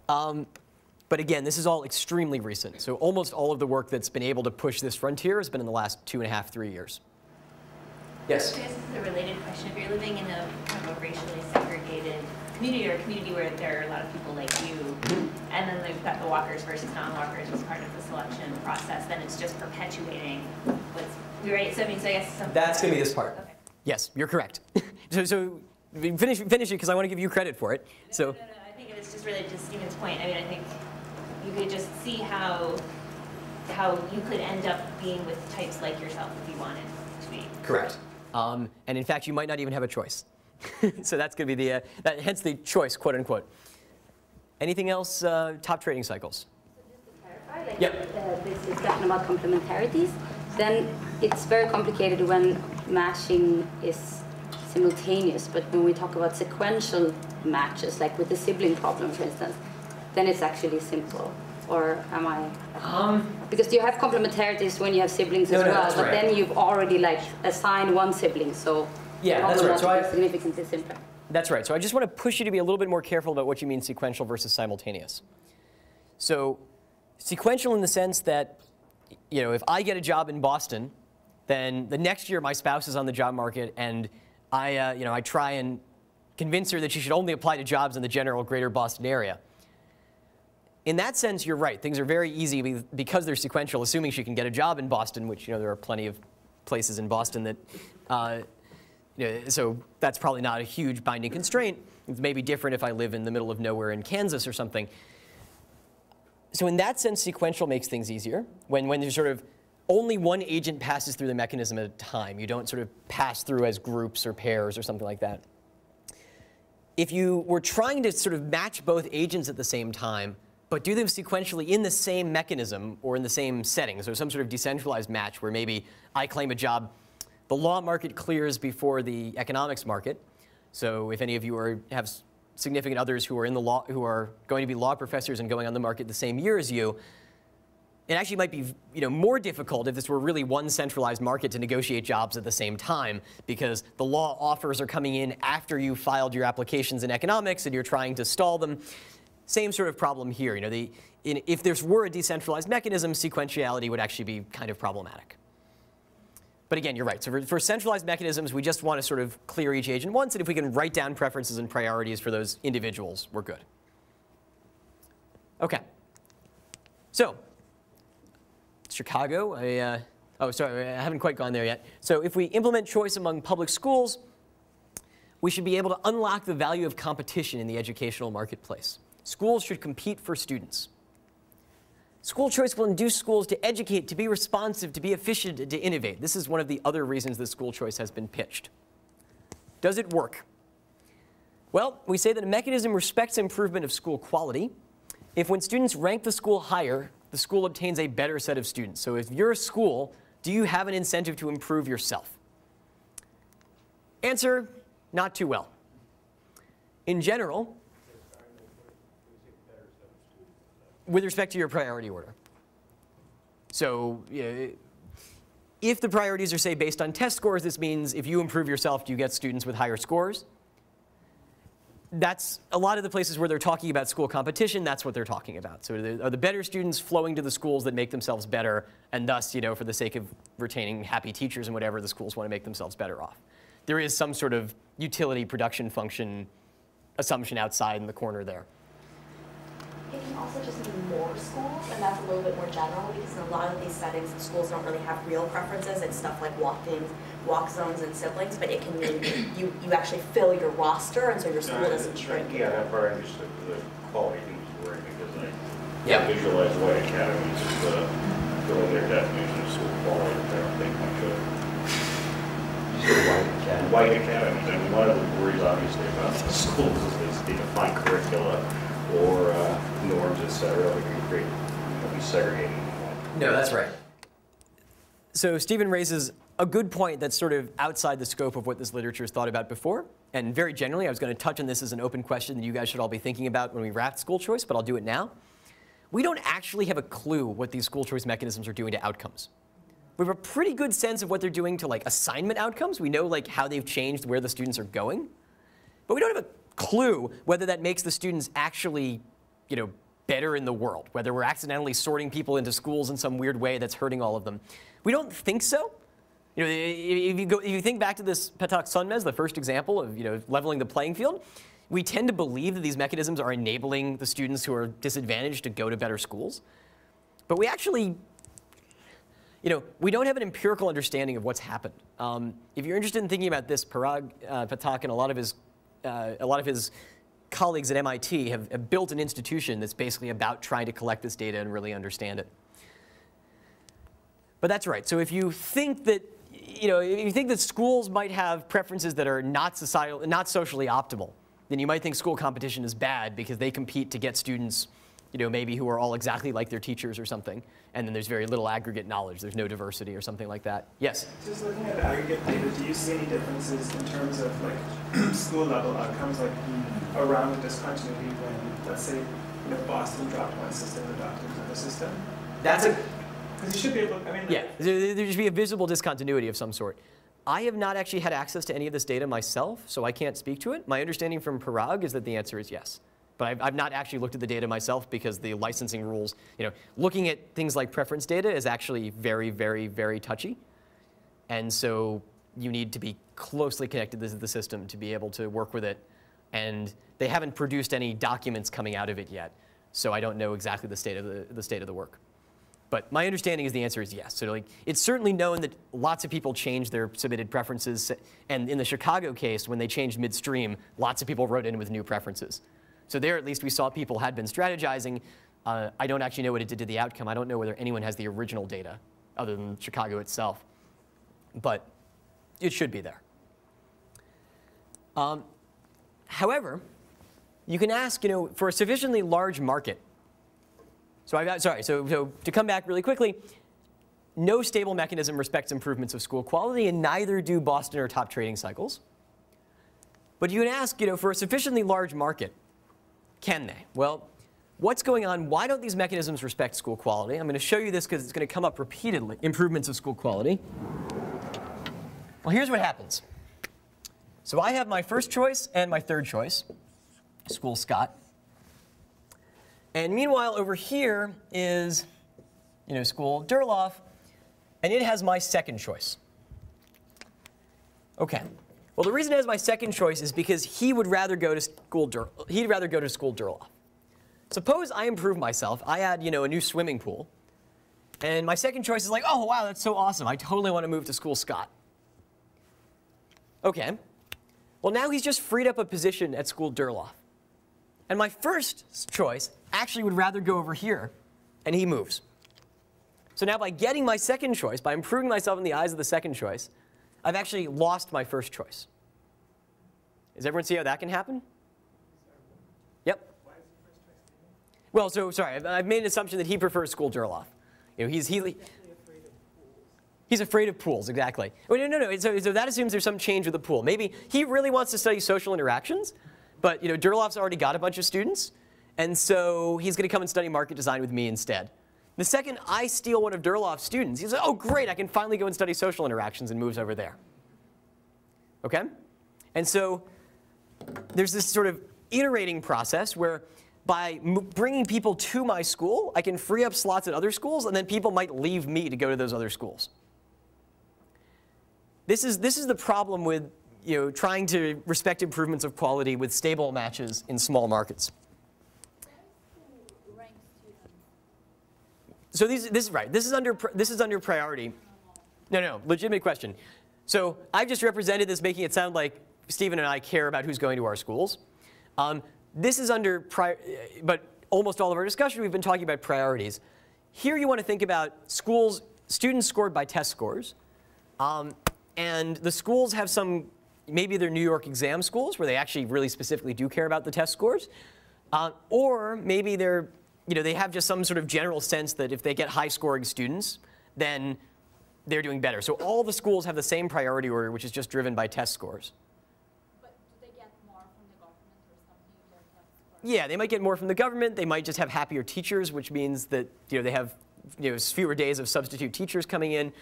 Speaker 1: But again, this is all extremely recent. So almost all of the work that's been able to push this frontier has been in the last 2.5, 3 years. Yes?
Speaker 8: This is a related question. If you're living in a kind of a racially segregated community or a community where there are a lot of people like you, and then they've got the walkers versus non-walkers as part of the selection process, then it's just perpetuating what's, right? So I mean, so I guess something.
Speaker 1: That's going to be this part.
Speaker 8: Okay.
Speaker 1: Yes, you're correct. so finish it because I want to give you credit for it.
Speaker 8: No, I think it was just related to Stephen's point. I mean, I think you could just see how you could end up being with types like yourself if you wanted to be.
Speaker 1: Correct. And in fact, you might not even have a choice. So that's going to be the, hence the choice, quote unquote. Anything else, top trading cycles?
Speaker 12: So just to clarify, like this discussion about complementarities, then it's very complicated when matching is simultaneous, but when we talk about sequential matches, like with the sibling problem, for instance, then it's actually simple. Or am I? Because you have complementarities when you have siblings as well, but then you've already like assigned one sibling, so
Speaker 1: yeah, that's right. So
Speaker 12: significantly simpler.
Speaker 1: That's right. So I just want to push you to be a little bit more careful about what you mean sequential versus simultaneous. So sequential in the sense that, you know, if I get a job in Boston, then the next year my spouse is on the job market, and I try and convince her that she should only apply to jobs in the general greater Boston area. In that sense, you're right. Things are very easy because they're sequential, assuming she can get a job in Boston, which, you know, there are plenty of places in Boston that, so that's probably not a huge binding constraint. It's maybe different if I live in the middle of nowhere in Kansas or something. So in that sense, sequential makes things easier. When there's sort of only one agent passes through the mechanism at a time. You don't sort of pass through as groups or pairs or something like that. If you were trying to sort of match both agents at the same time, but do them sequentially in the same mechanism or in the same setting, so some sort of decentralized match where maybe I claim a job, the law market clears before the economics market. So if any of you have significant others who are in the law, who are going to be law professors and going on the market the same year as you, it actually might be, you know, more difficult if this were really one centralized market to negotiate jobs at the same time, because the law offers are coming in after you filed your applications in economics and you're trying to stall them. Same sort of problem here. You know, if there were a decentralized mechanism, sequentiality would actually be kind of problematic. But again, you're right. So for centralized mechanisms, we just want to sort of clear each agent once, and if we can write down preferences and priorities for those individuals, we're good. OK. So Chicago, oh, sorry, I haven't quite gone there yet. So if we implement choice among public schools, we should be able to unlock the value of competition in the educational marketplace. Schools should compete for students. School choice will induce schools to educate, to be responsive, to be efficient, and to innovate. This is one of the other reasons that school choice has been pitched. Does it work? Well, we say that a mechanism respects improvement of school quality if when students rank the school higher, the school obtains a better set of students. So if you're a school, do you have an incentive to improve yourself? Answer, not too well. In general, with respect to your priority order. So if the priorities are, say, based on test scores, this means if you improve yourself, do you get students with higher scores? That's a lot of the places where they're talking about school competition, that's what they're talking about. So are the better students flowing to the schools that make themselves better, and thus, you know, for the sake of retaining happy teachers and whatever, the schools want to make themselves better off. There is some sort of utility production function assumption outside in the corner there.
Speaker 15: It can also just be more schools, and that's a little bit more general, because in a lot of these settings, the schools don't really have real preferences. It's stuff like walk zones, and siblings, but it can mean you actually fill your roster, and so your school doesn't shrink.
Speaker 14: Yeah, that part I understood the quality thing was worrying, because I visualize white academies as filling their definition of school quality, which I don't think one should. White academies. I mean, one of the worries, obviously, about the schools is they define curricula or norms, et cetera, that can create, be segregating.
Speaker 1: No, that's right. So Stephen raises a good point that's sort of outside the scope of what this literature has thought about before. And very generally, I was going to touch on this as an open question that you guys should all be thinking about when we wrap school choice, but I'll do it now. We don't actually have a clue what these school choice mechanisms are doing to outcomes. We have a pretty good sense of what they're doing to like assignment outcomes. We know like how they've changed where the students are going. But we don't have a clue whether that makes the students actually, better in the world, whether we're accidentally sorting people into schools in some weird way that's hurting all of them. We don't think so. If you think back to this Patak-Sonmez, the first example of leveling the playing field, we tend to believe that these mechanisms are enabling the students who are disadvantaged to go to better schools. But we actually, we don't have an empirical understanding of what's happened. If you're interested in thinking about this, Patak and a lot of his colleagues at MIT have built an institution that's basically about trying to collect this data and really understand it. But that's right. So if you think that, schools might have preferences that are not socially optimal, then you might think school competition is bad because they compete to get students, maybe who are all exactly like their teachers or something, and then there's very little aggregate knowledge. There's no diversity or something like that. Yes?
Speaker 5: Just looking at the aggregate data, do you see any differences in terms of school level outcomes, around the discontinuity when, let's say, Boston dropped one system and adopted another system?
Speaker 1: That's a...
Speaker 5: Because you should be able to,
Speaker 1: yeah, there should be a visible discontinuity of some sort. I have not actually had access to any of this data myself, so I can't speak to it. My understanding from Parag is that the answer is yes. But I've not actually looked at the data myself because the licensing rules, looking at things like preference data is actually very, very, very touchy. And so you need to be closely connected to the system to be able to work with it. And they haven't produced any documents coming out of it yet. So I don't know exactly the state of the work. But my understanding is the answer is yes. So it's certainly known that lots of people changed their submitted preferences. And in the Chicago case, when they changed midstream, lots of people wrote in with new preferences. So there, at least, we saw people had been strategizing. I don't actually know what it did to the outcome. I don't know whether anyone has the original data other than Chicago itself. But it should be there. However, you can ask, for a sufficiently large market. So so to come back really quickly, no stable mechanism respects improvements of school quality, and neither do Boston or top trading cycles. But you can ask, for a sufficiently large market, can they? Well, what's going on? Why don't these mechanisms respect school quality? I'm going to show you this because it's going to come up repeatedly, improvements of school quality. Well, here's what happens. So I have my first choice and my third choice, school Scott. And meanwhile, over here is, school Durloff, and it has my second choice. Okay. Well, the reason it has my second choice is because he would rather go to school Durloff. Suppose I improve myself. I add, a new swimming pool, and my second choice is like, oh wow, that's so awesome. I totally want to move to school Scott. Okay. Well, now he's just freed up a position at school Durloff. And my first choice actually would rather go over here, and he moves. So now by getting my second choice, by improving myself in the eyes of the second choice, I've actually lost my first choice. Does everyone see how that can happen? Yep. Well, so sorry, I've made an assumption that he prefers school Durloff. He's afraid of pools, exactly. Oh, no. So that assumes there's some change with the pool. Maybe he really wants to study social interactions, but Durloff's already got a bunch of students, and so he's going to come and study market design with me instead. The second I steal one of Durloff's students, he's like, oh great, I can finally go and study social interactions, and moves over there. Okay? And so there's this sort of iterating process where by bringing people to my school, I can free up slots at other schools, and then people might leave me to go to those other schools. This is the problem with trying to respect improvements of quality with stable matches in small markets. So this is right. This is under priority. No, legitimate question. So I've just represented this, making it sound like Stephen and I care about who's going to our schools. This is under but almost all of our discussion we've been talking about priorities. Here you want to think about students scored by test scores, and the schools have some. Maybe they're New York exam schools where they actually really specifically do care about the test scores, or maybe they have just some sort of general sense that if they get high-scoring students, then they're doing better. So all the schools have the same priority order, which is just driven by test scores.
Speaker 12: But do they get more from the government or something if they're test scores?
Speaker 1: Yeah, they might get more from the government. They might just have happier teachers, which means that they have fewer days of substitute teachers coming in.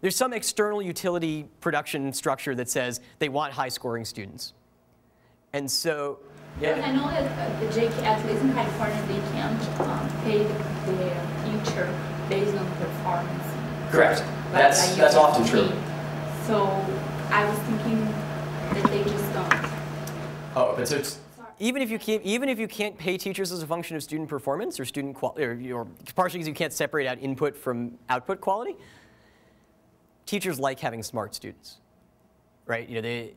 Speaker 1: There's some external utility production structure that says they want high-scoring students. And so,
Speaker 16: Because I know that the JK, at least in California, they can't pay the teacher based on performance.
Speaker 1: correct. That's often true.
Speaker 16: So I was thinking that they just don't.
Speaker 1: Oh, but so it's, even if you can't pay teachers as a function of student performance or student quality, or partially because you can't separate out input from output quality, teachers like having smart students, right? You know,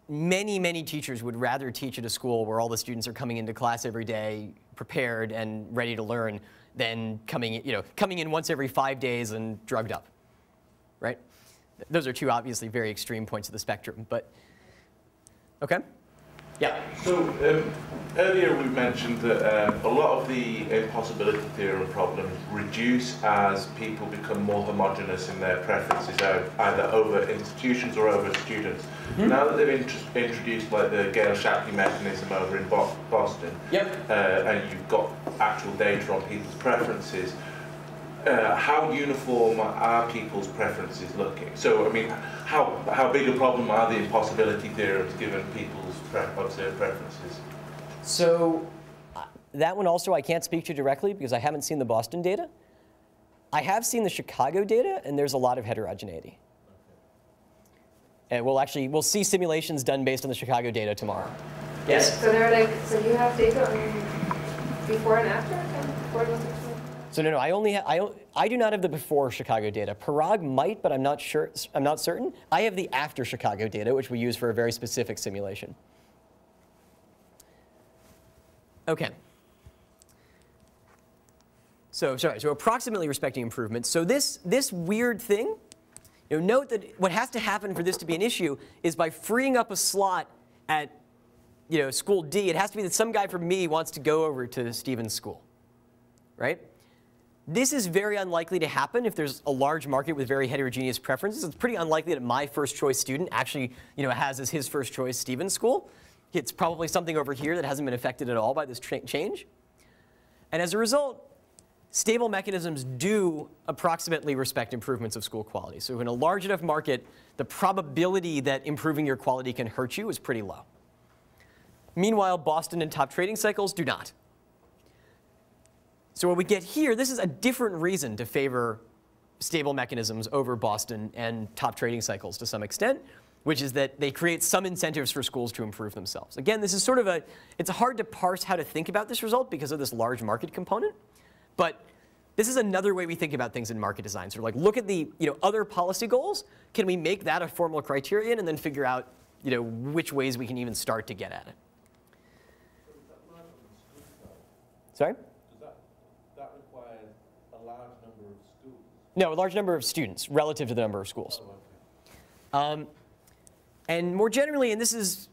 Speaker 1: many teachers would rather teach at a school where all the students are coming into class every day prepared and ready to learn than coming in once every 5 days and drugged up, right? Those are two obviously very extreme points of the spectrum, but okay. Yeah.
Speaker 7: So earlier we mentioned that a lot of the impossibility theorem problems reduce as people become more homogeneous in their preferences, either over institutions or over students. Mm-hmm. Now that they've introduced like the Gale-Shapley mechanism over in Boston, yep. And you've got actual data on people's preferences, how uniform are people's preferences looking? So, I mean, how big a problem are the impossibility theorems given people's observed preferences?
Speaker 1: So, that one also I can't speak to directly because I haven't seen the Boston data. I have seen the Chicago data, and there's a lot of heterogeneity. And we'll see simulations done based on the Chicago data tomorrow. Yes?
Speaker 6: So you have data on before and after? Before it was
Speaker 1: So no, I do not have the before Chicago data. Parag might, but I'm not sure. I'm not certain. I have the after Chicago data, which we use for a very specific simulation. Okay. So approximately respecting improvement. So this weird thing, note that what has to happen for this to be an issue is by freeing up a slot at school D, it has to be that some guy from me wants to go over to Stephen's school, right? This is very unlikely to happen if there's a large market with very heterogeneous preferences. It's pretty unlikely that my first choice student actually has as his first choice Stephen's school. It's probably something over here that hasn't been affected at all by this change. And as a result, stable mechanisms do approximately respect improvements of school quality. So in a large enough market, the probability that improving your quality can hurt you is pretty low. Meanwhile, Boston and top trading cycles do not. So what we get here, this is a different reason to favor stable mechanisms over Boston and top trading cycles to some extent, which is that they create some incentives for schools to improve themselves. Again, this is sort of it's hard to parse how to think about this result because of this large market component, but this is another way we think about things in market design. So like look at the other policy goals, can we make that a formal criterion and then figure out which ways we can even start to get at it. Sorry? No, a large number of students relative to the number of schools. And more generally, and this is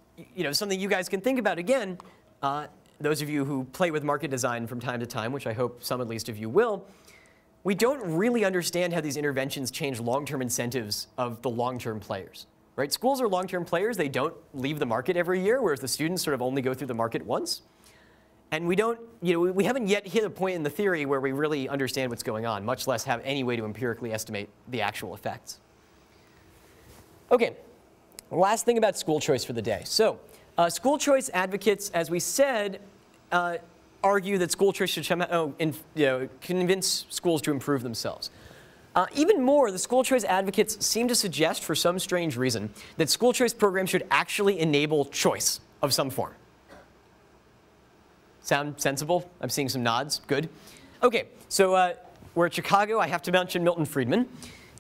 Speaker 1: something you guys can think about again, those of you who play with market design from time to time, which I hope some at least of you will, we don't really understand how these interventions change long-term incentives of the long-term players. Right? Schools are long-term players. They don't leave the market every year, whereas the students sort of only go through the market once. And we don't, we haven't yet hit a point in the theory where we really understand what's going on, much less have any way to empirically estimate the actual effects. Okay, last thing about school choice for the day. So school choice advocates, as we said, argue that school choice should convince schools to improve themselves. Even more, the school choice advocates seem to suggest, for some strange reason, that school choice programs should actually enable choice of some form. Sound sensible? I'm seeing some nods. Good. Okay, so we're at Chicago. I have to mention Milton Friedman.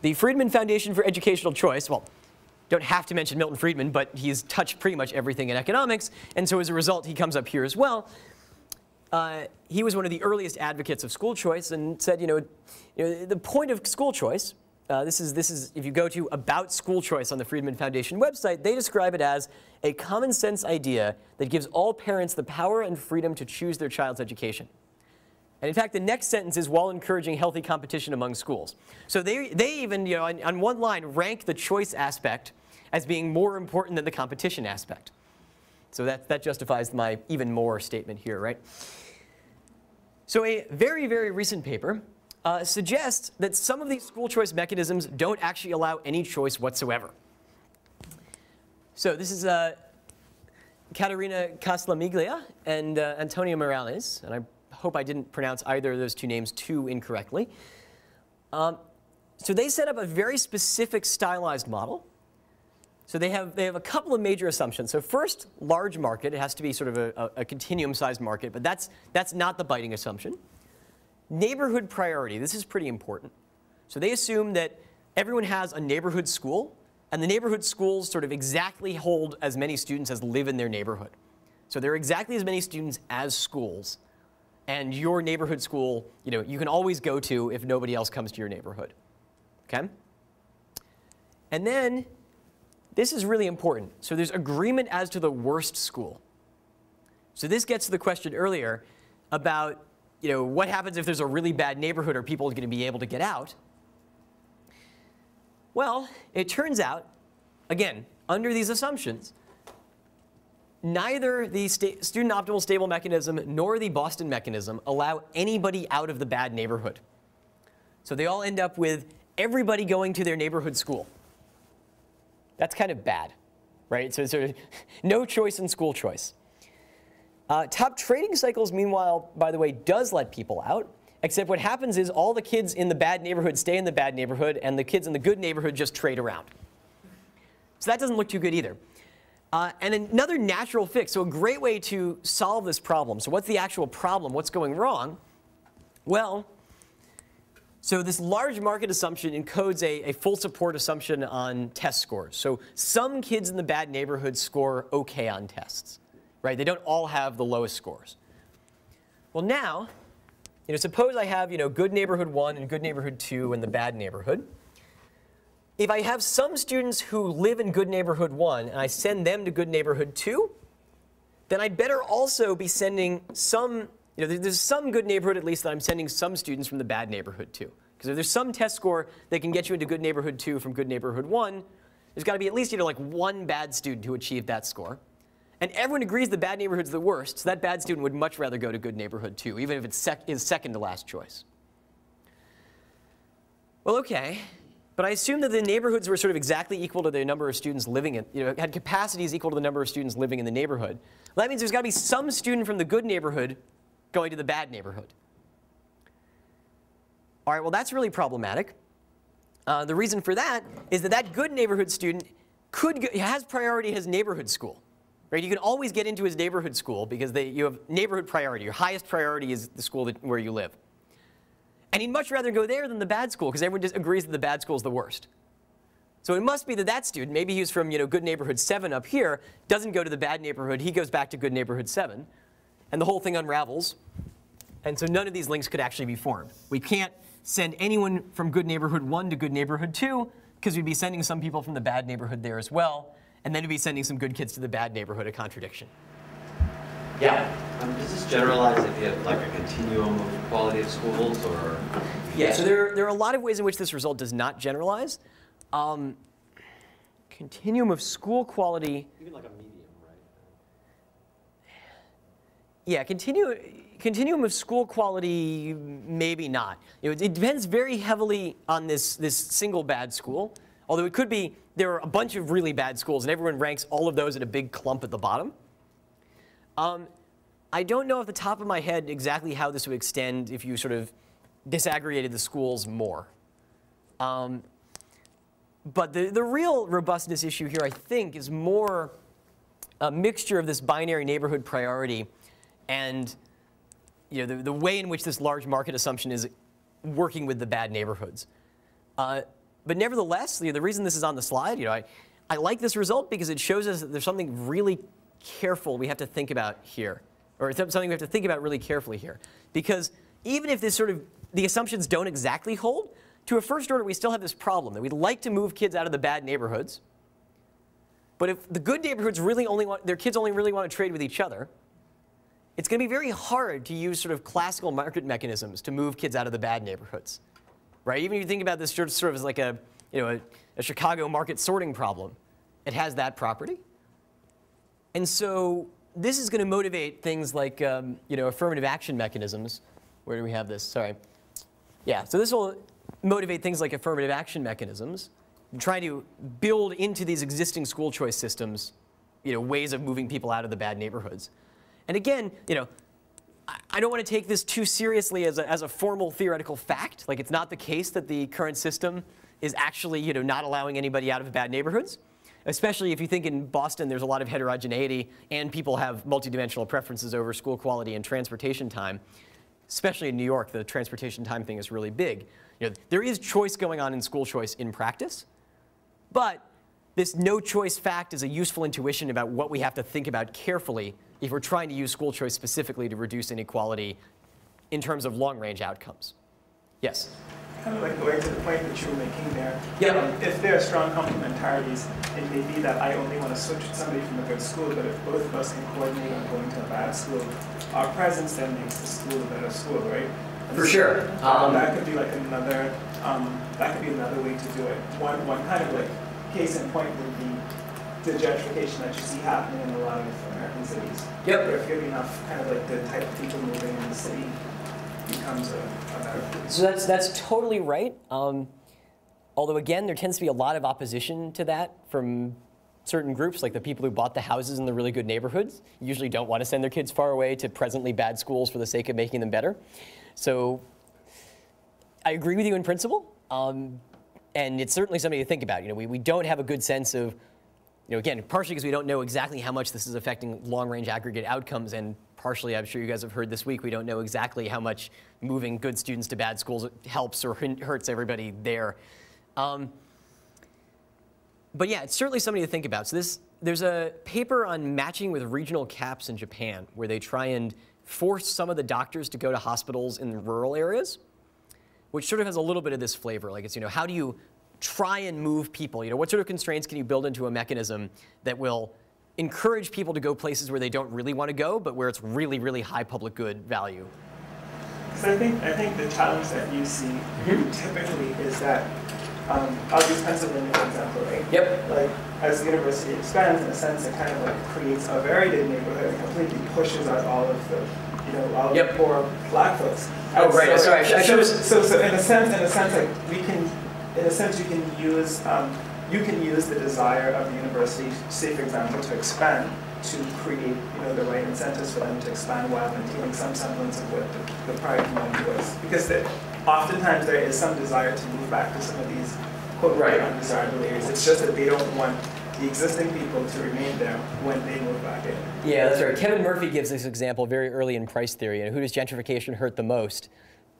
Speaker 1: The Friedman Foundation for Educational Choice, well, don't have to mention Milton Friedman, but he's touched pretty much everything in economics, and so as a result, he comes up here as well. He was one of the earliest advocates of school choice and said, the point of school choice, this is if you go to About School Choice on the Friedman Foundation website, they describe it as a common sense idea that gives all parents the power and freedom to choose their child's education. And in fact, the next sentence is while encouraging healthy competition among schools. So they even, on one line, rank the choice aspect as being more important than the competition aspect. So that justifies my even more statement here, right? So a very, very recent paper suggests that some of these school choice mechanisms don't actually allow any choice whatsoever. So this is Caterina Caslamiglia and Antonio Morales, and I hope I didn't pronounce either of those two names too incorrectly. So they set up a very specific stylized model. So they have a couple of major assumptions. So first, large market. It has to be sort of a continuum-sized market, but that's not the biting assumption. Neighborhood priority. This is pretty important. So they assume that everyone has a neighborhood school, and the neighborhood schools sort of exactly hold as many students as live in their neighborhood. So there are exactly as many students as schools, and your neighborhood school, you can always go to if nobody else comes to your neighborhood. Okay? And then, this is really important. So there's agreement as to the worst school. So this gets to the question earlier about, what happens if there's a really bad neighborhood? Are people going to be able to get out? Well, it turns out, again, under these assumptions, neither the student optimal stable mechanism nor the Boston mechanism allow anybody out of the bad neighborhood. So they all end up with everybody going to their neighborhood school. That's kind of bad, right? So sort of no choice in school choice. Top trading cycles, meanwhile, by the way, does let people out. Except what happens is all the kids in the bad neighborhood stay in the bad neighborhood, and the kids in the good neighborhood just trade around. So that doesn't look too good either. And another natural fix, so a great way to solve this problem. So what's the actual problem? What's going wrong? Well, so this large market assumption encodes a full support assumption on test scores. So some kids in the bad neighborhood score OK on tests, right? They don't all have the lowest scores. Well, now, suppose I have, good neighborhood 1 and good neighborhood 2 in the bad neighborhood. If I have some students who live in good neighborhood 1 and I send them to good neighborhood 2, then I'd better also be sending some, there's some good neighborhood at least that I'm sending some students from the bad neighborhood to. Because if there's some test score that can get you into good neighborhood 2 from good neighborhood 1, there's got to be at least like one bad student who achieved that score. And everyone agrees the bad neighborhood's the worst, so that bad student would much rather go to good neighborhood 2, even if it's is second to last choice. Well, OK. But I assume that the neighborhoods were sort of exactly equal to the number of students living in, had capacities equal to the number of students living in the neighborhood. Well, that means there's got to be some student from the good neighborhood going to the bad neighborhood. All right, well, that's really problematic. The reason for that is that good neighborhood student has priority as neighborhood school. Right? You can always get into his neighborhood school because you have neighborhood priority. Your highest priority is the school where you live. And he'd much rather go there than the bad school because everyone just agrees that the bad school is the worst. So it must be that student, maybe he's from good neighborhood 7 up here, doesn't go to the bad neighborhood. He goes back to good neighborhood 7. And the whole thing unravels. And so none of these links could actually be formed. We can't send anyone from good neighborhood 1 to good neighborhood 2 because we'd be sending some people from the bad neighborhood there as well. And then we'd be sending some good kids to the bad neighborhood, a contradiction. Yeah?
Speaker 17: Does this generalize if you have like a continuum of quality of schools, or?
Speaker 1: Yeah, so there are a lot of ways in which this result does not generalize. Continuum of school quality.
Speaker 17: Even like a medium, right?
Speaker 1: Yeah, continuum of school quality, maybe not. It depends very heavily on this single bad school. Although it could be there are a bunch of really bad schools, and everyone ranks all of those in a big clump at the bottom. I don't know off the top of my head exactly how this would extend if you sort of disaggregated the schools more. But the real robustness issue here, I think, is more a mixture of this binary neighborhood priority and the way in which this large market assumption is working with the bad neighborhoods. But nevertheless, the reason this is on the slide, I like this result because it shows us that there's something really careful we have to think about here, or something we have to think about really carefully here. Because even if the assumptions don't exactly hold, to a first order, we still have this problem that we'd like to move kids out of the bad neighborhoods. But if the good neighborhoods their kids only really want to trade with each other, it's going to be very hard to use sort of classical market mechanisms to move kids out of the bad neighborhoods. Right? Even if you think about this sort of as like a Chicago market sorting problem, it has that property. And so this is going to motivate things like affirmative action mechanisms. Where do we have this? Sorry. Yeah, so this will motivate things like affirmative action mechanisms, trying to build into these existing school choice systems ways of moving people out of the bad neighborhoods. And again, I don't want to take this too seriously as a formal theoretical fact. Like, it's not the case that the current system is actually not allowing anybody out of bad neighborhoods. Especially if you think in Boston there's a lot of heterogeneity and people have multidimensional preferences over school quality and transportation time. Especially in New York, the transportation time thing is really big. There is choice going on in school choice in practice, but this no choice fact is a useful intuition about what we have to think about carefully if we're trying to use school choice specifically to reduce inequality in terms of long-range outcomes. Yes?
Speaker 5: Kind of like going to the point that you were making there.
Speaker 1: Yeah.
Speaker 5: If there are strong complementarities, it may be that I only want to switch with somebody from a good school, but if both of us can coordinate on going to a bad school, our presence then makes the school a better school, right? And
Speaker 1: For sure.
Speaker 5: That could be like another way to do it. One kind of like case in point would be the gentrification that you see happening in a lot of American cities.
Speaker 1: Yep.
Speaker 5: Where if you have enough kind of like the type of people moving in the city becomes a better place.
Speaker 1: So that's totally right. Although again, there tends to be a lot of opposition to that from certain groups, like the people who bought the houses in the really good neighborhoods usually don't want to send their kids far away to presently bad schools for the sake of making them better. So I agree with you in principle. And it's certainly something to think about. We don't have a good sense of, again, partially because we don't know exactly how much this is affecting long-range aggregate outcomes, and partially, I'm sure you guys have heard this week, we don't know exactly how much moving good students to bad schools helps or hurts everybody there. But yeah, it's certainly something to think about. So there's a paper on matching with regional caps in Japan, where they try and force some of the doctors to go to hospitals in rural areas, which sort of has a little bit of this flavor. Like, it's, how do you try and move people? What sort of constraints can you build into a mechanism that will encourage people to go places where they don't really want to go, but where it's really, really high public good value?
Speaker 5: So I think the challenge that you see typically is that, I'll use Pennsylvania for example, right?
Speaker 1: Yep.
Speaker 5: Like, as the university expands, in a sense, it kind of like creates a very big neighborhood and completely pushes out all of the, all the poor black folks.
Speaker 1: Oh, right. So, sorry.
Speaker 5: So in a sense, like we can, in a sense, you can use the desire of the university, say for example, to expand, to create the right incentives for them to expand while maintaining some semblance of what the prior community was. Because oftentimes there is some desire to move back to some of these quote-unquote undesirable areas. It's just that they don't want the existing people to remain there when they move back in.
Speaker 1: Yeah, that's right. Kevin Murphy gives this example very early in price theory. Who does gentrification hurt the most?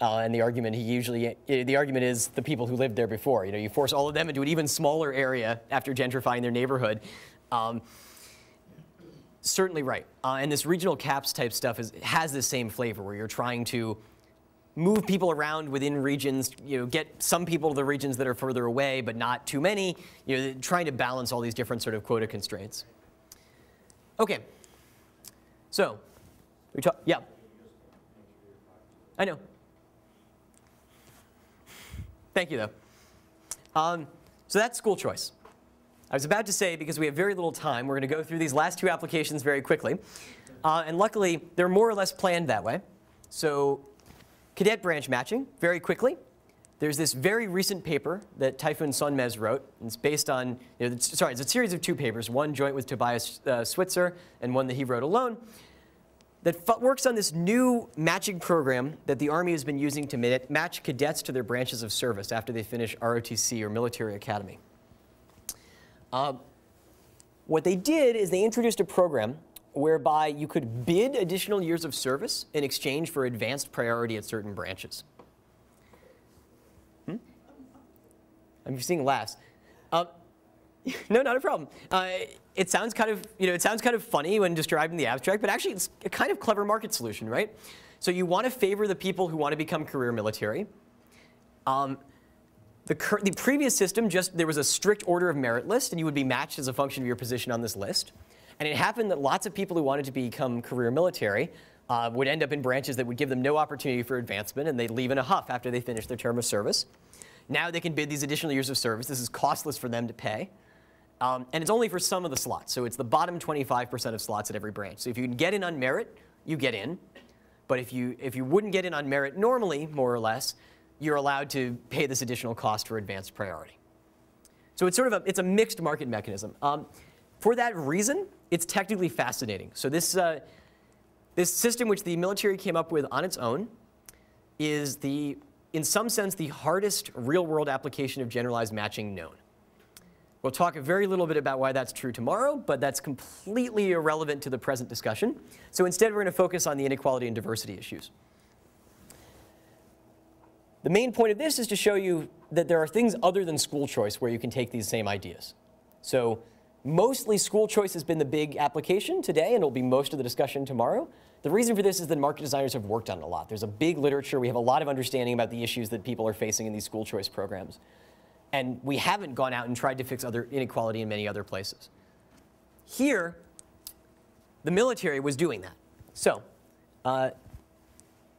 Speaker 1: And the argument is the people who lived there before. You force all of them into an even smaller area after gentrifying their neighborhood. Certainly right. And this regional caps type stuff has the same flavor, where you're trying to move people around within regions, get some people to the regions that are further away, but not too many, trying to balance all these different sort of quota constraints. Okay. So, yeah. I know. Thank you, though. So that's school choice. I was about to say, because we have very little time, we're going to go through these last two applications very quickly. And luckily, they're more or less planned that way. So cadet branch matching, very quickly. There's this very recent paper that Tayfun Sönmez wrote. It's based on, it's a series of two papers, one joint with Tobias Switzer and one that he wrote alone, that works on this new matching program that the Army has been using to match cadets to their branches of service after they finish ROTC, or military academy. What they did is they introduced a program whereby you could bid additional years of service in exchange for advanced priority at certain branches. I'm seeing laughs. No, not a problem. It sounds kind of funny when described in the abstract, but actually it's a kind of clever market solution, right? So you want to favor the people who want to become career military. The previous system, there was a strict order of merit list, and you would be matched as a function of your position on this list. And it happened that lots of people who wanted to become career military would end up in branches that would give them no opportunity for advancement, and they'd leave in a huff after they finished their term of service. Now they can bid these additional years of service. This is costless for them to pay. And it's only for some of the slots. So it's the bottom 25% of slots at every branch. So if you can get in on merit, you get in. But if you wouldn't get in on merit normally, more or less, you're allowed to pay this additional cost for advanced priority. So it's sort of it's a mixed market mechanism. For that reason, it's technically fascinating. So this system, which the military came up with on its own, is in some sense, the hardest real-world application of generalized matching known. We'll talk a very little bit about why that's true tomorrow, but that's completely irrelevant to the present discussion. So instead, we're going to focus on the inequality and diversity issues. The main point of this is to show you that there are things other than school choice where you can take these same ideas. So mostly school choice has been the big application today, and it'll be most of the discussion tomorrow. The reason for this is that market designers have worked on it a lot. There's a big literature. We have a lot of understanding about the issues that people are facing in these school choice programs. And we haven't gone out and tried to fix other inequality in many other places. Here, the military was doing that. So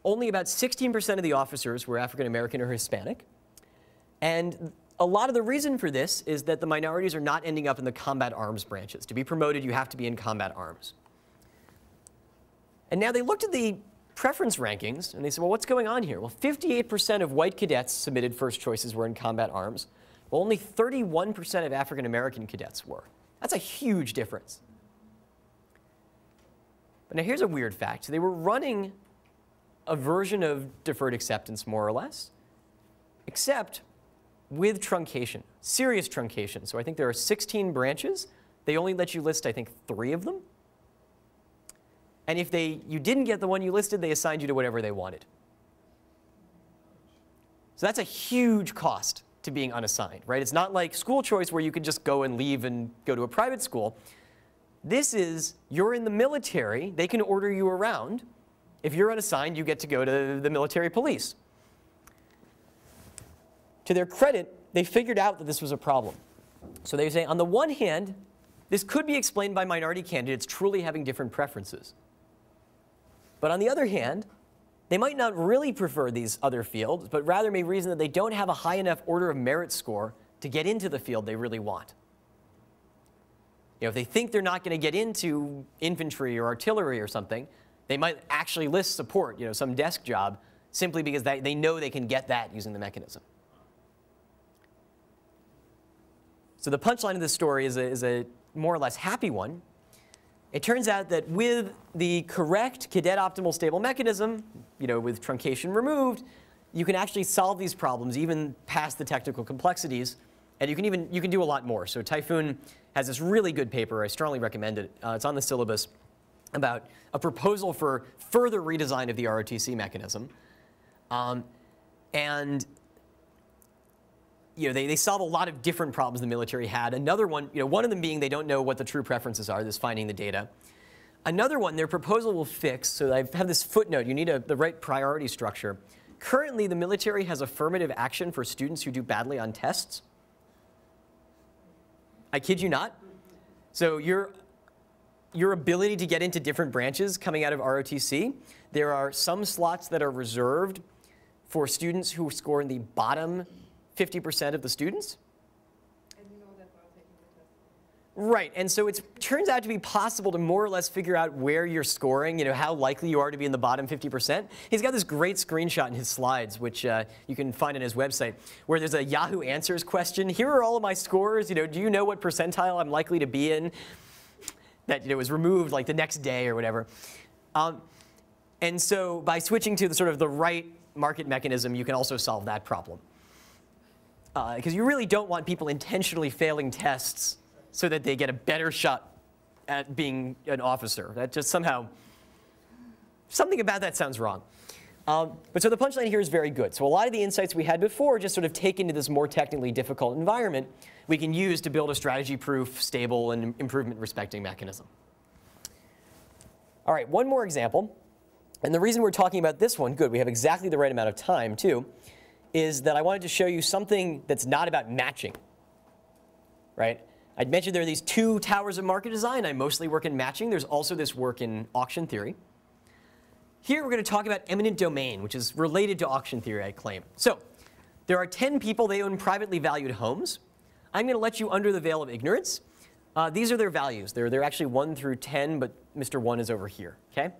Speaker 1: only about 16% of the officers were African American or Hispanic. And a lot of the reason for this is that the minorities are not ending up in the combat arms branches. To be promoted, you have to be in combat arms. And now they looked at the preference rankings, and they said, well, what's going on here? Well, 58% of white cadets submitted first choices were in combat arms. Well, only 31% of African American cadets were. That's a huge difference. But now here's a weird fact. They were running a version of deferred acceptance, more or less, except with truncation, serious truncation. So I think there are 16 branches. They only let you list, I think, 3 of them. And if you didn't get the one you listed, they assigned you to whatever they wanted. So that's a huge cost to being unassigned, right? It's not like school choice where you could just go and leave and go to a private school. This is, you're in the military, they can order you around. If you're unassigned, you get to go to the military police. To their credit, they figured out that this was a problem. So they say, on the one hand, this could be explained by minority candidates truly having different preferences. But on the other hand, they might not really prefer these other fields, but rather may reason that they don't have a high enough order of merit score to get into the field they really want. You know, if they think they're not going to get into infantry or artillery or something, they might actually list support, you know, some desk job, simply because they know they can get that using the mechanism. So the punchline of this story is a more or less happy one. It turns out that with the correct cadet optimal stable mechanism, you know, with truncation removed, you can actually solve these problems even past the technical complexities, and you can do a lot more. So Typhoon has this really good paper. I strongly recommend it. It's on the syllabus about a proposal for further redesign of the ROTC mechanism, and you know, they solve a lot of different problems the military had. Another one, you know, one of them being they don't know what the true preferences are, this finding the data. Another one, their proposal will fix, so I have this footnote, you need the right priority structure. Currently, the military has affirmative action for students who do badly on tests. I kid you not. So your ability to get into different branches coming out of ROTC, there are some slots that are reserved for students who score in the bottom 50% of the students.
Speaker 6: And you know that while taking the test.
Speaker 1: Right, and so it turns out to be possible to more or less figure out where you're scoring, you know, how likely you are to be in the bottom 50%. He's got this great screenshot in his slides, which you can find on his website, where there's a Yahoo Answers question. Here are all of my scores. You know, do you know what percentile I'm likely to be in? That, you know, was removed like the next day or whatever. And so by switching to the sort of the right market mechanism, you can also solve that problem. Because you really don't want people intentionally failing tests so that they get a better shot at being an officer. That just somehow, something about that sounds wrong. But so the punchline here is very good. So a lot of the insights we had before just sort of take into this more technically difficult environment we can use to build a strategy-proof, stable, and improvement-respecting mechanism. All right, one more example. And the reason we're talking about this one, good, we have exactly the right amount of time too, is that I wanted to show you something that's not about matching, right? I'd mentioned there are these 2 towers of market design. I mostly work in matching. There's also this work in auction theory. Here we're going to talk about eminent domain, which is related to auction theory, I claim. So there are 10 people. They own privately valued homes. I'm going to let you under the veil of ignorance. These are their values. They're actually 1 through 10, but Mr. 1 is over here, okay?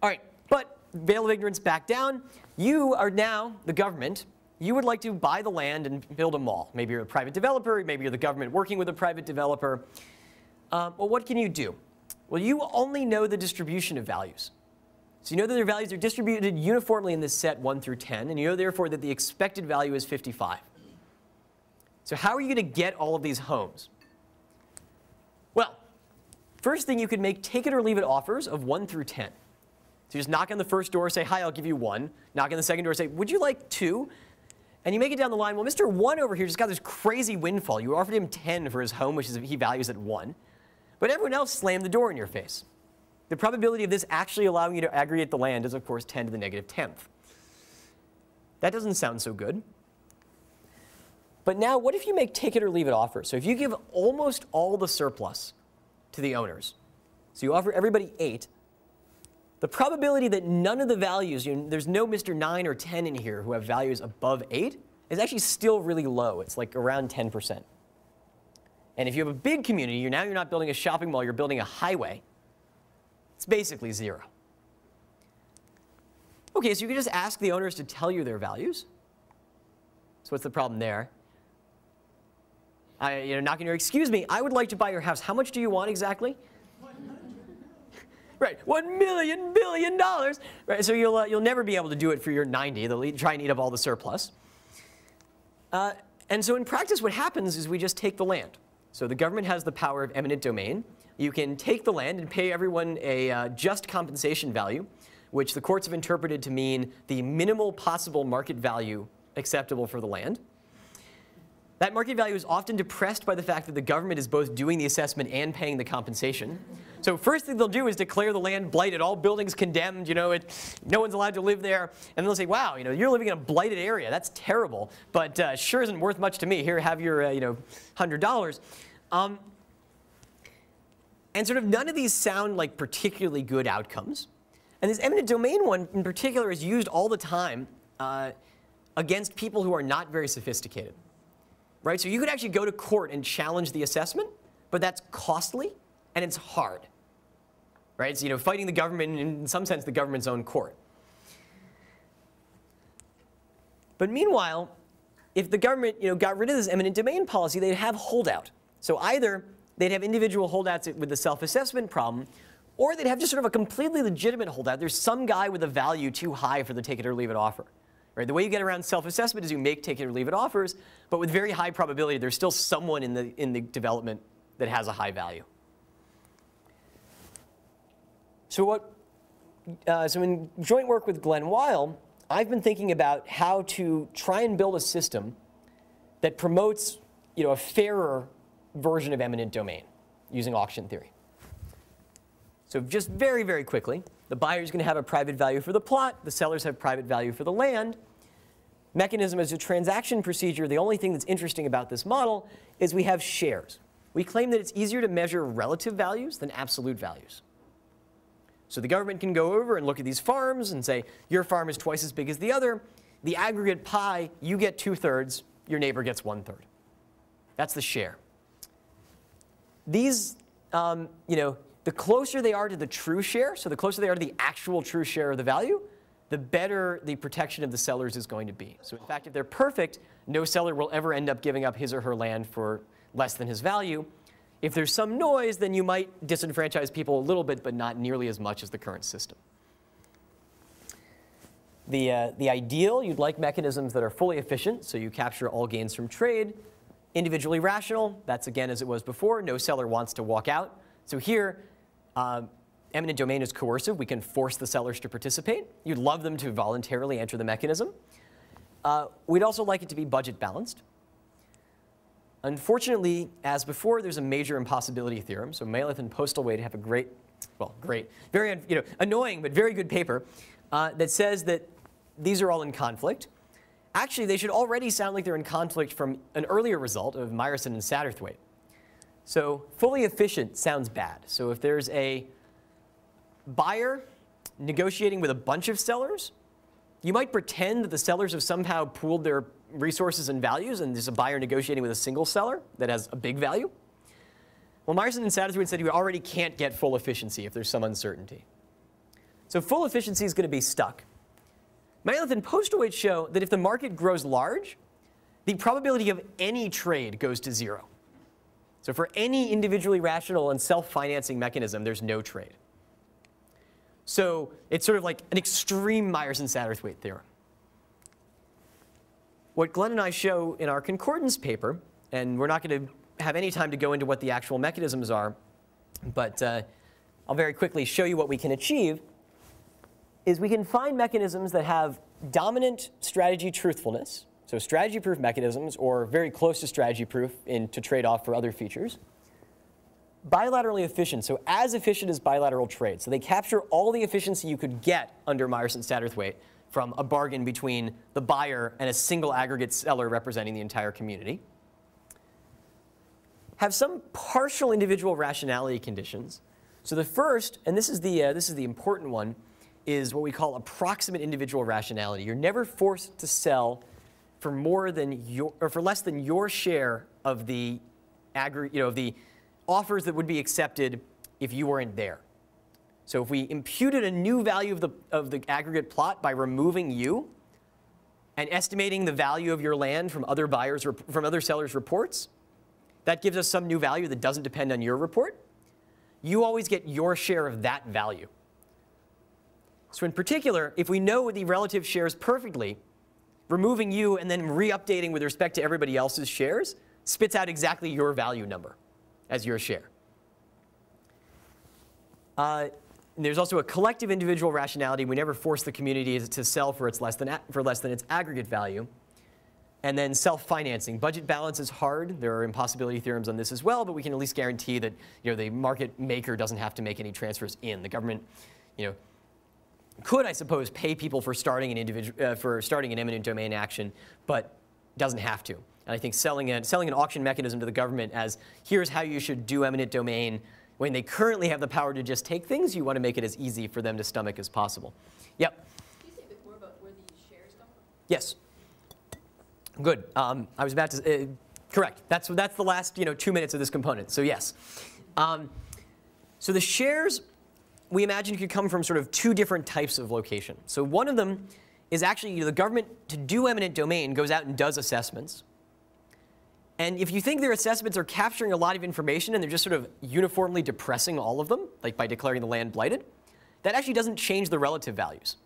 Speaker 1: All right, but veil of ignorance back down. You are now the government. You would like to buy the land and build a mall. Maybe you're a private developer. Maybe you're the government working with a private developer. Well, what can you do? Well, you only know the distribution of values. So you know that their values are distributed uniformly in this set 1 through 10, and you know therefore that the expected value is 55. So how are you going to get all of these homes? Well, first thing, you could make take it or leave it offers of 1 through 10. So you just knock on the first door, say, hi, I'll give you 1. Knock on the second door, say, would you like 2? And you make it down the line, well, Mr. 1 over here just got this crazy windfall. You offered him 10 for his home, which is he values at 1. But everyone else slammed the door in your face. The probability of this actually allowing you to aggregate the land is, of course, 10 to the negative 10th. That doesn't sound so good. But now, what if you make take it or leave it offers? So if you give almost all the surplus to the owners, so you offer everybody 8, the probability that none of the values, there's no Mr. 9 or 10 in here who have values above 8, is actually still really low. It's like around 10%. And if you have a big community, you're not building a shopping mall, you're building a highway, it's basically 0. OK, so you can just ask the owners to tell you their values. So what's the problem there? Knocking on your, excuse me, I would like to buy your house. How much do you want exactly? Right, $1 billion. Right, so you'll never be able to do it for your 90. They'll try and eat up all the surplus. And so in practice, what happens is we just take the land. So the government has the power of eminent domain. You can take the land and pay everyone a just compensation value, which the courts have interpreted to mean the minimal possible market value acceptable for the land. That market value is often depressed by the fact that the government is both doing the assessment and paying the compensation. So first thing they'll do is declare the land blighted, all buildings condemned, no one's allowed to live there. And they'll say, wow, you're living in a blighted area. That's terrible, but sure isn't worth much to me. Here, have your $100. And sort of none of these sound like particularly good outcomes. And this eminent domain one in particular is used all the time against people who are not very sophisticated. Right? So you could actually go to court and challenge the assessment, but that's costly and it's hard. Right? So fighting the government, in some sense, the government's own court. But meanwhile, if the government got rid of this eminent domain policy, they'd have holdout. So either they'd have individual holdouts with the self-assessment problem, or they'd have just sort of a completely legitimate holdout. There's some guy with a value too high for the take it or leave it offer. Right? The way you get around self-assessment is you make take it or leave it offers, but with very high probability, there's still someone in the development that has a high value. So in joint work with Glenn Weil, I've been thinking about how to try and build a system that promotes a fairer version of eminent domain using auction theory. So just very, very quickly, the buyer is going to have a private value for the plot. The sellers have private value for the land. Mechanism as a transaction procedure, the only thing that's interesting about this model is we have shares. We claim that it's easier to measure relative values than absolute values. So the government can go over and look at these farms and say, your farm is twice as big as the other. The aggregate pie, you get 2/3, your neighbor gets 1/3. That's the share. These, the closer they are to the true share, so the closer they are to the actual true share of the value, the better the protection of the sellers is going to be. So in fact, if they're perfect, no seller will ever end up giving up his or her land for less than his value. If there's some noise, then you might disenfranchise people a little bit, but not nearly as much as the current system. The ideal, you'd like mechanisms that are fully efficient, so you capture all gains from trade. Individually rational, that's again as it was before. No seller wants to walk out. So here, eminent domain is coercive. We can force the sellers to participate. You'd love them to voluntarily enter the mechanism. We'd also like it to be budget balanced. Unfortunately, as before, there's a major impossibility theorem. So Maleth and Postlethwaite have a very annoying but very good paper that says that these are all in conflict. Actually, they should already sound like they're in conflict from an earlier result of Meyerson and Satterthwaite. So fully efficient sounds bad. So if there's a buyer negotiating with a bunch of sellers, you might pretend that the sellers have somehow pooled their resources and values, and there's a buyer negotiating with a single seller that has a big value. Well, Meyerson and Satterthwaite said you already can't get full efficiency if there's some uncertainty. So full efficiency is going to be stuck. Maleth and Postlethwaite show that if the market grows large, the probability of any trade goes to 0. So for any individually rational and self-financing mechanism, there's no trade. So it's sort of like an extreme Meyerson-Satterthwaite theorem. What Glenn and I show in our concordance paper, and we're not going to have any time to go into what the actual mechanisms are, but I'll very quickly show you what we can achieve, is we can find mechanisms that have dominant strategy truthfulness, so strategy-proof mechanisms, or very close to strategy-proof to trade off for other features. Bilaterally efficient, so as efficient as bilateral trade. So they capture all the efficiency you could get under Meyerson-Satterthwaite from a bargain between the buyer and a single aggregate seller representing the entire community. Have some partial individual rationality conditions. So the first, and this is the important one, is what we call approximate individual rationality. You're never forced to sell for less than your share of the of the offers that would be accepted if you weren't there. So if we imputed a new value of the aggregate plot by removing you and estimating the value of your land from other buyers or from other sellers' reports, that gives us some new value that doesn't depend on your report. You always get your share of that value. So in particular, if we know the relative shares perfectly, removing you and then re-updating with respect to everybody else's shares spits out exactly your value number as your share. There's also a collective individual rationality. We never force the community to sell for less than its aggregate value. And then self-financing. Budget balance is hard. There are impossibility theorems on this as well, but we can at least guarantee that the market maker doesn't have to make any transfers in. The government could, I suppose, pay people for starting an eminent domain action, but doesn't have to. And I think selling an auction mechanism to the government as here's how you should do eminent domain when they currently have the power to just take things, you want to make it as easy for them to stomach as possible. Yep.
Speaker 10: Can you say a bit more about where these shares come from?
Speaker 1: Yes. Good. I was about to correct. That's the last 2 minutes of this component. So yes. So the shares we imagine could come from sort of two different types of location. So one of them is actually the government, to do eminent domain, goes out and does assessments. And if you think their assessments are capturing a lot of information and they're just sort of uniformly depressing all of them, like by declaring the land blighted, that actually doesn't change the relative values.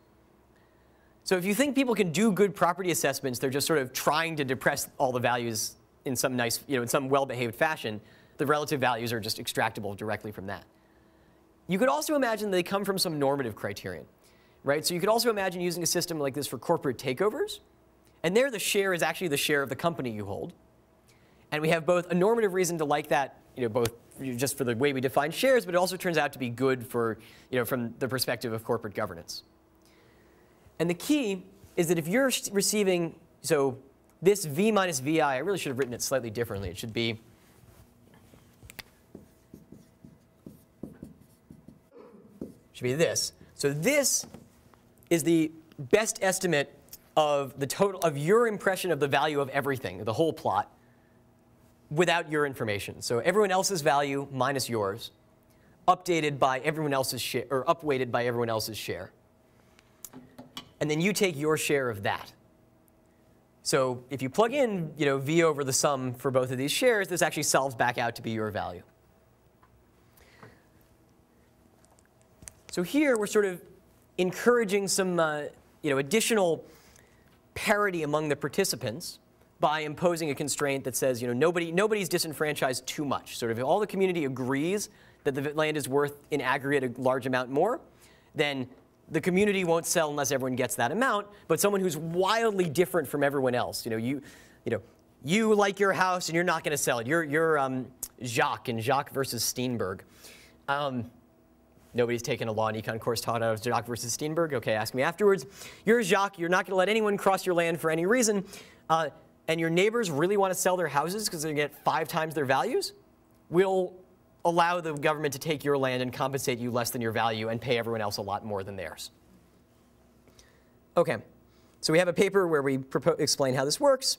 Speaker 1: So if you think people can do good property assessments, they're just sort of trying to depress all the values in some nice, in some well-behaved fashion, the relative values are just extractable directly from that. You could also imagine they come from some normative criterion, right? So you could also imagine using a system like this for corporate takeovers. And there the share is actually the share of the company you hold. And we have both a normative reason to like that, both just for the way we define shares, but it also turns out to be good for, from the perspective of corporate governance. And the key is that if you're receiving, so this V minus VI, I really should have written it slightly differently. It should be this. So this is the best estimate of the total of your impression of the value of everything, the whole plot, without your information. So everyone else's value minus yours, updated by everyone else's share, or upweighted by everyone else's share. And then you take your share of that. So if you plug in, V over the sum for both of these shares, this actually solves back out to be your value. So here we're sort of encouraging some, additional parity among the participants by imposing a constraint that says, nobody's disenfranchised too much. Sort of if all the community agrees that the land is worth in aggregate a large amount more, then the community won't sell unless everyone gets that amount. But someone who's wildly different from everyone else, you like your house and you're not going to sell it. You're Jacques in Jacques versus Steenberg. Nobody's taken a law and econ course taught out of Jacques versus Steenberg. OK, ask me afterwards. You're Jacques. You're not going to let anyone cross your land for any reason. And your neighbors really want to sell their houses because they get 5 times their values. We'll allow the government to take your land and compensate you less than your value and pay everyone else a lot more than theirs. OK, so we have a paper where we explain how this works.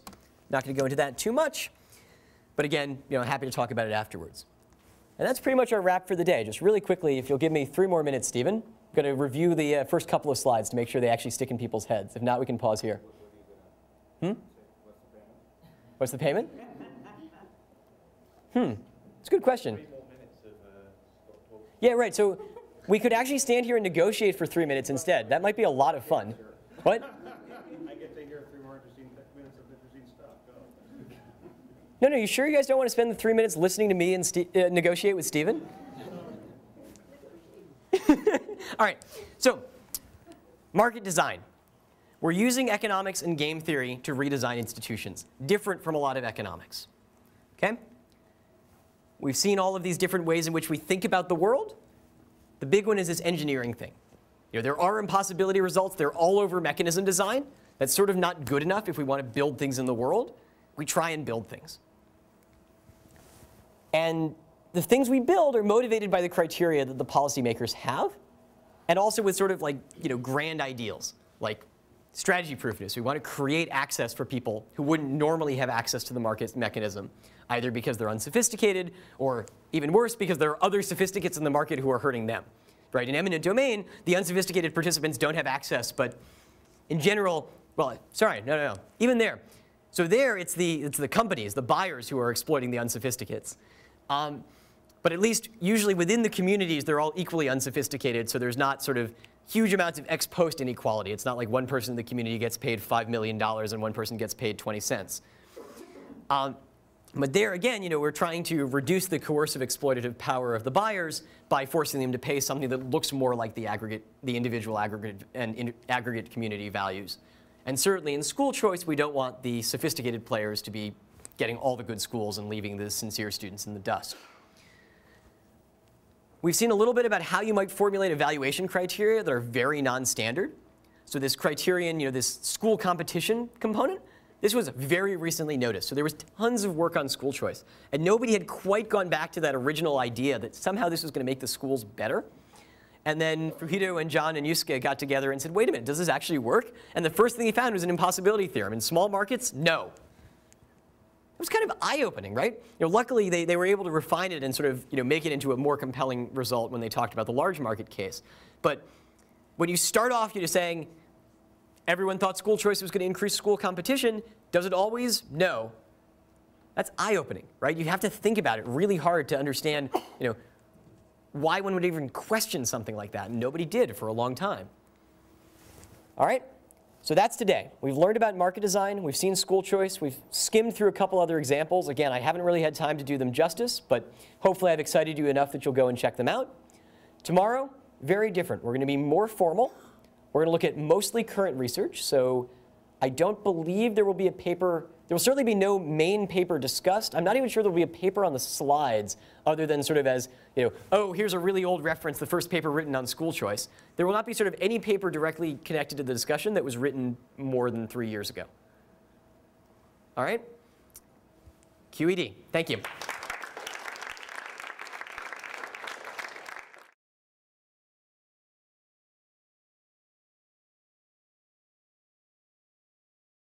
Speaker 1: Not going to go into that too much. But again, happy to talk about it afterwards. And that's pretty much our wrap for the day. Just really quickly, if you'll give me 3 more minutes, Stephen. I'm going to review the first couple of slides to make sure they actually stick in people's heads. If not, we can pause here. What's the payment? It's a good question. Yeah, right. So we could actually stand here and negotiate for 3 minutes instead. That might be a lot of fun. What?
Speaker 14: I get to hear 3 more interesting minutes of interesting stuff. Go.
Speaker 1: No, you sure you guys don't want to spend the 3 minutes listening to me and negotiate with Stephen? All right, so market design. We're using economics and game theory to redesign institutions, different from a lot of economics. Okay? We've seen all of these different ways in which we think about the world. The big one is this engineering thing. There are impossibility results. They're all over mechanism design. That's sort of not good enough if we want to build things in the world. We try and build things. And the things we build are motivated by the criteria that the policymakers have, and also with sort of like, grand ideals, like strategy proofness. We want to create access for people who wouldn't normally have access to the market mechanism, either because they're unsophisticated, or even worse, because there are other sophisticates in the market who are hurting them. Right? In eminent domain, the unsophisticated participants don't have access, but in general, well, sorry, no. Even there. So there, it's the companies, the buyers who are exploiting the unsophisticates. But at least usually within the communities, they're all equally unsophisticated, so there's not sort of huge amounts of ex post inequality. It's not like one person in the community gets paid $5 million and one person gets paid 20 cents. But there again, we're trying to reduce the coercive exploitative power of the buyers by forcing them to pay something that looks more like the individual aggregate and aggregate community values. And certainly in school choice, we don't want the sophisticated players to be getting all the good schools and leaving the sincere students in the dust. We've seen a little bit about how you might formulate evaluation criteria that are very non-standard. So this criterion, this school competition component, this was very recently noticed. So there was tons of work on school choice. And nobody had quite gone back to that original idea that somehow this was going to make the schools better. And then Fuhito and John and Yusuke got together and said, wait a minute, does this actually work? And the first thing they found was an impossibility theorem. In small markets, no. It was kind of eye-opening, right? Luckily, they were able to refine it and sort of make it into a more compelling result when they talked about the large market case. But when you start off saying, everyone thought school choice was going to increase school competition. Does it always? No. That's eye-opening, right? You have to think about it really hard to understand, why one would even question something like that. And nobody did for a long time. All right? So that's today. We've learned about market design. We've seen school choice. We've skimmed through a couple other examples. Again, I haven't really had time to do them justice, but hopefully I've excited you enough that you'll go and check them out. Tomorrow, very different. We're going to be more formal. We're going to look at mostly current research, so I don't believe there will be a paper. There will certainly be no main paper discussed. I'm not even sure there will be a paper on the slides other than sort of as, oh, here's a really old reference, the first paper written on school choice. There will not be sort of any paper directly connected to the discussion that was written more than 3 years ago. All right? QED. Thank you.